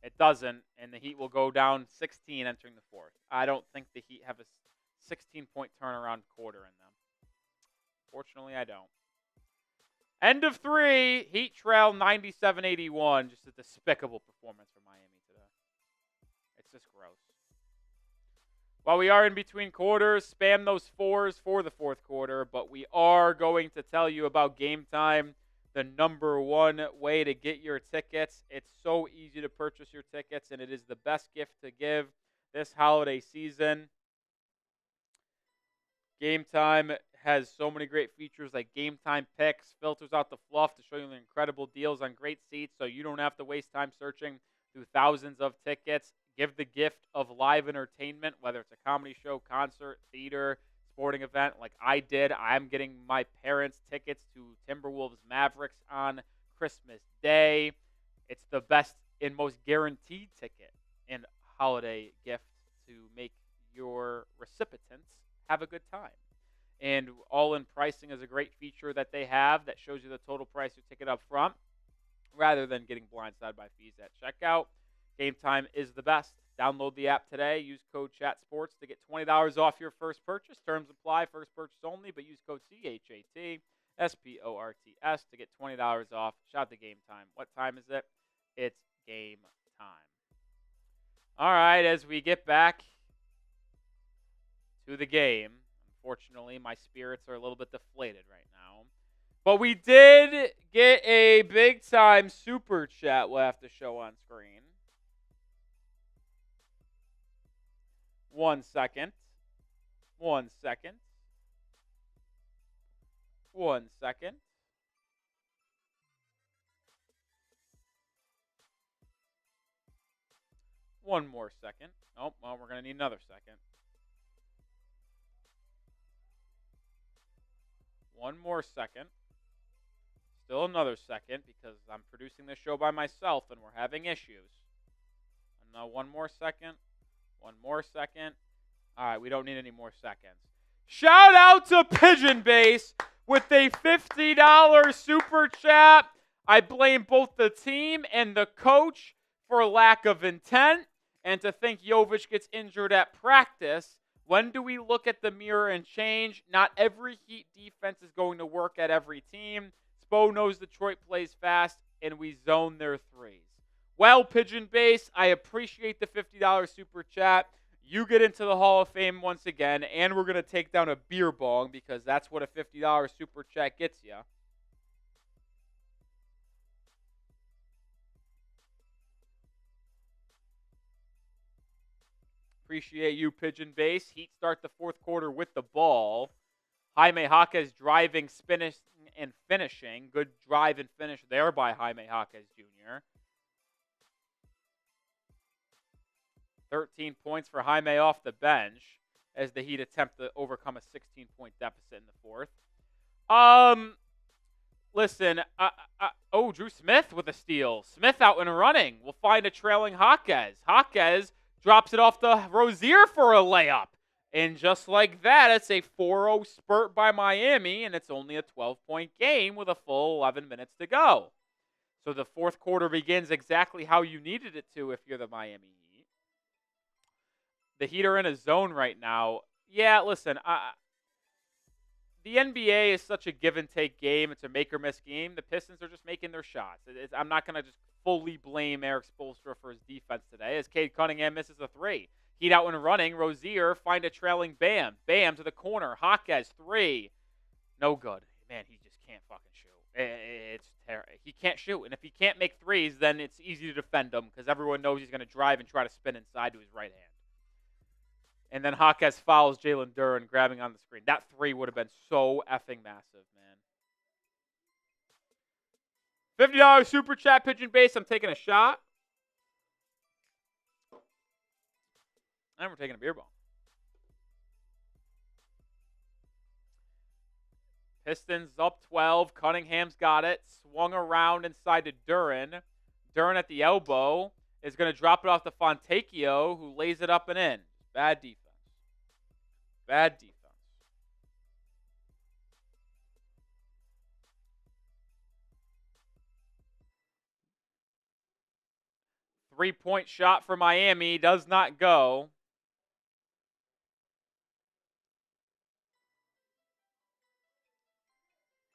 A: It doesn't, and the Heat will go down 16 entering the fourth. I don't think the Heat have a 16-point turnaround quarter in them. Fortunately, I don't. End of three. Heat trail 97-81. Just a despicable performance from Miami today. It's just gross. While we are in between quarters, spam those fours for the fourth quarter, but we are going to tell you about Game Time, the number one way to get your tickets. It's so easy to purchase your tickets, and it is the best gift to give this holiday season. Game Time has so many great features like Game Time Picks, filters out the fluff to show you the incredible deals on great seats so you don't have to waste time searching through thousands of tickets. Give the gift of live entertainment, whether it's a comedy show, concert, theater, sporting event like I did. I'm getting my parents tickets to Timberwolves Mavericks on Christmas Day. It's the best and most guaranteed ticket and holiday gift to make your recipients have a good time. And all-in pricing is a great feature that they have that shows you the total price of your ticket up front rather than getting blindsided by fees at checkout. Game Time is the best. Download the app today. Use code CHATSPORTS to get $20 off your first purchase. Terms apply. First purchase only, but use code CHATSPORTS to get $20 off. Shout to Game Time. What time is it? It's game time. All right, as we get back to the game, unfortunately, my spirits are a little bit deflated right now. But we did get a big-time super chat we'll have to show on screen. 1 second. 1 second. 1 second. One more second. Oh, well, we're going to need another second. One more second. Still another second because I'm producing this show by myself and we're having issues. And now one more second. One more second. All right, we don't need any more seconds. Shout out to Pigeon Base with a $50 super chat. I blame both the team and the coach for lack of intent. And to think Jovic gets injured at practice. When do we look at the mirror and change? Not every Heat defense is going to work at every team. Spo knows Detroit plays fast, and we zone their threes. Well, Pigeon Base, I appreciate the $50 super chat. You get into the Hall of Fame once again, and we're going to take down a beer bong because that's what a $50 super chat gets you. Appreciate you, Pigeon Base. Heat start the fourth quarter with the ball. Jaime Jaquez driving, spinning, and finishing. Good drive and finish there by Jaime Jaquez Jr. 13 points for Jaime off the bench as the Heat attempt to overcome a 16-point deficit in the fourth. Listen, Drew Smith with a steal. Smith out and running. We'll find a trailing Jaquez. Jaquez drops it off to Rozier for a layup. And just like that, it's a 4-0 spurt by Miami, and it's only a 12-point game with a full 11 minutes to go. So the fourth quarter begins exactly how you needed it to if you're the Miami Heat. The Heat are in a zone right now. Yeah, listen, the NBA is such a give-and-take game. It's a make-or-miss game. The Pistons are just making their shots. I'm not going to just fully blame Eric Spoelstra for his defense today, as Cade Cunningham misses a three. Heat out and running. Rozier find a trailing Bam. Bam to the corner. Jaquez, three. No good. Man, he just can't fucking shoot. It's terrible. He can't shoot. And if he can't make threes, then it's easy to defend him because everyone knows he's going to drive and try to spin inside to his right hand. And then Jaquez fouls Jalen Duren grabbing on the screen. That three would have been so effing massive, man. $50 super chat, Pigeon Base. I'm taking a shot. And we're taking a beer ball. Pistons up 12. Cunningham's got it. Swung around inside to Duren. Duren at the elbow is going to drop it off to Fontecchio, who lays it up and in. Bad defense. Bad defense. Three-point shot for Miami does not go.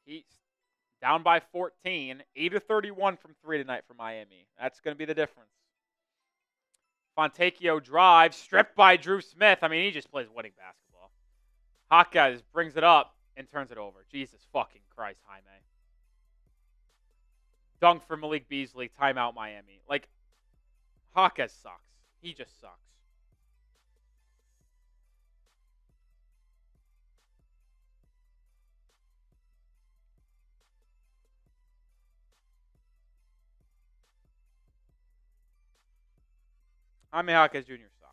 A: Heat down by 14. 8 of 31 from three tonight for Miami. That's going to be the difference. Fontecchio drives, stripped by Drew Smith. I mean, he just plays winning basketball. Jaquez brings it up and turns it over. Jesus fucking Christ, Jaime. Dunk for Malik Beasley. Timeout, Miami. Like, Jaquez sucks. He just sucks. Jaime Jaquez Jr. sucks.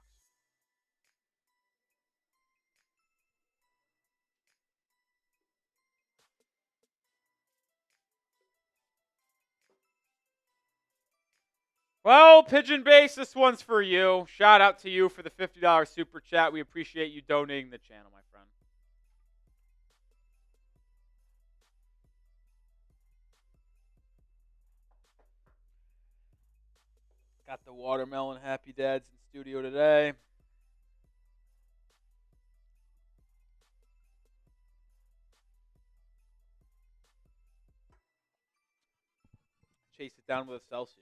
A: Well, Pigeon Base, this one's for you. Shout out to you for the $50 super chat. We appreciate you donating the channel, my friend. Got the watermelon Happy Dads in studio today. Chase it down with a Celsius.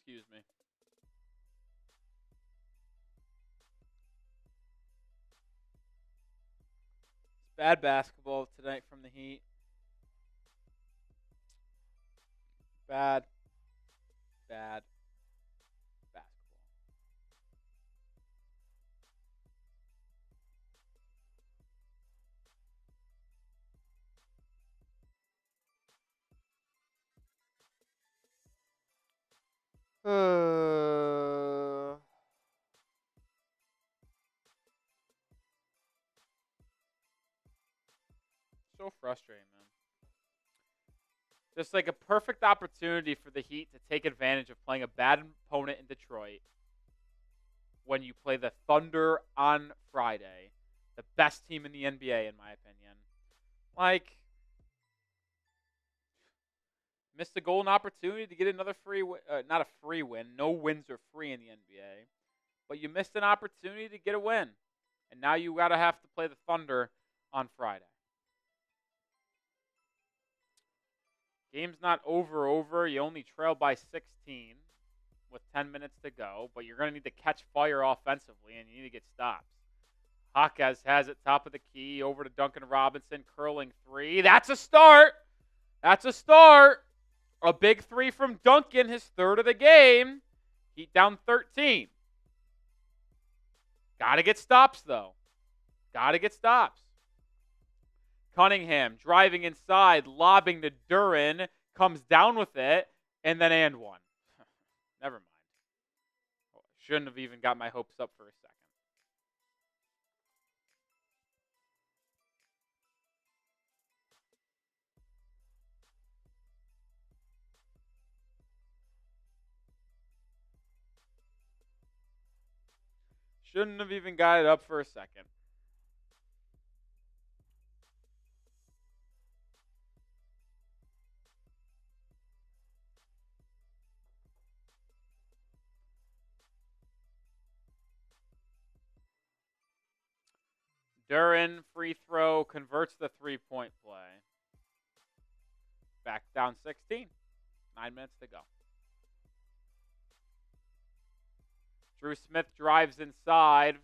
A: Excuse me. It's bad basketball tonight from the Heat. Bad basketball. So frustrating, man. Just like a perfect opportunity for the Heat to take advantage of playing a bad opponent in Detroit when you play the Thunder on Friday, the best team in the NBA, in my opinion. Like, Missed a golden opportunity to get another free win, not a free win. No wins are free in the NBA. But you missed an opportunity to get a win. And now you got to have to play the Thunder on Friday. Game's not over. You only trail by 16 with 10 minutes to go. But you're going to need to catch fire offensively, and you need to get stops. Hawkes has it top of the key over to Duncan Robinson, curling three. That's a start. That's a start. A big three from Duncan, his third of the game. Heat down 13. Got to get stops, though. Got to get stops. Cunningham driving inside, lobbing to Duren, comes down with it, and then and one. Never mind. Shouldn't have even got my hopes up for a second. Shouldn't have even got it up for a second. Duren, free throw, converts the three-point play. Back down 16. 9 minutes to go. Drew Smith drives inside,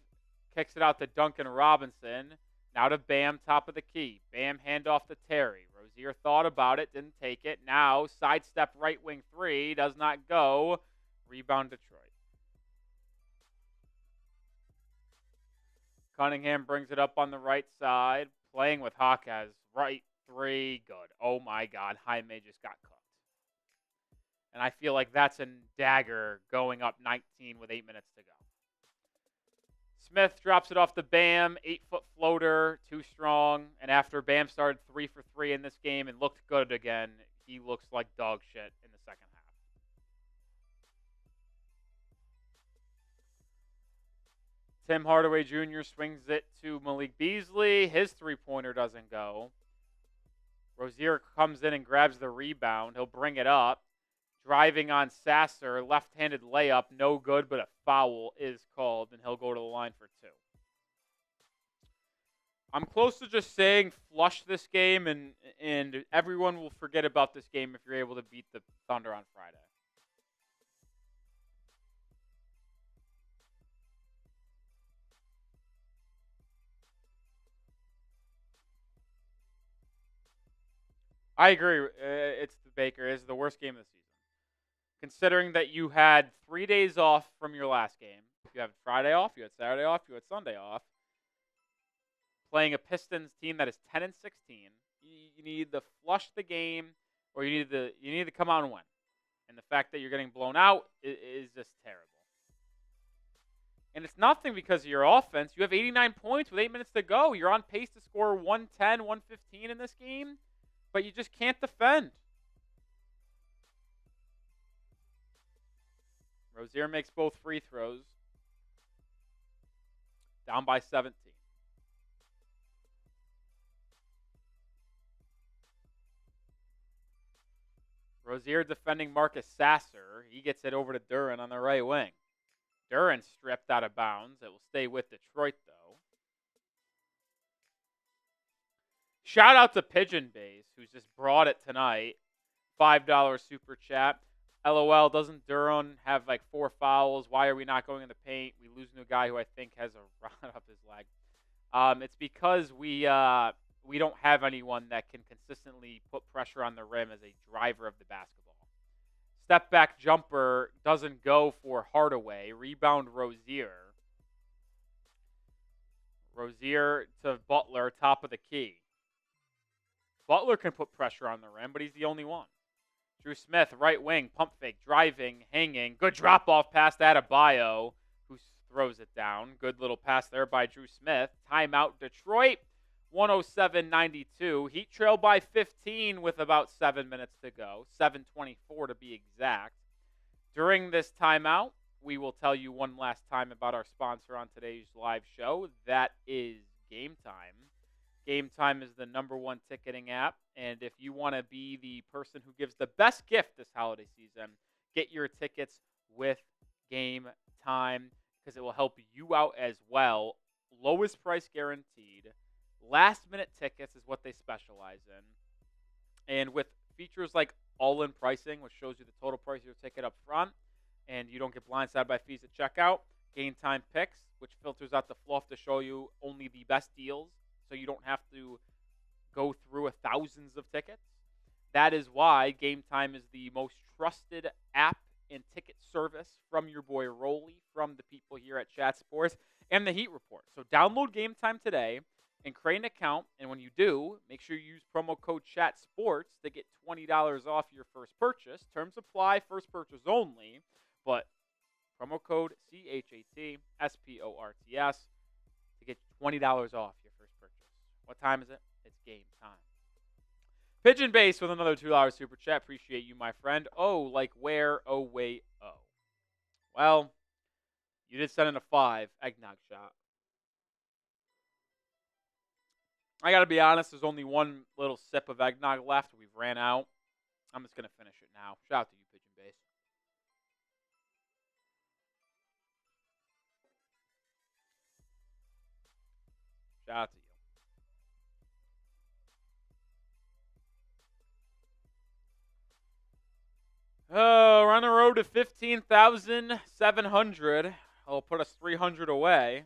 A: kicks it out to Duncan Robinson. Now to Bam, top of the key. Bam, handoff to Terry. Rozier thought about it, didn't take it. Now, sidestep right wing three, does not go. Rebound Detroit. Cunningham brings it up on the right side, playing with Hawkes. Right three, good. Oh my God, Jaime just got cooked. And I feel like that's a dagger going up 19 with 8 minutes to go. Smith drops it off to Bam, 8-foot floater, too strong. And after Bam started 3 for 3 in this game and looked good again, he looks like dog shit in the second half. Tim Hardaway Jr. swings it to Malik Beasley. His three-pointer doesn't go. Rozier comes in and grabs the rebound. He'll bring it up. Driving on Sasser, left-handed layup, no good, but a foul is called, and he'll go to the line for two. I'm close to just saying flush this game, and everyone will forget about this game if you're able to beat the Thunder on Friday. I agree. It's the Baker. It's the worst game of the season. Considering that you had 3 days off from your last game. You have Friday off, you had Saturday off, you had Sunday off. Playing a Pistons team that is 10-16. You need to flush the game, or you need to come out and win. And the fact that you're getting blown out is just terrible. And it's nothing because of your offense. You have 89 points with 8 minutes to go. You're on pace to score 110, 115 in this game, but you just can't defend. Rozier makes both free throws. Down by 17. Rozier defending Marcus Sasser. He gets it over to Duren on the right wing. Duren stripped out of bounds. It will stay with Detroit, though. Shout out to Pigeon Base, who's just brought it tonight. $5 super chat. LOL, doesn't Duren have like 4 fouls? Why are we not going in the paint? We lose to a guy who I think has a rod up his leg. It's because we don't have anyone that can consistently put pressure on the rim as a driver of the basketball. Step back jumper doesn't go for Hardaway. Rebound Rozier. Rozier to Butler, top of the key. Butler can put pressure on the rim, but he's the only one. Drew Smith, right wing, pump fake, driving, hanging. Good drop-off pass to Adebayo, who throws it down. Good little pass there by Drew Smith. Timeout, Detroit, 107-92. Heat trail by 15 with about 7 minutes to go, 7:24 to be exact. During this timeout, we will tell you one last time about our sponsor on today's live show. That is Game Time. Game Time is the #1 ticketing app. And if you want to be the person who gives the best gift this holiday season, get your tickets with Game Time because it will help you out as well. Lowest price guaranteed. Last minute tickets is what they specialize in. And with features like all-in pricing, which shows you the total price of your ticket up front, and you don't get blindsided by fees at checkout. Game Time Picks, which filters out the fluff to show you only the best deals, so you don't have to go through thousands of tickets. That is why Game Time is the most trusted app and ticket service from your boy Rolly, from the people here at Chat Sports and the Heat Report. So download Game Time today and create an account, and when you do, make sure you use promo code CHATSPORTS to get $20 off your first purchase. Terms apply, first purchase only, but promo code CHATSPORTS to get $20 off your first purchase. What time is it? It's game time. Pigeon Base with another $2 super chat. Appreciate you, my friend. Oh, like where? Oh, wait. Oh. Well, you did send in a 5 eggnog shot. I got to be honest, there's only one little sip of eggnog left. We've ran out. I'm just going to finish it now. Shout out to you, Pigeon Base. Shout out to you. Oh, we're on the road to 15,700. I'll put us 300 away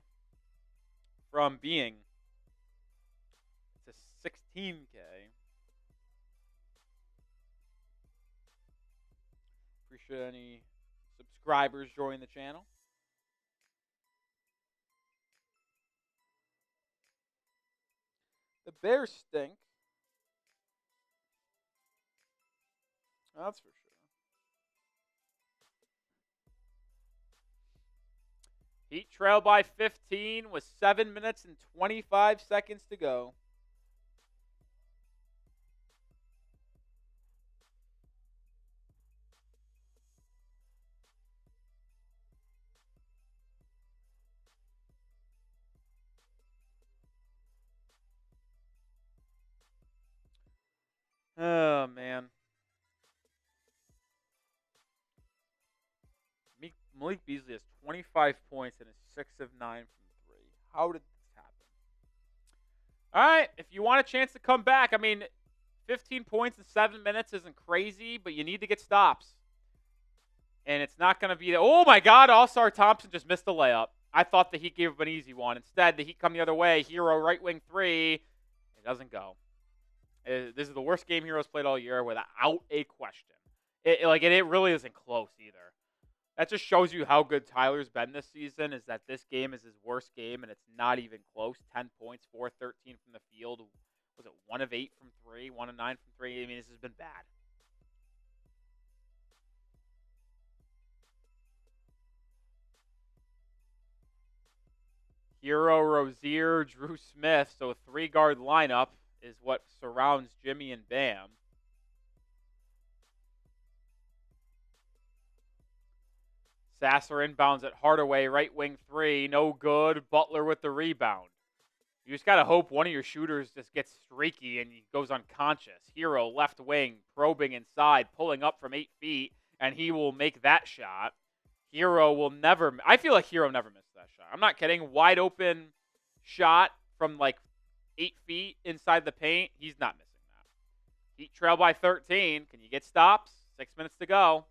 A: from being to 16K. Appreciate any subscribers joining the channel. The Bears stink. That's for sure. Heat trail by 15 with 7 minutes and 25 seconds to go. Oh, man. Malik Beasley has 25 points and is 6 of 9 from 3. How did this happen? All right, if you want a chance to come back, I mean, 15 points in 7 minutes isn't crazy, but you need to get stops. And it's not going to be, oh my God, All-Star Thompson just missed a layup. I thought the Heat gave him an easy one. Instead, the Heat come the other way. Hero right wing 3. It doesn't go. This is the worst game Hero's played all year without a question. It really isn't close either. That just shows you how good Tyler's been this season, is that this game is his worst game, and it's not even close. 10 points, 4-13 from the field. Was it 1 of 8 from 3, 1 of 9 from 3? I mean, this has been bad. Hero, Rozier, Drew Smith. So a 3-guard lineup is what surrounds Jimmy and Bam. Sasser inbounds at Hardaway, right wing 3, no good. Butler with the rebound. You just got to hope one of your shooters just gets streaky and he goes unconscious. Hero, left wing, probing inside, pulling up from 8 feet, and he will make that shot. Hero will never, I feel like Hero never missed that shot. I'm not kidding. Wide open shot from like 8 feet inside the paint. He's not missing that. Heat trail by 13. Can you get stops? 6 minutes to go.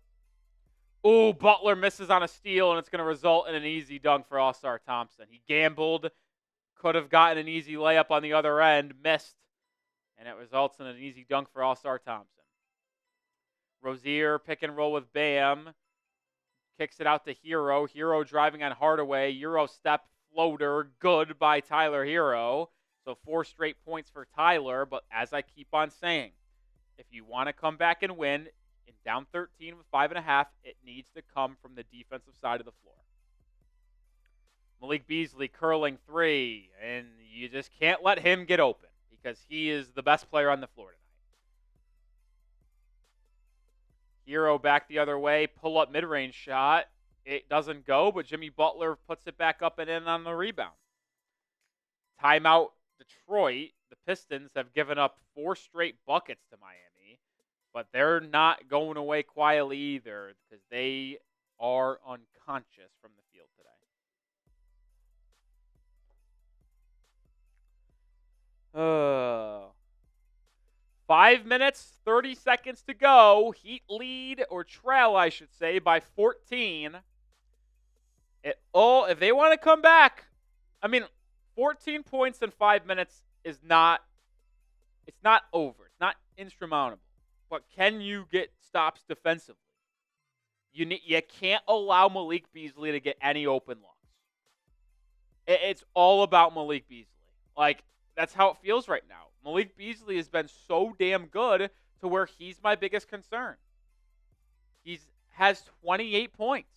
A: Ooh, Butler misses on a steal, and it's going to result in an easy dunk for All-Star Thompson. He gambled, could have gotten an easy layup on the other end, missed, and it results in an easy dunk for All-Star Thompson. Rozier, pick and roll with Bam, kicks it out to Hero. Hero driving on Hardaway. Euro step floater, good by Tyler Hero. So 4 straight points for Tyler, but as I keep on saying, if you want to come back and win, in down 13 with 5.5, it needs to come from the defensive side of the floor. Malik Beasley curling 3, and you just can't let him get open because he is the best player on the floor tonight. Hero back the other way, pull-up mid-range shot. It doesn't go, but Jimmy Butler puts it back up and in on the rebound. Timeout Detroit. the Pistons have given up 4 straight buckets to Miami, but they're not going away quietly either because they are unconscious from the field today. 5 minutes, 30 seconds to go. Heat lead, or trail, I should say, by 14. If they want to come back, 14 points in 5 minutes is not, it's not over. It's not insurmountable. But can you get stops defensively? You can't allow Malik Beasley to get any open looks. It's all about Malik Beasley. That's how it feels right now. Malik Beasley has been so damn good to where he's my biggest concern. He has 28 points.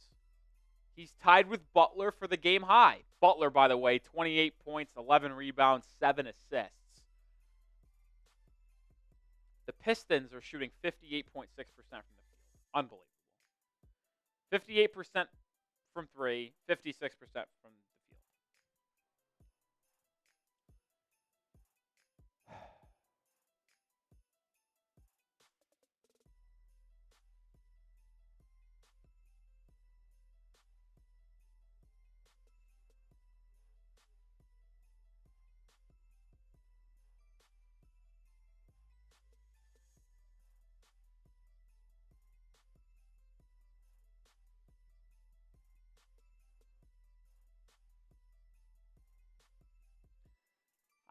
A: He's tied with Butler for the game high. Butler, by the way, 28 points, 11 rebounds, 7 assists. The Pistons are shooting 58.6% from the field. Unbelievable. 58% from 3, 56% from the field.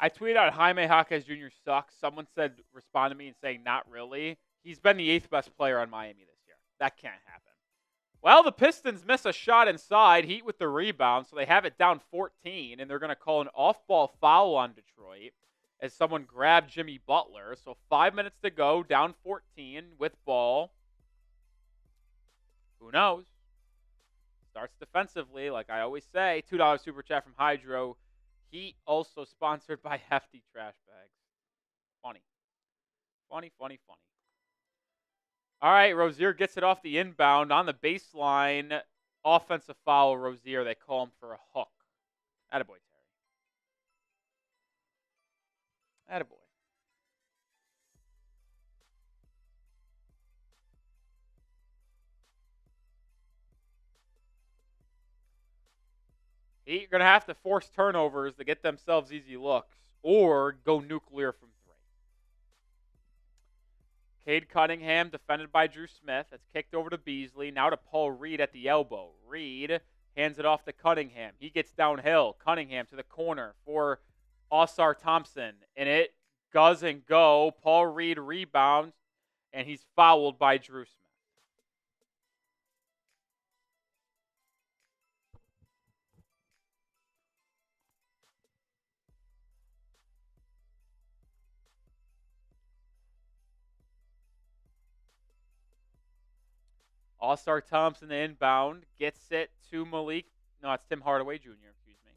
A: I tweeted out Jaime Jaquez Jr. sucks. Someone responded to me and saying, not really. He's been the 8th best player on Miami this year. That can't happen. Well, the Pistons miss a shot inside. Heat with the rebound, so they have it down 14, and they're going to call an off-ball foul on Detroit as someone grabbed Jimmy Butler. So 5 minutes to go, down 14 with ball. Who knows? Starts defensively, like I always say. $2 super chat from Hydro. Heat also sponsored by Hefty Trash Bags. Funny. All right, Rozier gets it off the inbound on the baseline. Offensive foul, Rozier. They call him for a hook. Attaboy, Terry. Attaboy. Heat are going to have to force turnovers to get themselves easy looks or go nuclear from 3. Cade Cunningham defended by Drew Smith. That's kicked over to Beasley. Now to Paul Reed at the elbow. Reed hands it off to Cunningham. He gets downhill. Cunningham to the corner for Ausar Thompson. And it doesn't go. Paul Reed rebounds, and he's fouled by Drew Smith. Ausar Thompson, the inbound, gets it to Malik. No, it's Tim Hardaway Jr., excuse me.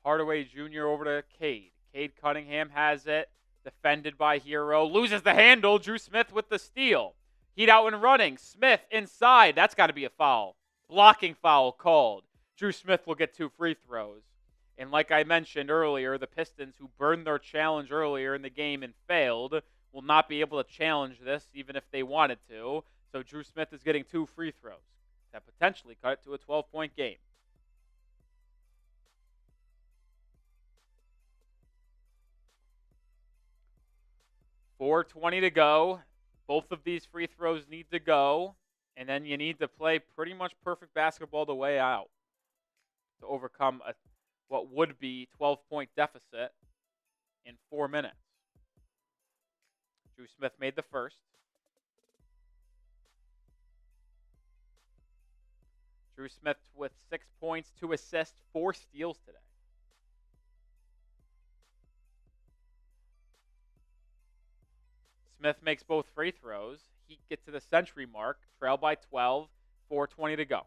A: Hardaway Jr. over to Cade. Cade Cunningham has it. Defended by Hero. Loses the handle. Drew Smith with the steal. Heat out and running. Smith inside. That's got to be a foul. Blocking foul called. Drew Smith will get 2 free throws. And like I mentioned earlier, the Pistons, who burned their challenge earlier in the game and failed, will not be able to challenge this even if they wanted to. So Drew Smith is getting 2 free throws that potentially cut it to a 12-point game. .420 to go. Both of these free throws need to go. And then you need to play pretty much perfect basketball the way out to overcome what would be 12-point deficit in 4 minutes. Drew Smith made the first. Drew Smith with 6 points, 2 assists, 4 steals today. Smith makes both free throws. Heat get to the century mark, trail by 12, .420 to go.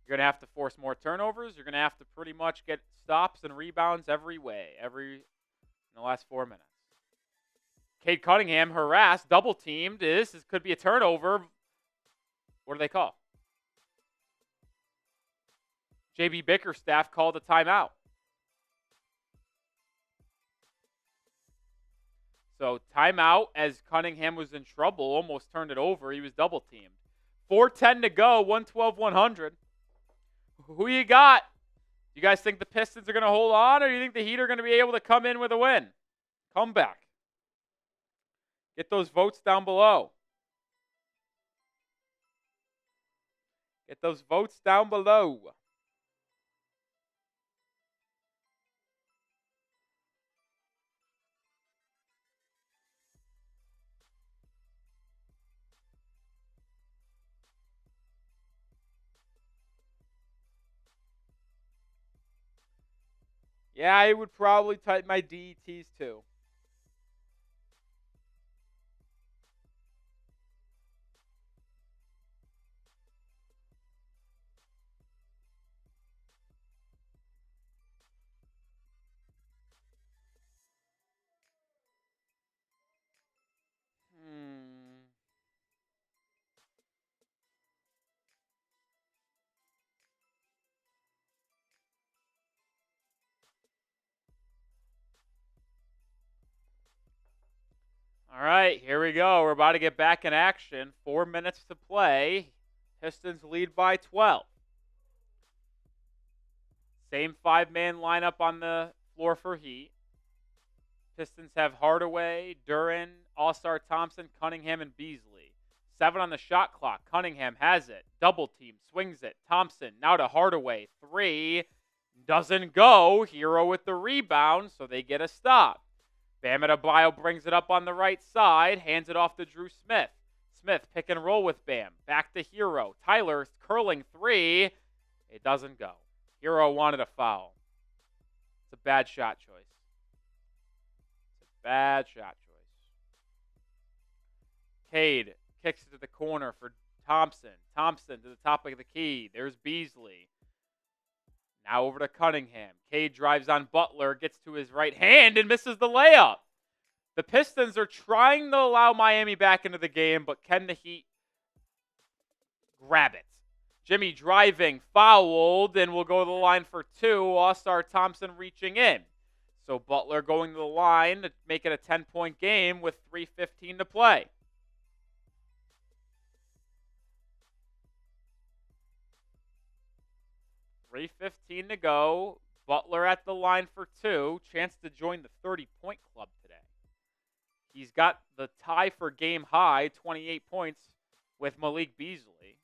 A: You're going to have to force more turnovers. You're going to have to pretty much get stops and rebounds every way, in the last 4 minutes. Cade Cunningham harassed, double-teamed. This could be a turnover. What do they call? JB Bickerstaff called a timeout. So timeout as Cunningham was in trouble, almost turned it over. He was double teamed. 4:10 to go, 112-100. Who you got? You guys think the Pistons are going to hold on, or do you think the Heat are going to be able to come in with a win? Come back. Get those votes down below. Get those votes down below. Yeah, I would probably type my DETs too. All right, here we go. We're about to get back in action. 4 minutes to play. Pistons lead by 12. Same five-man lineup on the floor for Heat. Pistons have Hardaway, Duren, All-Star Thompson, Cunningham, and Beasley. 7 on the shot clock. Cunningham has it. Double team, swings it. Thompson now to Hardaway. 3 doesn't go. Hero with the rebound, so they get a stop. Bam Adebayo brings it up on the right side, hands it off to Drew Smith. Smith pick and roll with Bam. Back to Hero. Tyler curling 3. It doesn't go. Hero wanted a foul. It's a bad shot choice. Bad shot choice. Cade kicks it to the corner for Thompson. Thompson to the top of the key. There's Beasley. Now over to Cunningham. Cade drives on Butler, gets to his right hand, and misses the layup. The Pistons are trying to allow Miami back into the game, but can the Heat grab it? Jimmy driving, fouled, and will go to the line for 2. All-Star Thompson reaching in. So Butler going to the line to make it a 10-point game with 3:15 to play. $3:15 to go. Butler at the line for 2. Chance to join the 30-point club today. He's got the tie for game high, 28 points, with Malik Beasley.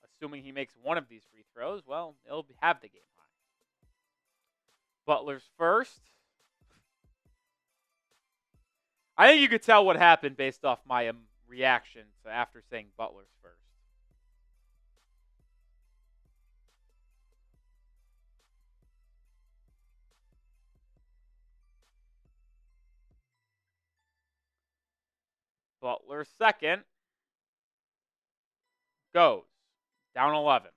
A: Assuming he makes one of these free throws, well, he'll have the game high. Butler's first. I think you could tell what happened based off my reaction to after saying Butler's first. Butler second. Goes. Down 11.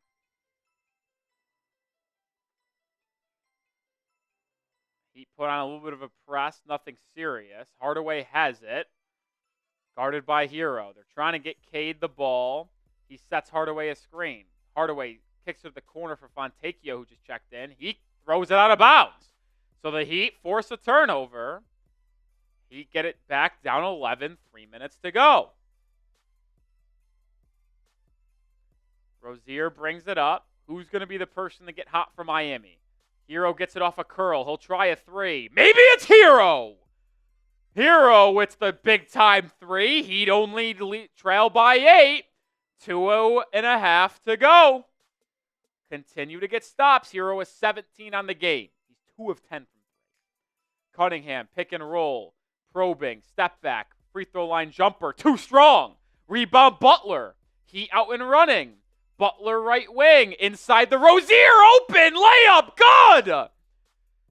A: Heat put on a little bit of a press. Nothing serious. Hardaway has it. Guarded by Hero. They're trying to get Cade the ball. He sets Hardaway a screen. Hardaway kicks it to the corner for Fontecchio, who just checked in. He throws it out of bounds. So the Heat force a turnover. Heat get it back down 11. 3 minutes to go. Rozier brings it up. Who's going to be the person to get hot for Miami? Hero gets it off a curl. He'll try a 3. Maybe it's Hero. Hero with the big-time 3. Heat only trail by 8. 2.5 to go. Continue to get stops. Hero is 17 on the game. He's 2 of 10 from 3. Cunningham, pick and roll. Probing, step back, free throw line jumper. Too strong. Rebound Butler. Heat out and running. Butler right wing. Inside the Rozier. Open. Layup. Good.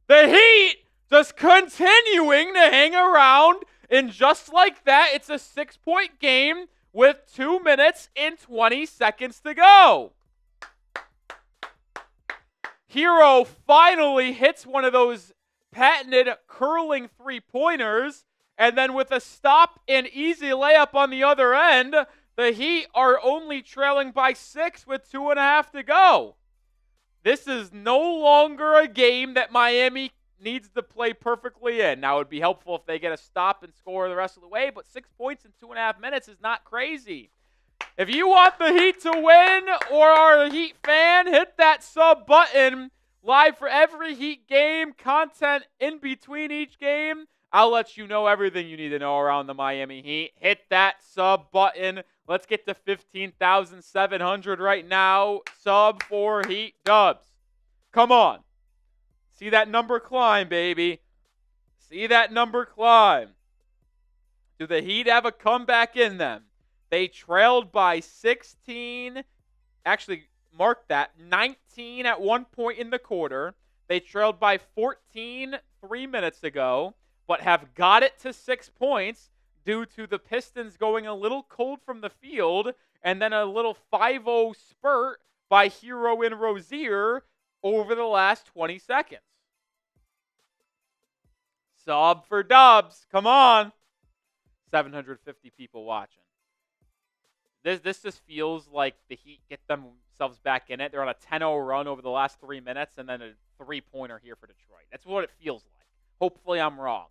A: The Heat just continuing to hang around. And just like that, it's a 6-point game with 2 minutes and 20 seconds to go. Hero finally hits one of those patented curling three-pointers. And then with a stop and easy layup on the other end, the Heat are only trailing by 6 with 2.5 to go. This is no longer a game that Miami needs to play perfectly in. Now, it would be helpful if they get a stop and score the rest of the way, but 6 points in 2.5 minutes is not crazy. If you want the Heat to win or are a Heat fan, hit that sub button. Live for every Heat game, content in between each game. I'll let you know everything you need to know around the Miami Heat. Hit that sub button. Let's get to 15,700 right now. Sub for Heat Dubs. Come on. See that number climb, baby. See that number climb. Do the Heat have a comeback in them? They trailed by 16. Actually, mark that. 19 at one point in the quarter. They trailed by 14 3 minutes ago, but have got it to 6 points due to the Pistons going a little cold from the field and then a little 5-0 spurt by Hero and Rozier over the last 20 seconds. Sub for Dubs. Come on. 750 people watching. This just feels like the Heat get themselves back in it. They're on a 10-0 run over the last 3 minutes and then a three-pointer here for Detroit. That's what it feels like. Hopefully I'm wrong.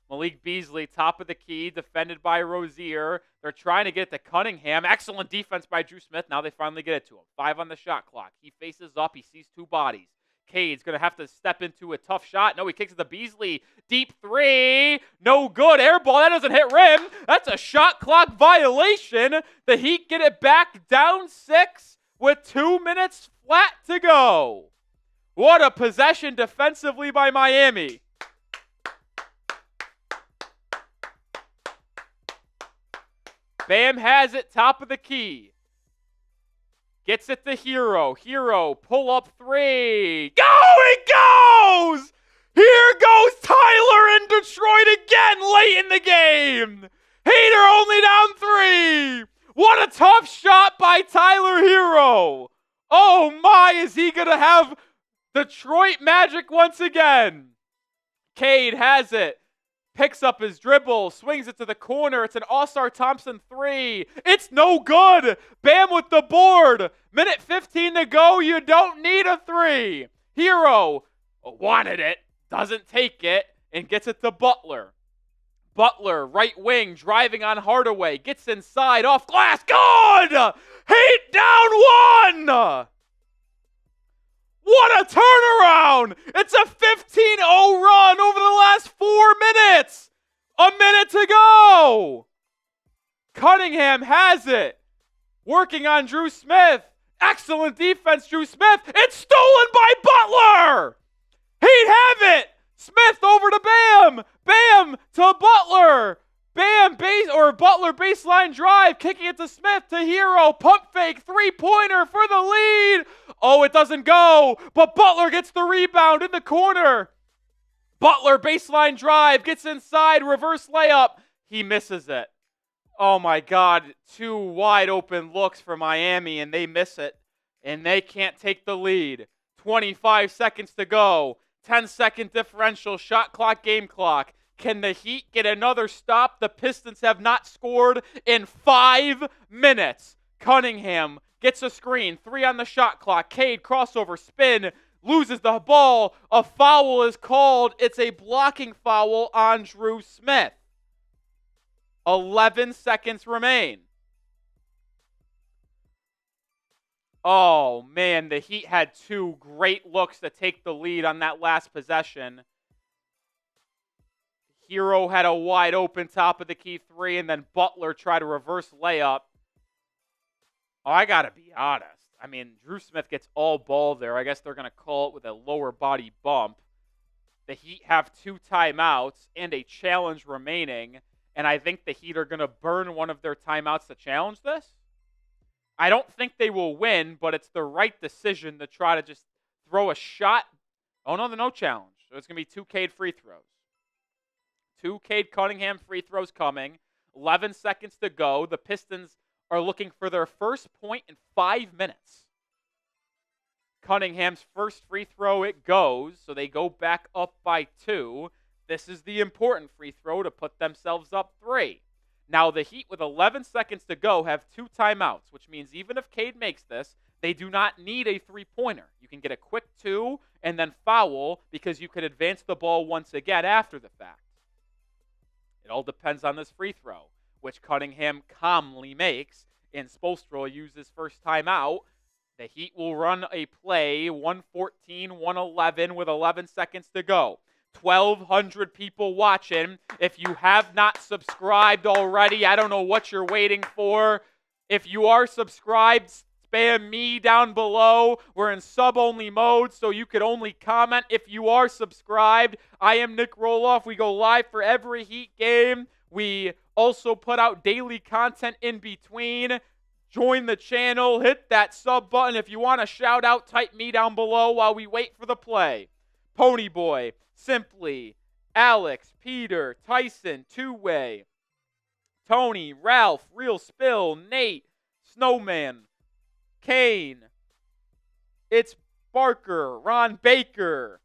A: Malik Beasley, top of the key, defended by Rozier. They're trying to get to Cunningham. Excellent defense by Drew Smith. Now they finally get it to him. 5 on the shot clock. He faces up. He sees two bodies. Cade's going to have to step into a tough shot. No, he kicks it to Beasley. Deep three. No good. Air ball. That doesn't hit rim. That's a shot clock violation. The Heat get it back down 6 with 2 minutes flat to go. What a possession defensively by Miami. Bam has it, top of the key. Gets it to Hero. Hero, pull up three. Go! It goes! Here goes Tyler in Detroit again late in the game. Heat are only down 3. What a tough shot by Tyler Hero. Oh my, is he going to have Detroit magic once again? Cade has it. Picks up his dribble, swings it to the corner. It's an All-Star Thompson 3. It's no good. Bam with the board. Minute 15 to go. You don't need a 3. Hero wanted it, doesn't take it, and gets it to Butler. Butler, right wing, driving on Hardaway. Gets inside, off glass. Good! Heat down 1! What a turnaround! It's a 15-0 run over the last 4 minutes! A minute to go! Cunningham has it. Working on Drew Smith. Excellent defense, Drew Smith. It's stolen by Butler! He'd have it! Smith over to Bam! Bam to Butler! Bam, Butler baseline drive, kicking it to Smith, to Hero, pump fake, three-pointer for the lead. Oh, it doesn't go, but Butler gets the rebound in the corner. Butler baseline drive, gets inside, reverse layup. He misses it. Oh my God, 2 wide open looks for Miami, and they miss it, and they can't take the lead. 25 seconds to go, 10-second differential, shot clock, game clock. Can the Heat get another stop? The Pistons have not scored in 5 minutes. Cunningham gets a screen. 3 on the shot clock. Cade, crossover, spin, loses the ball. A foul is called. It's a blocking foul on Drew Smith. 11 seconds remain. Oh, man, the Heat had 2 great looks to take the lead on that last possession. Hero had a wide open top of the key 3, and then Butler tried a reverse layup. Oh, I got to be honest. I mean, Drew Smith gets all ball there. I guess they're going to call it with a lower body bump. The Heat have 2 timeouts and a challenge remaining, and I think the Heat are going to burn one of their timeouts to challenge this. I don't think they will win, but it's the right decision to try to just throw a shot. Oh, no, no challenge. So it's going to be 2 Cade free throws. 2 Cade Cunningham free throws coming. 11 seconds to go. The Pistons are looking for their first point in 5 minutes. Cunningham's first free throw, it goes. So they go back up by 2. This is the important free throw to put themselves up 3. Now the Heat, with 11 seconds to go, have 2 timeouts, which means even if Cade makes this, They do not need a three-pointer. You can get a quick 2 and then foul because you can advance the ball once again after the fact. It all depends on this free throw, which Cunningham calmly makes, and Spoelstra will use his first timeout. The Heat will run a play, 114, 111 with 11 seconds to go. 1,200 people watching. If you have not subscribed already, I don't know what you're waiting for. If you are subscribed, spam me down below. We're in sub-only mode, so you could only comment if you are subscribed. I am Nic Rohloff. We go live for every Heat game. We also put out daily content in between. Join the channel. Hit that sub button. If you want to shout out, type me down below while we wait for the play. Ponyboy, Simply, Alex, Peter, Tyson, Two-Way, Tony, Ralph, Real Spill, Nate, Snowman, Kane, It's Barker, Ron Baker,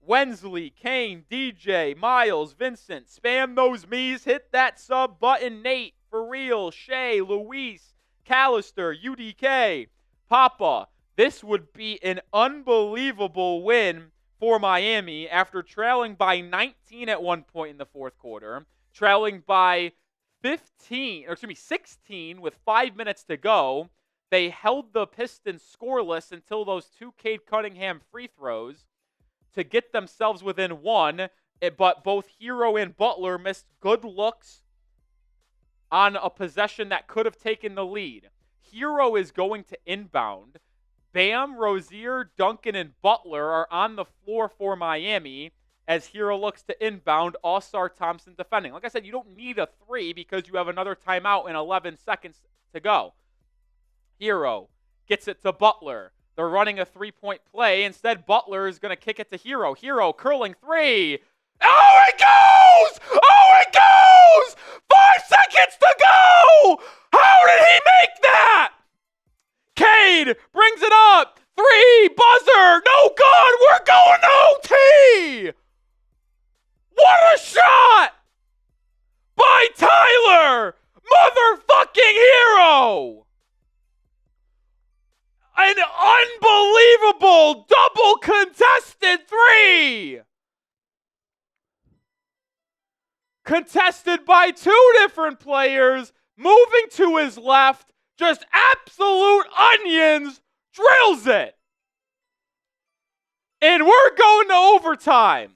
A: Wensley, Kane, DJ, Miles, Vincent. Spam those me's. Hit that sub button. Nate, For Real, Shay, Luis, Callister, UDK, Papa. This would be an unbelievable win for Miami after trailing by 19 at one point in the fourth quarter, trailing by 16 with 5 minutes to go. They held the Pistons scoreless until those two Cade Cunningham free throws to get themselves within one, but both Hero and Butler missed good looks on a possession that could have taken the lead. Hero is going to inbound. Bam, Rozier, Duncan, and Butler are on the floor for Miami as Hero looks to inbound. All-Star Thompson defending. Like I said, you don't need a 3 because you have another timeout and 11 seconds to go. Hero gets it to Butler. They're running a 3-point play. Instead, Butler is going to kick it to Hero. Hero curling 3. Oh, it goes! Oh, it goes! 5 seconds to go! How did he make that? Cade brings it up. 3, buzzer. No good. We're going to OT. What a shot by Tyler motherfucking Hero. An unbelievable double contested 3. Contested by 2 different players. Moving to his left. Just absolute onions. Drills it. And we're going to overtime.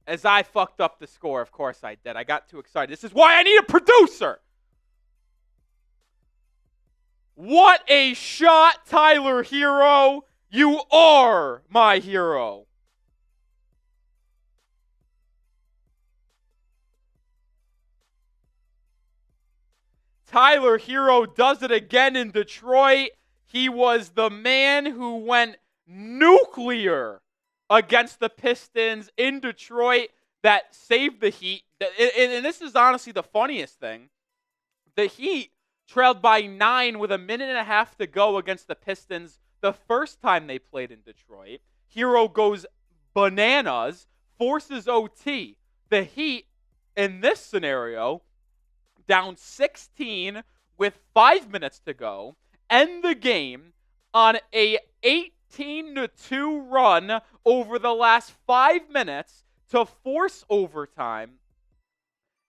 A: As I fucked up the score, of course I did. I got too excited. This is why I need a producer. What a shot, Tyler Hero. You are my hero. Tyler Hero does it again in Detroit. He was the man who went nuclear against the Pistons in Detroit that saved the Heat. And this is honestly the funniest thing. The Heat trailed by 9 with a minute and a half to go against the Pistons the first time they played in Detroit. Hero goes bananas, forces OT. The Heat, in this scenario, down 16 with 5 minutes to go, end the game on a 18-2 run over the last 5 minutes to force overtime.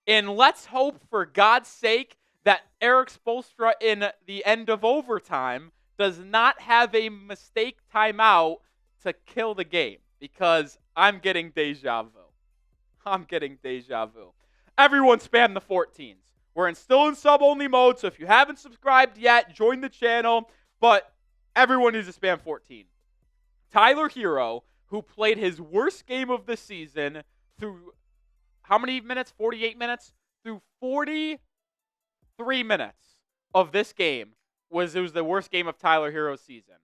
A: And let's hope, for God's sake, that Erik Spoelstra in the end of overtime does not have a mistake timeout to kill the game, because I'm getting deja vu. I'm getting deja vu. Everyone spam the 14s. We're still in sub-only mode, so if you haven't subscribed yet, join the channel. But everyone needs to spam 14. Tyler Hero, who played his worst game of the season through how many minutes? 48 minutes? Through 43 minutes of this game it was the worst game of Tyler Hero's season.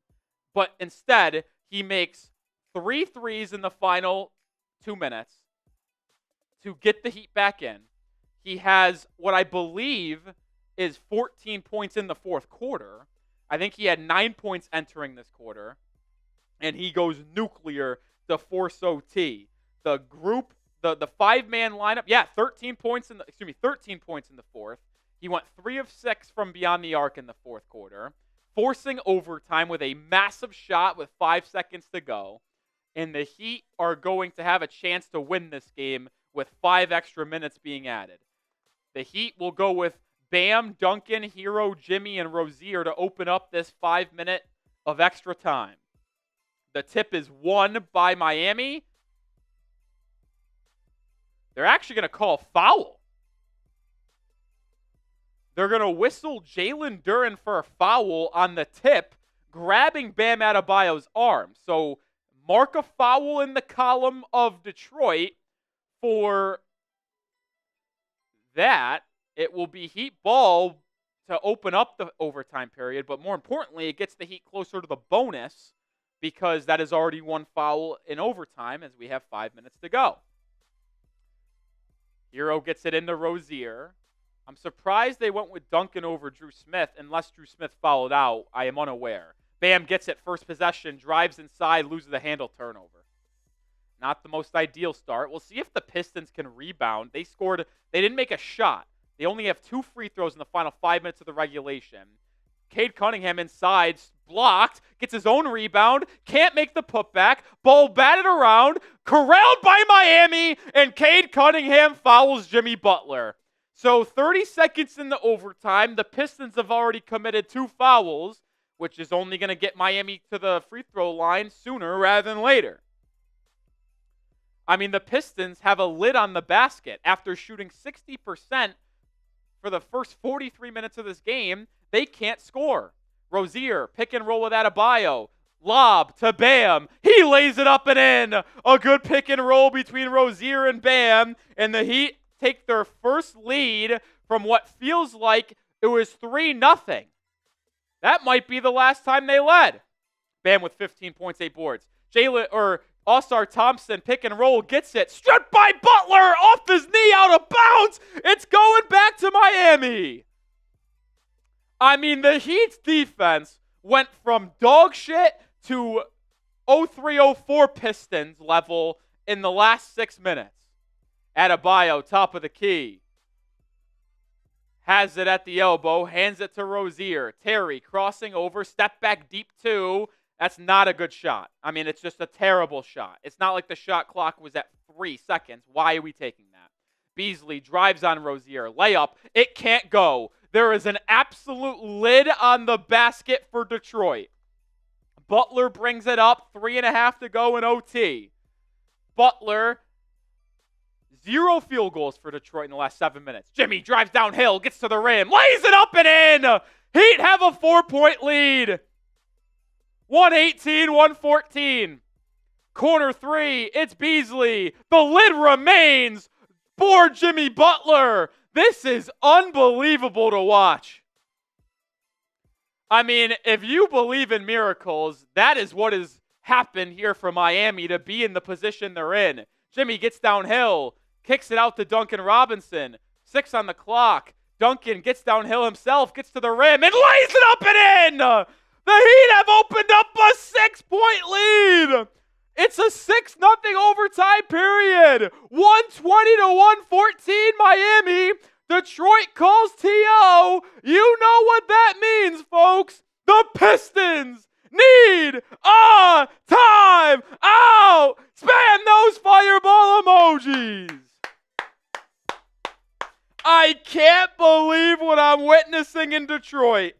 A: But instead, he makes 3 threes in the final 2 minutes to get the Heat back in. He has what I believe is 14 points in the fourth quarter. I think he had 9 points entering this quarter. And he goes nuclear to force OT. The group, the 5-man lineup, 13 points in the fourth. He went 3 of 6 from beyond the arc in the fourth quarter, forcing overtime with a massive shot with 5 seconds to go. And the Heat are going to have a chance to win this game with 5 extra minutes being added. The Heat will go with Bam, Duncan, Hero, Jimmy, and Rozier to open up this 5 minute of extra time. The tip is won by Miami. They're actually going to call a foul. They're going to whistle Jalen Duren for a foul on the tip, grabbing Bam Adebayo's arm. So mark a foul in the column of Detroit for that. It will be Heat ball to open up the overtime period, but more importantly, it gets the Heat closer to the bonus because that is already one foul in overtime as we have 5 minutes to go. Hero gets it into Rozier. I'm surprised they went with Duncan over Drew Smith, unless Drew Smith fouled out. I am unaware. Bam gets it first possession, drives inside, loses the handle turnover. Not the most ideal start. We'll see if the Pistons can rebound. They didn't make a shot. They only have 2 free throws in the final 5 minutes of the regulation. Cade Cunningham inside, blocked, gets his own rebound, can't make the putback, ball batted around, corralled by Miami, and Cade Cunningham fouls Jimmy Butler. So 30 seconds in the overtime, the Pistons have already committed 2 fouls, which is only going to get Miami to the free throw line sooner rather than later. I mean, the Pistons have a lid on the basket. After shooting 60% for the first 43 minutes of this game, they can't score. Rozier, pick and roll with Adebayo. Lob to Bam. He lays it up and in. A good pick and roll between Rozier and Bam. And the Heat take their first lead from what feels like it was 3-0. That might be the last time they led. Bam with 15 points, 8 boards. All-Star Thompson, pick and roll, gets it. Struck by Butler off his knee, out of bounds. It's going back to Miami. I mean, the Heat's defense went from dog shit to 03-04 Pistons level in the last 6 minutes. Adebayo, top of the key. Has it at the elbow, hands it to Rozier. Terry crossing over, step back deep 2. That's not a good shot. I mean, it's just a terrible shot. It's not like the shot clock was at 3 seconds. Why are we taking that? Beasley drives on Rozier. Layup. It can't go. There is an absolute lid on the basket for Detroit. Butler brings it up. 3.5 to go in OT. Butler, 0 field goals for Detroit in the last 7 minutes. Jimmy drives downhill, gets to the rim, lays it up and in. Heat have a 4-point lead. 118-114. Corner 3, it's Beasley. The lid remains for Jimmy Butler. This is unbelievable to watch. I mean, if you believe in miracles, that is what has happened here for Miami to be in the position they're in. Jimmy gets downhill, kicks it out to Duncan Robinson. 6 on the clock. Duncan gets downhill himself, gets to the rim, and lays it up and in! The Heat have opened up a 6-point lead. It's a 6-0 overtime period. 120-114 Miami. Detroit calls T.O. You know what that means, folks. The Pistons need a timeout. Spam those fireball emojis. I can't believe what I'm witnessing in Detroit.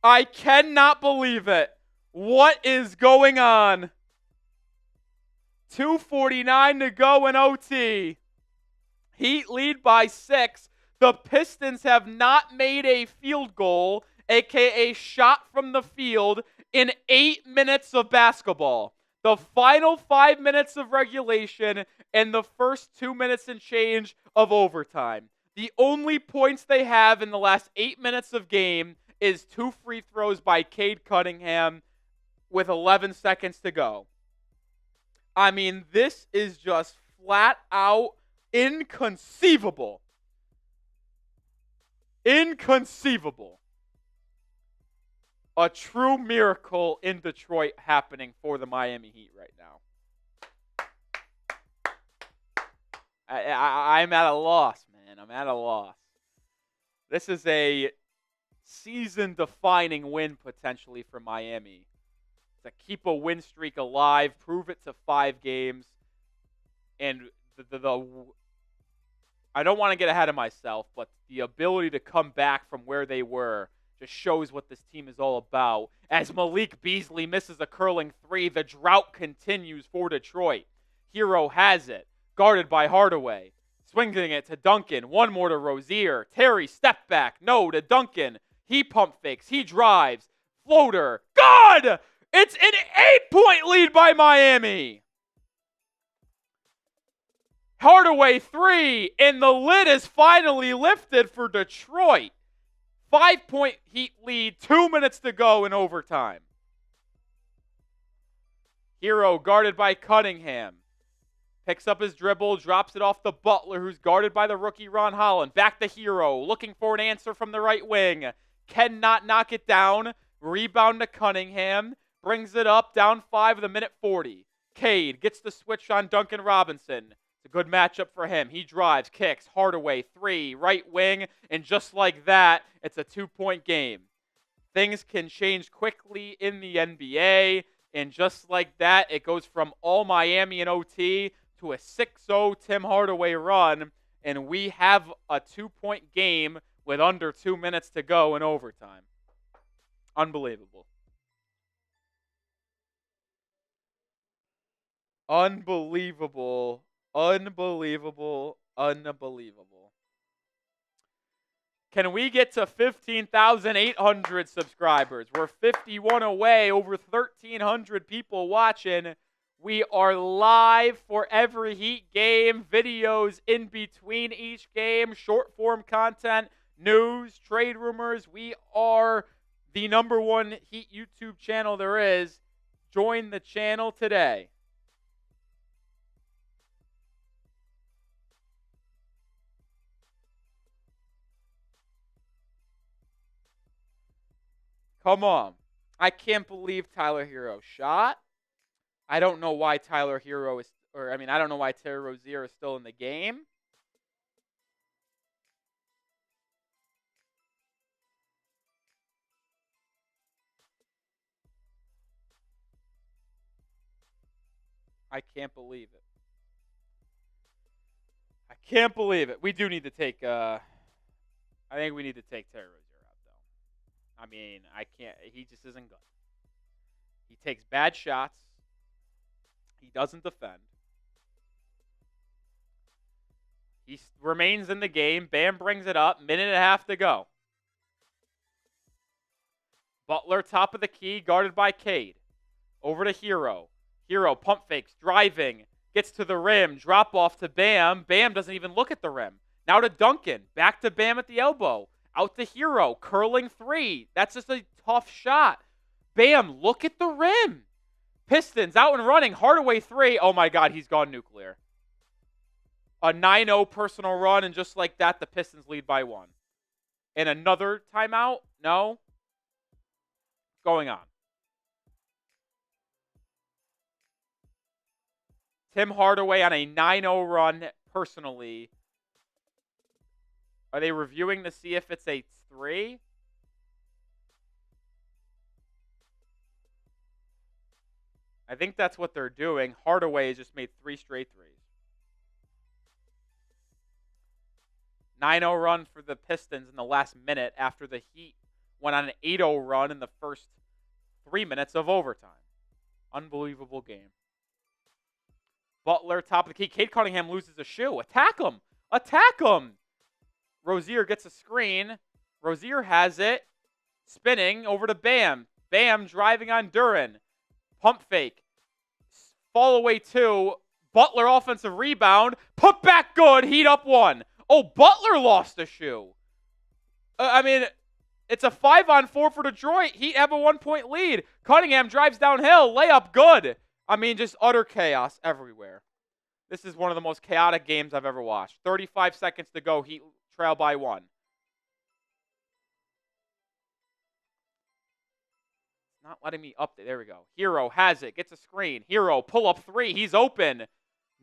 A: I cannot believe it. What is going on? 2:49 to go in OT. Heat lead by 6. The Pistons have not made a field goal, aka shot from the field, in 8 minutes of basketball. The final 5 minutes of regulation and the first 2 minutes and change of overtime. The only points they have in the last 8 minutes of game is 2 free throws by Cade Cunningham with 11 seconds to go. I mean, this is just flat out inconceivable. Inconceivable. A true miracle in Detroit happening for the Miami Heat right now. I'm at a loss, man. I'm at a loss. This is a season-defining win potentially for Miami to keep a win streak alive, prove it to 5 games, and I don't want to get ahead of myself, but the ability to come back from where they were just shows what this team is all about. As Malik Beasley misses a curling 3, the drought continues for Detroit. Hero has it, guarded by Hardaway. Swinging it to Duncan. One more to Rozier. Terry, step back. No, to Duncan. He pump fakes. He drives. Floater. God! It's an 8-point lead by Miami. Hardaway 3, and the lid is finally lifted for Detroit. 5-point Heat lead, 2 minutes to go in overtime. Hero guarded by Cunningham. Picks up his dribble, drops it off to Butler, who's guarded by the rookie Ron Holland. Back to Hero, looking for an answer from the right wing. Cannot knock it down. Rebound to Cunningham. Brings it up, down 5 with a minute 40. Cade gets the switch on Duncan Robinson. It's a good matchup for him. He drives, kicks, Hardaway, 3, right wing, and just like that, it's a 2-point game. Things can change quickly in the NBA, and just like that, it goes from all Miami and OT to a 6-0 Tim Hardaway run, and we have a 2-point game with under 2 minutes to go in overtime. Unbelievable. Unbelievable. Unbelievable. Unbelievable. Can we get to 15,800 subscribers? We're 51 away, over 1,300 people watching. We are live for every Heat game, videos in between each game, short form content, news, trade rumors. We are the #1 Heat YouTube channel there is. Join the channel today. Come on. I can't believe Tyler Hero shot. I don't know why Tyler Hero is, I don't know why Terry Rozier is still in the game. I can't believe it. I can't believe it. We do need to take, I think we need to take Terry Rozier out, though. I mean, I can't, he just isn't good. He takes bad shots. He doesn't defend. He remains in the game. Bam brings it up. Minute and a half to go. Butler, top of the key, guarded by Cade. Over to Hero. Hero pump fakes, driving, gets to the rim, drop off to Bam. Bam doesn't even look at the rim. Now to Duncan. Back to Bam at the elbow. Out to Hero. Curling 3. That's just a tough shot. Bam, look at the rim. Pistons out and running. Hardaway 3. Oh my God, he's gone nuclear. A 9-0 personal run, and just like that, the Pistons lead by 1. And another timeout? No. What's going on? Tim Hardaway on a 9-0 run personally. Are they reviewing to see if it's a 3? I think that's what they're doing. Hardaway has just made 3 straight 3s. 9-0 run for the Pistons in the last minute after the Heat went on an 8-0 run in the first 3 minutes of overtime. Unbelievable game. Butler, top of the key. Cade Cunningham loses a shoe. Attack him. Attack him. Rozier gets a screen. Rozier has it. Spinning over to Bam. Bam driving on Duren. Pump fake. Fall away 2. Butler offensive rebound. Put back good. Heat up 1. Oh, Butler lost a shoe. It's a 5-on-4 for Detroit. Heat have a 1-point lead. Cunningham drives downhill. Layup good. Just utter chaos everywhere. This is one of the most chaotic games I've ever watched. 35 seconds to go. Heat trail by 1. Not letting me update. There we go. Hero has it. Gets a screen. Hero, pull up 3. He's open.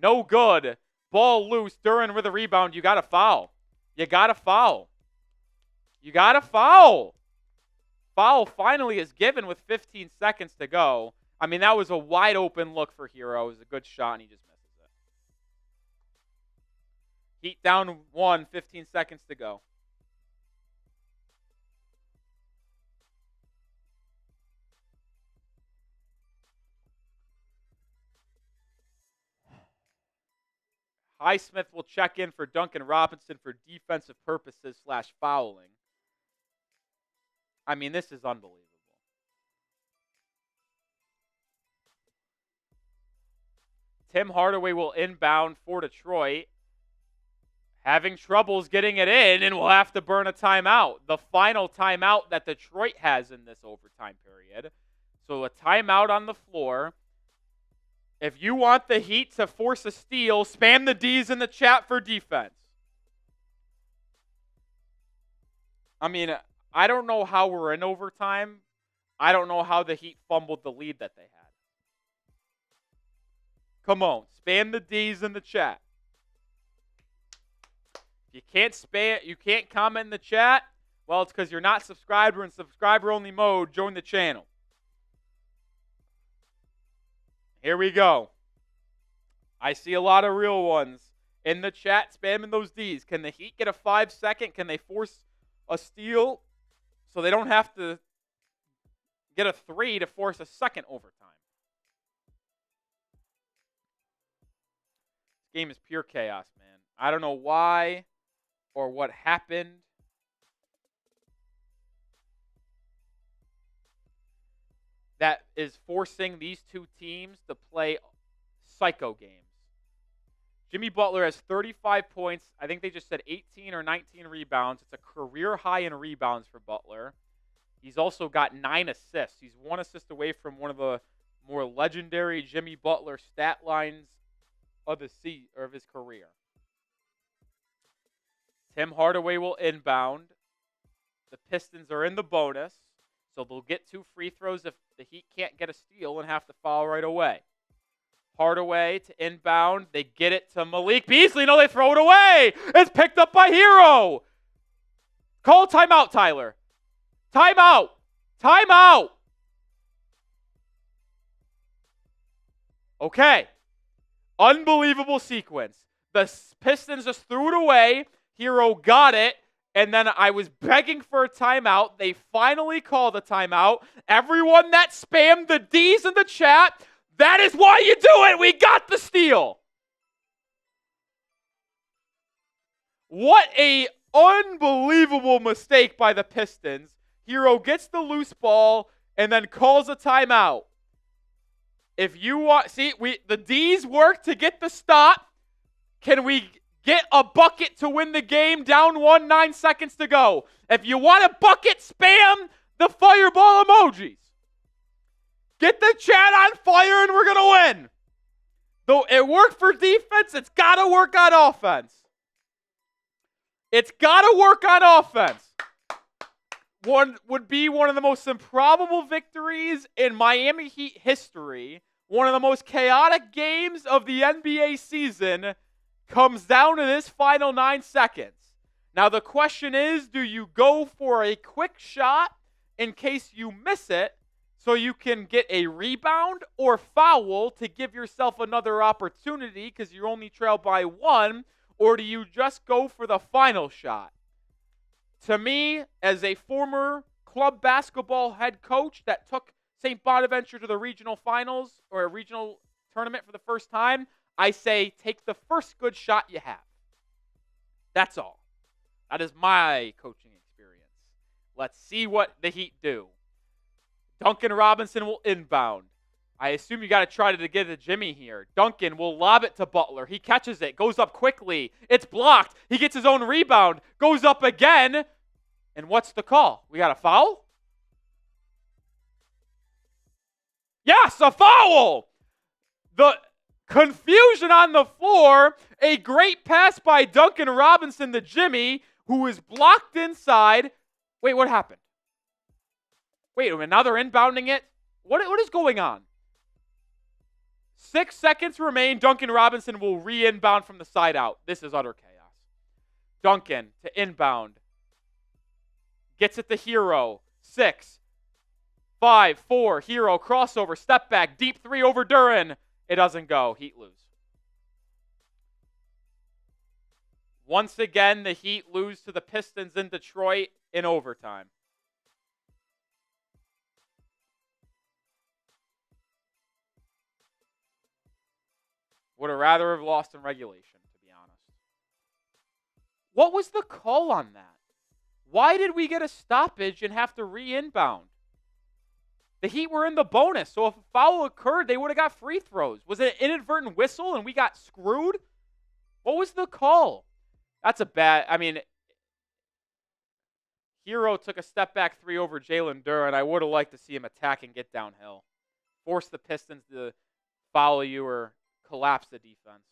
A: No good. ball loose. Duren with a rebound. You got to foul. You got to foul. You got to foul. Foul finally is given with 15 seconds to go. I mean, that was a wide open look for Hero. It was a good shot, and he just misses it. Heat down 1, 15 seconds to go. Highsmith will check in for Duncan Robinson for defensive purposes / fouling. I mean, this is unbelievable. Tim Hardaway will inbound for Detroit. Having troubles getting it in, and will have to burn a timeout. The final timeout that Detroit has in this overtime period. So a timeout on the floor. If you want the Heat to force a steal, spam the D's in the chat for defense. I mean, I don't know how we're in overtime. I don't know how the Heat fumbled the lead that they had. Come on, spam the D's in the chat. If you can't spam, you can't comment in the chat, well, it's because you're not subscribed or in subscriber-only mode. Join the channel. Here we go. I see a lot of real ones in the chat spamming those D's. Can the Heat get a 5-second? Can they force a steal so they don't have to get a 3 to force a second overtime? This game is pure chaos, man. I don't know why or what happened. That is forcing these two teams to play psycho games. Jimmy Butler has 35 points. I think they just said 18 or 19 rebounds. It's a career high in rebounds for Butler. He's also got 9 assists. He's 1 assist away from one of the more legendary Jimmy Butler stat lines of his career. Tim Hardaway will inbound. The Pistons are in the bonus. So they'll get 2 free throws if the Heat can't get a steal and have to foul right away. Hardaway to inbound. They get it to Malik Beasley. No, they throw it away. It's picked up by Hero. Call timeout, Tyler. Timeout. Timeout. Okay. Unbelievable sequence. The Pistons just threw it away. Hero got it. And then I was begging for a timeout. They finally called a timeout. Everyone that spammed the D's in the chat, that is why you do it. We got the steal. What a unbelievable mistake by the Pistons. Hero gets the loose ball and then calls a timeout. If you want, see, the D's work to get the stop. Can we get a bucket to win the game? Down 1, 9 seconds to go. If you want a bucket, spam the fireball emojis. Get the chat on fire and we're going to win. Though it worked for defense, it's got to work on offense. It's got to work on offense. One would be one of the most improbable victories in Miami Heat history. One of the most chaotic games of the NBA season comes down to this final 9 seconds. Now the question is, do you go for a quick shot in case you miss it so you can get a rebound, or foul to give yourself another opportunity because you only trail by 1, or do you just go for the final shot? To me, as a former club basketball head coach that took St. Bonaventure to the regional finals or a regional tournament for the first time, I say take the first good shot you have. That's all. That is my coaching experience. Let's see what the Heat do. Duncan Robinson will inbound. I assume you got to try to get to Jimmy here. Duncan will lob it to Butler. He catches it, goes up quickly. It's blocked. He gets his own rebound, goes up again. And what's the call? We got a foul? Yes, a foul! The confusion on the floor. A great pass by Duncan Robinson to Jimmy, who is blocked inside. Wait, what happened? Wait, now they're inbounding it? What is going on? 6 seconds remain. Duncan Robinson will re-inbound from the side out. This is utter chaos. Duncan to inbound. Gets it to Hero. 6, 5, 4. Hero crossover. Step back. Deep 3 over Duren. It doesn't go. Heat lose. Once again, the Heat lose to the Pistons in Detroit in overtime. Would have rather have lost in regulation, to be honest. What was the call on that? Why did we get a stoppage and have to re-inbound? The Heat were in the bonus, so if a foul occurred, they would have got free throws. Was it an inadvertent whistle and we got screwed? What was the call? That's a bad, Hero took a step back 3 over Jalen Duren. I would have liked to see him attack and get downhill. Force the Pistons to follow you or collapse the defense.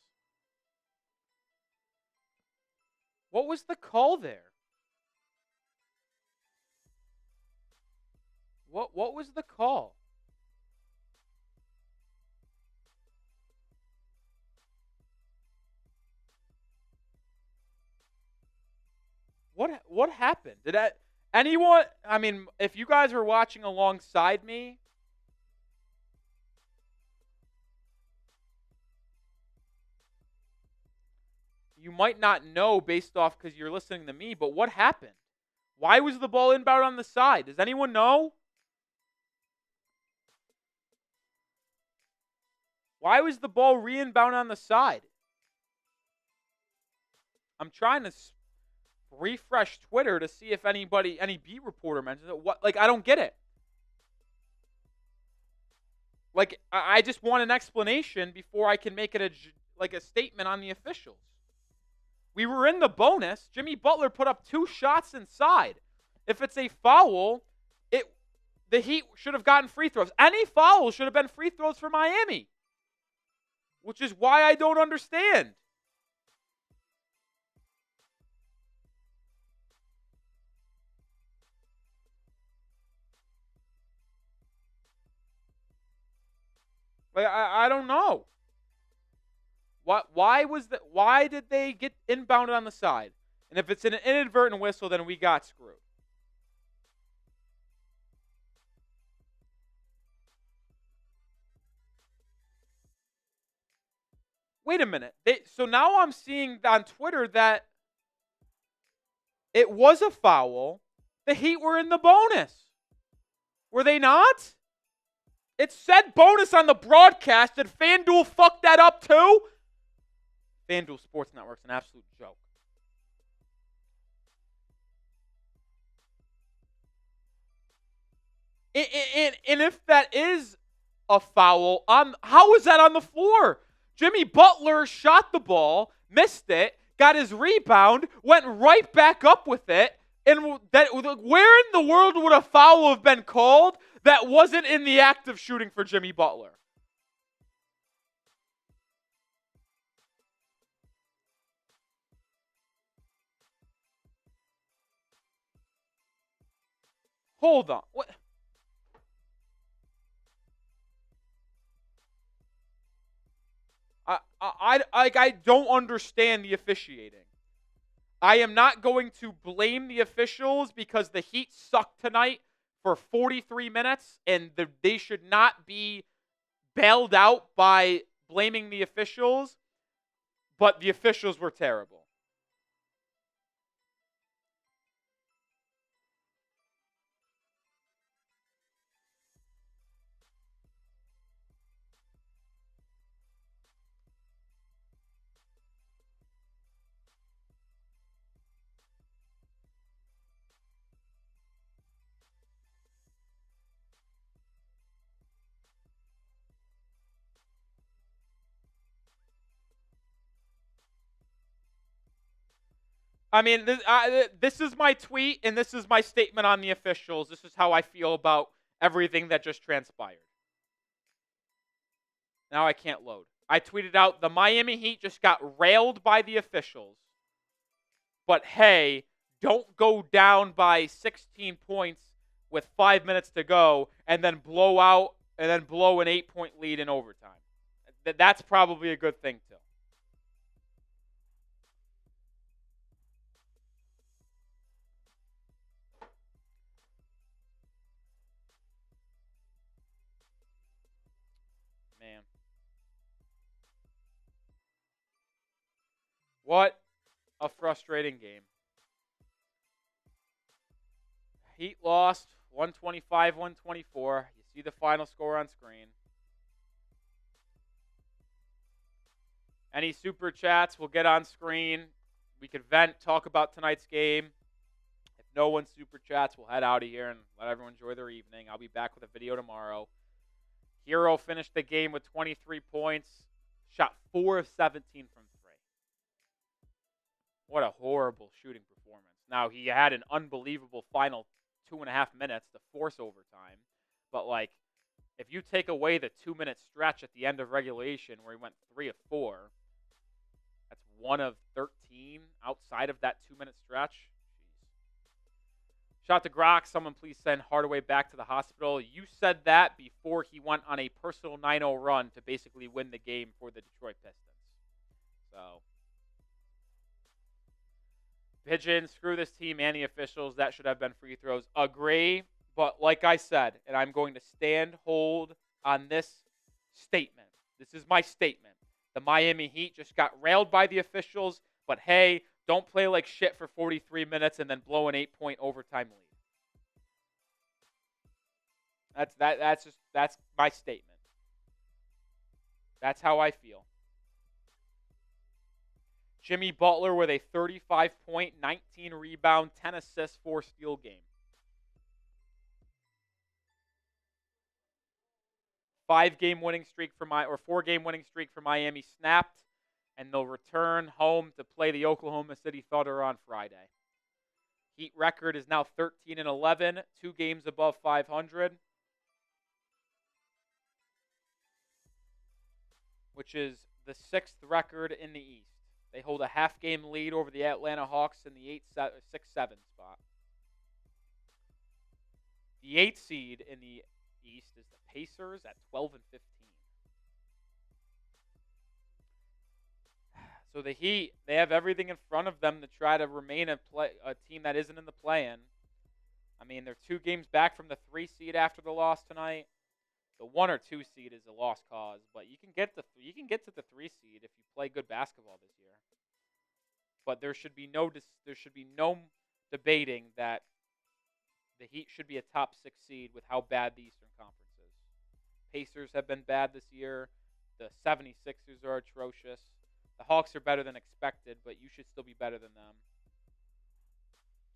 A: What was the call there? What was the call? What happened? Did anyone, if you guys were watching alongside me, you might not know based off because you're listening to me, but what happened? Why was the ball inbound on the side? Does anyone know? Why was the ball re-inbound on the side? I'm trying to refresh Twitter to see if any beat reporter mentions it. I don't get it. I just want an explanation before I can make it a statement on the officials. We were in the bonus. Jimmy Butler put up 2 shots inside. If it's a foul, the Heat should have gotten free throws. Any foul should have been free throws for Miami, which is why I don't understand. I don't know. Why did they get inbounded on the side? And if it's an inadvertent whistle, then we got screwed. Wait a minute. So now I'm seeing on Twitter that it was a foul. The Heat were in the bonus. Were they not? It said bonus on the broadcast. Did FanDuel fuck that up too? FanDuel Sports Network's an absolute joke. And if that is a foul, how is that on the floor? Jimmy Butler shot the ball, missed it, got his rebound, went right back up with it, and where in the world would a foul have been called that wasn't in the act of shooting for Jimmy Butler? Hold on. What? I don't understand the officiating. I am not going to blame the officials because the Heat sucked tonight for 43 minutes, and they should not be bailed out by blaming the officials, but the officials were terrible. This is my tweet, and this is my statement on the officials. This is how I feel about everything that just transpired. Now I can't load. I tweeted out, the Miami Heat just got railed by the officials. But hey, don't go down by 16 points with 5 minutes to go and then blow an 8-point lead in overtime. That's probably a good thing too. Man, what a frustrating game. Heat lost 125-124. You see the final score on screen. Any super chats will get on screen. We could vent, talk about tonight's game. If no one super chats, we'll head out of here and let everyone enjoy their evening. I'll be back with a video tomorrow. Hero finished the game with 23 points, shot 4 of 17 from 3. What a horrible shooting performance. Now, he had an unbelievable final 2.5 minutes to force overtime. But, like, if you take away the 2-minute stretch at the end of regulation where he went 3 of 4, that's 1 of 13 outside of that 2-minute stretch. Jeez. Shout to Grok. Someone please send Hardaway back to the hospital. You said that before he went on a personal 9-0 run to basically win the game for the Detroit Pistons. So, Pigeon, screw this team and the officials. That should have been free throws. Agree. But like I said, and I'm going to stand hold on this statement. This is my statement. The Miami Heat just got railed by the officials, but hey, don't play like shit for 43 minutes and then blow an 8-point overtime lead. That's my statement. That's how I feel. Jimmy Butler with a 35-point, 19-rebound, 10-assist, 4-steal game. 4-game winning streak for Miami snapped, and they'll return home to play the Oklahoma City Thunder on Friday. Heat record is now 13-11, 2 games above 500, which is the 6th record in the East. They hold a half-game lead over the Atlanta Hawks in the 6-7 spot. The 8th seed in the East is the Pacers at 12-15. So the Heat, they have everything in front of them to try to remain a team that isn't in the play-in. I mean, they're 2 games back from the 3 seed after the loss tonight. The 1 or 2 seed is a lost cause, but you can get to the 3 seed if you play good basketball this year. But there should be no debating that the Heat should be a top 6 seed with how bad the Eastern Conference is. Pacers have been bad this year. The 76ers are atrocious. The Hawks are better than expected, but you should still be better than them.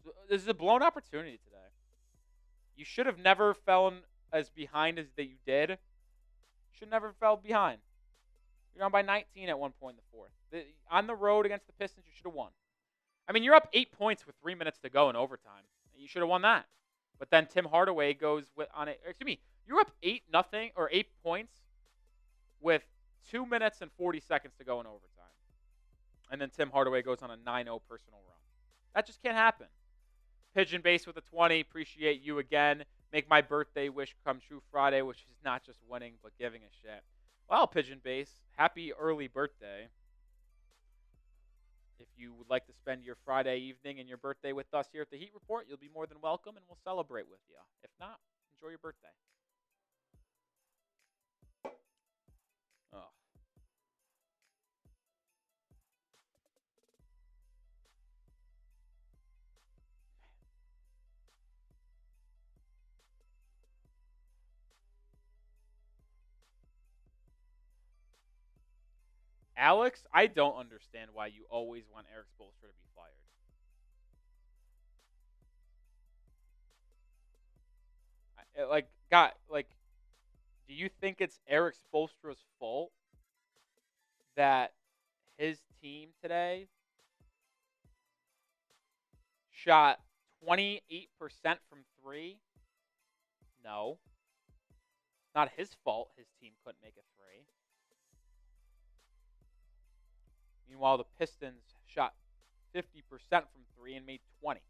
A: So this is a blown opportunity today. You should have never fallen as behind as that you did. You should never fell behind. You're down by 19 at one point in the fourth. On the road against the Pistons, you should have won. I mean, you're up 8 points with 3 minutes to go in overtime. You should have won that. But then Tim Hardaway goes on it. Excuse me, you're up 8 points with 2 minutes and 40 seconds to go in overtime. And then Tim Hardaway goes on a 9-0 personal run. That just can't happen. Pigeon Base with a 20. Appreciate you again. Make my birthday wish come true Friday, which is not just winning, but giving a shit. Well, Pigeon Base, happy early birthday. If you would like to spend your Friday evening and your birthday with us here at the Heat Report, you'll be more than welcome, and we'll celebrate with you. If not, enjoy your birthday. Oh. Alex, I don't understand why you always want Eric Spoelstra to be fired. Do you think it's Eric Spoelstra's fault that his team today shot 28% from 3? No. It's not his fault his team couldn't make a 3. Meanwhile, the Pistons shot 50% from 3 and made 20.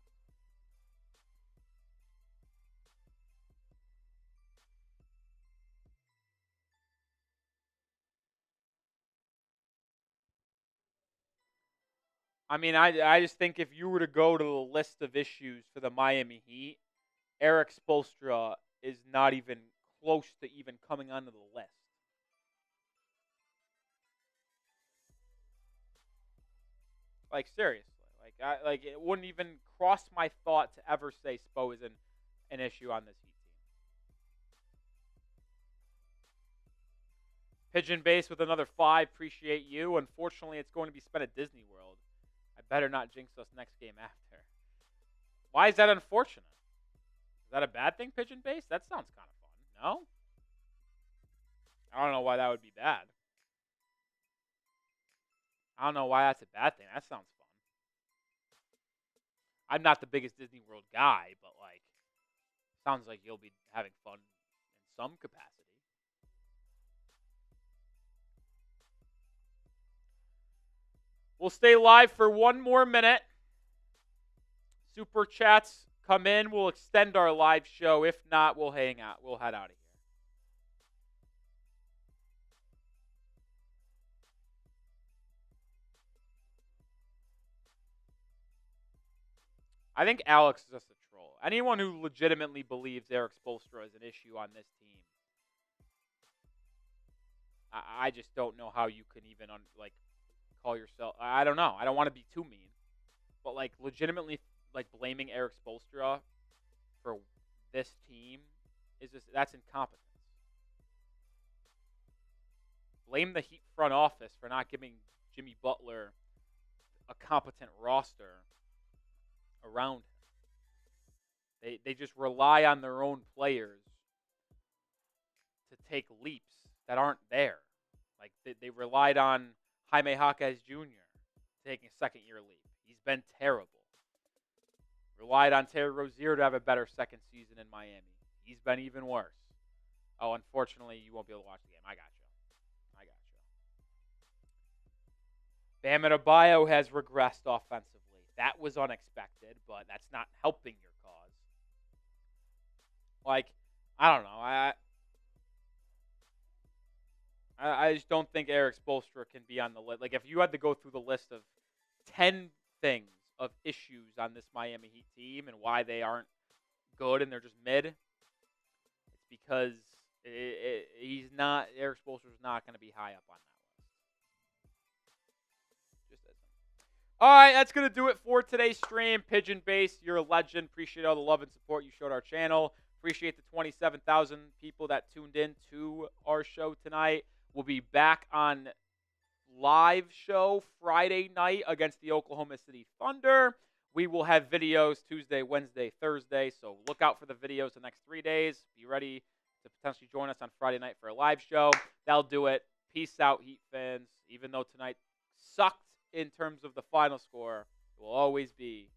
A: I mean, I just think if you were to go to the list of issues for the Miami Heat, Eric Spoelstra is not even close to even coming onto the list. Like seriously, like it wouldn't even cross my thought to ever say Spo is an issue on this Heat team. Pigeon base with another 5. Appreciate you. Unfortunately, it's going to be spent at Disney World. I better not jinx us next game after. Why is that unfortunate? Is that a bad thing, Pigeon base? That sounds kind of fun. No? I don't know why that would be bad. I don't know why that's a bad thing. That sounds fun. I'm not the biggest Disney World guy, but like, sounds like you'll be having fun in some capacity. We'll stay live for one more minute. Super chats come in. We'll extend our live show. If not, we'll hang out. We'll head out of here. I think Alex is just a troll. Anyone who legitimately believes Eric Spoelstra is an issue on this team, I just don't know how you can even call yourself. I don't know. I don't want to be too mean, but like legitimately like blaming Eric Spoelstra for this team is just that's incompetence. Blame the Heat front office for not giving Jimmy Butler a competent roster around him. They just rely on their own players to take leaps that aren't there. Like they relied on Jaime Jaquez Jr. taking a second year leap. He's been terrible. Relied on Terry Rozier to have a better second season in Miami. He's been even worse. Oh, unfortunately, you won't be able to watch the game. I got you. Bam Adebayo has regressed offensively. That was unexpected, but that's not helping your cause. Like, I don't know. I just don't think Eric Spoelstra can be on the list. Like, if you had to go through the list of 10 things of issues on this Miami Heat team and why they aren't good and they're just mid, it's because Eric Spoelstra's not going to be high up on that list. Just isn't. All right, that's going to do it for today's stream. Pigeon Base, you're a legend. Appreciate all the love and support you showed our channel. Appreciate the 27,000 people that tuned in to our show tonight. We'll be back on live show Friday night against the Oklahoma City Thunder. We will have videos Tuesday, Wednesday, Thursday, so look out for the videos the next 3 days. Be ready to potentially join us on Friday night for a live show. That'll do it. Peace out, Heat fans. Even though tonight sucked in terms of the final score, it will always be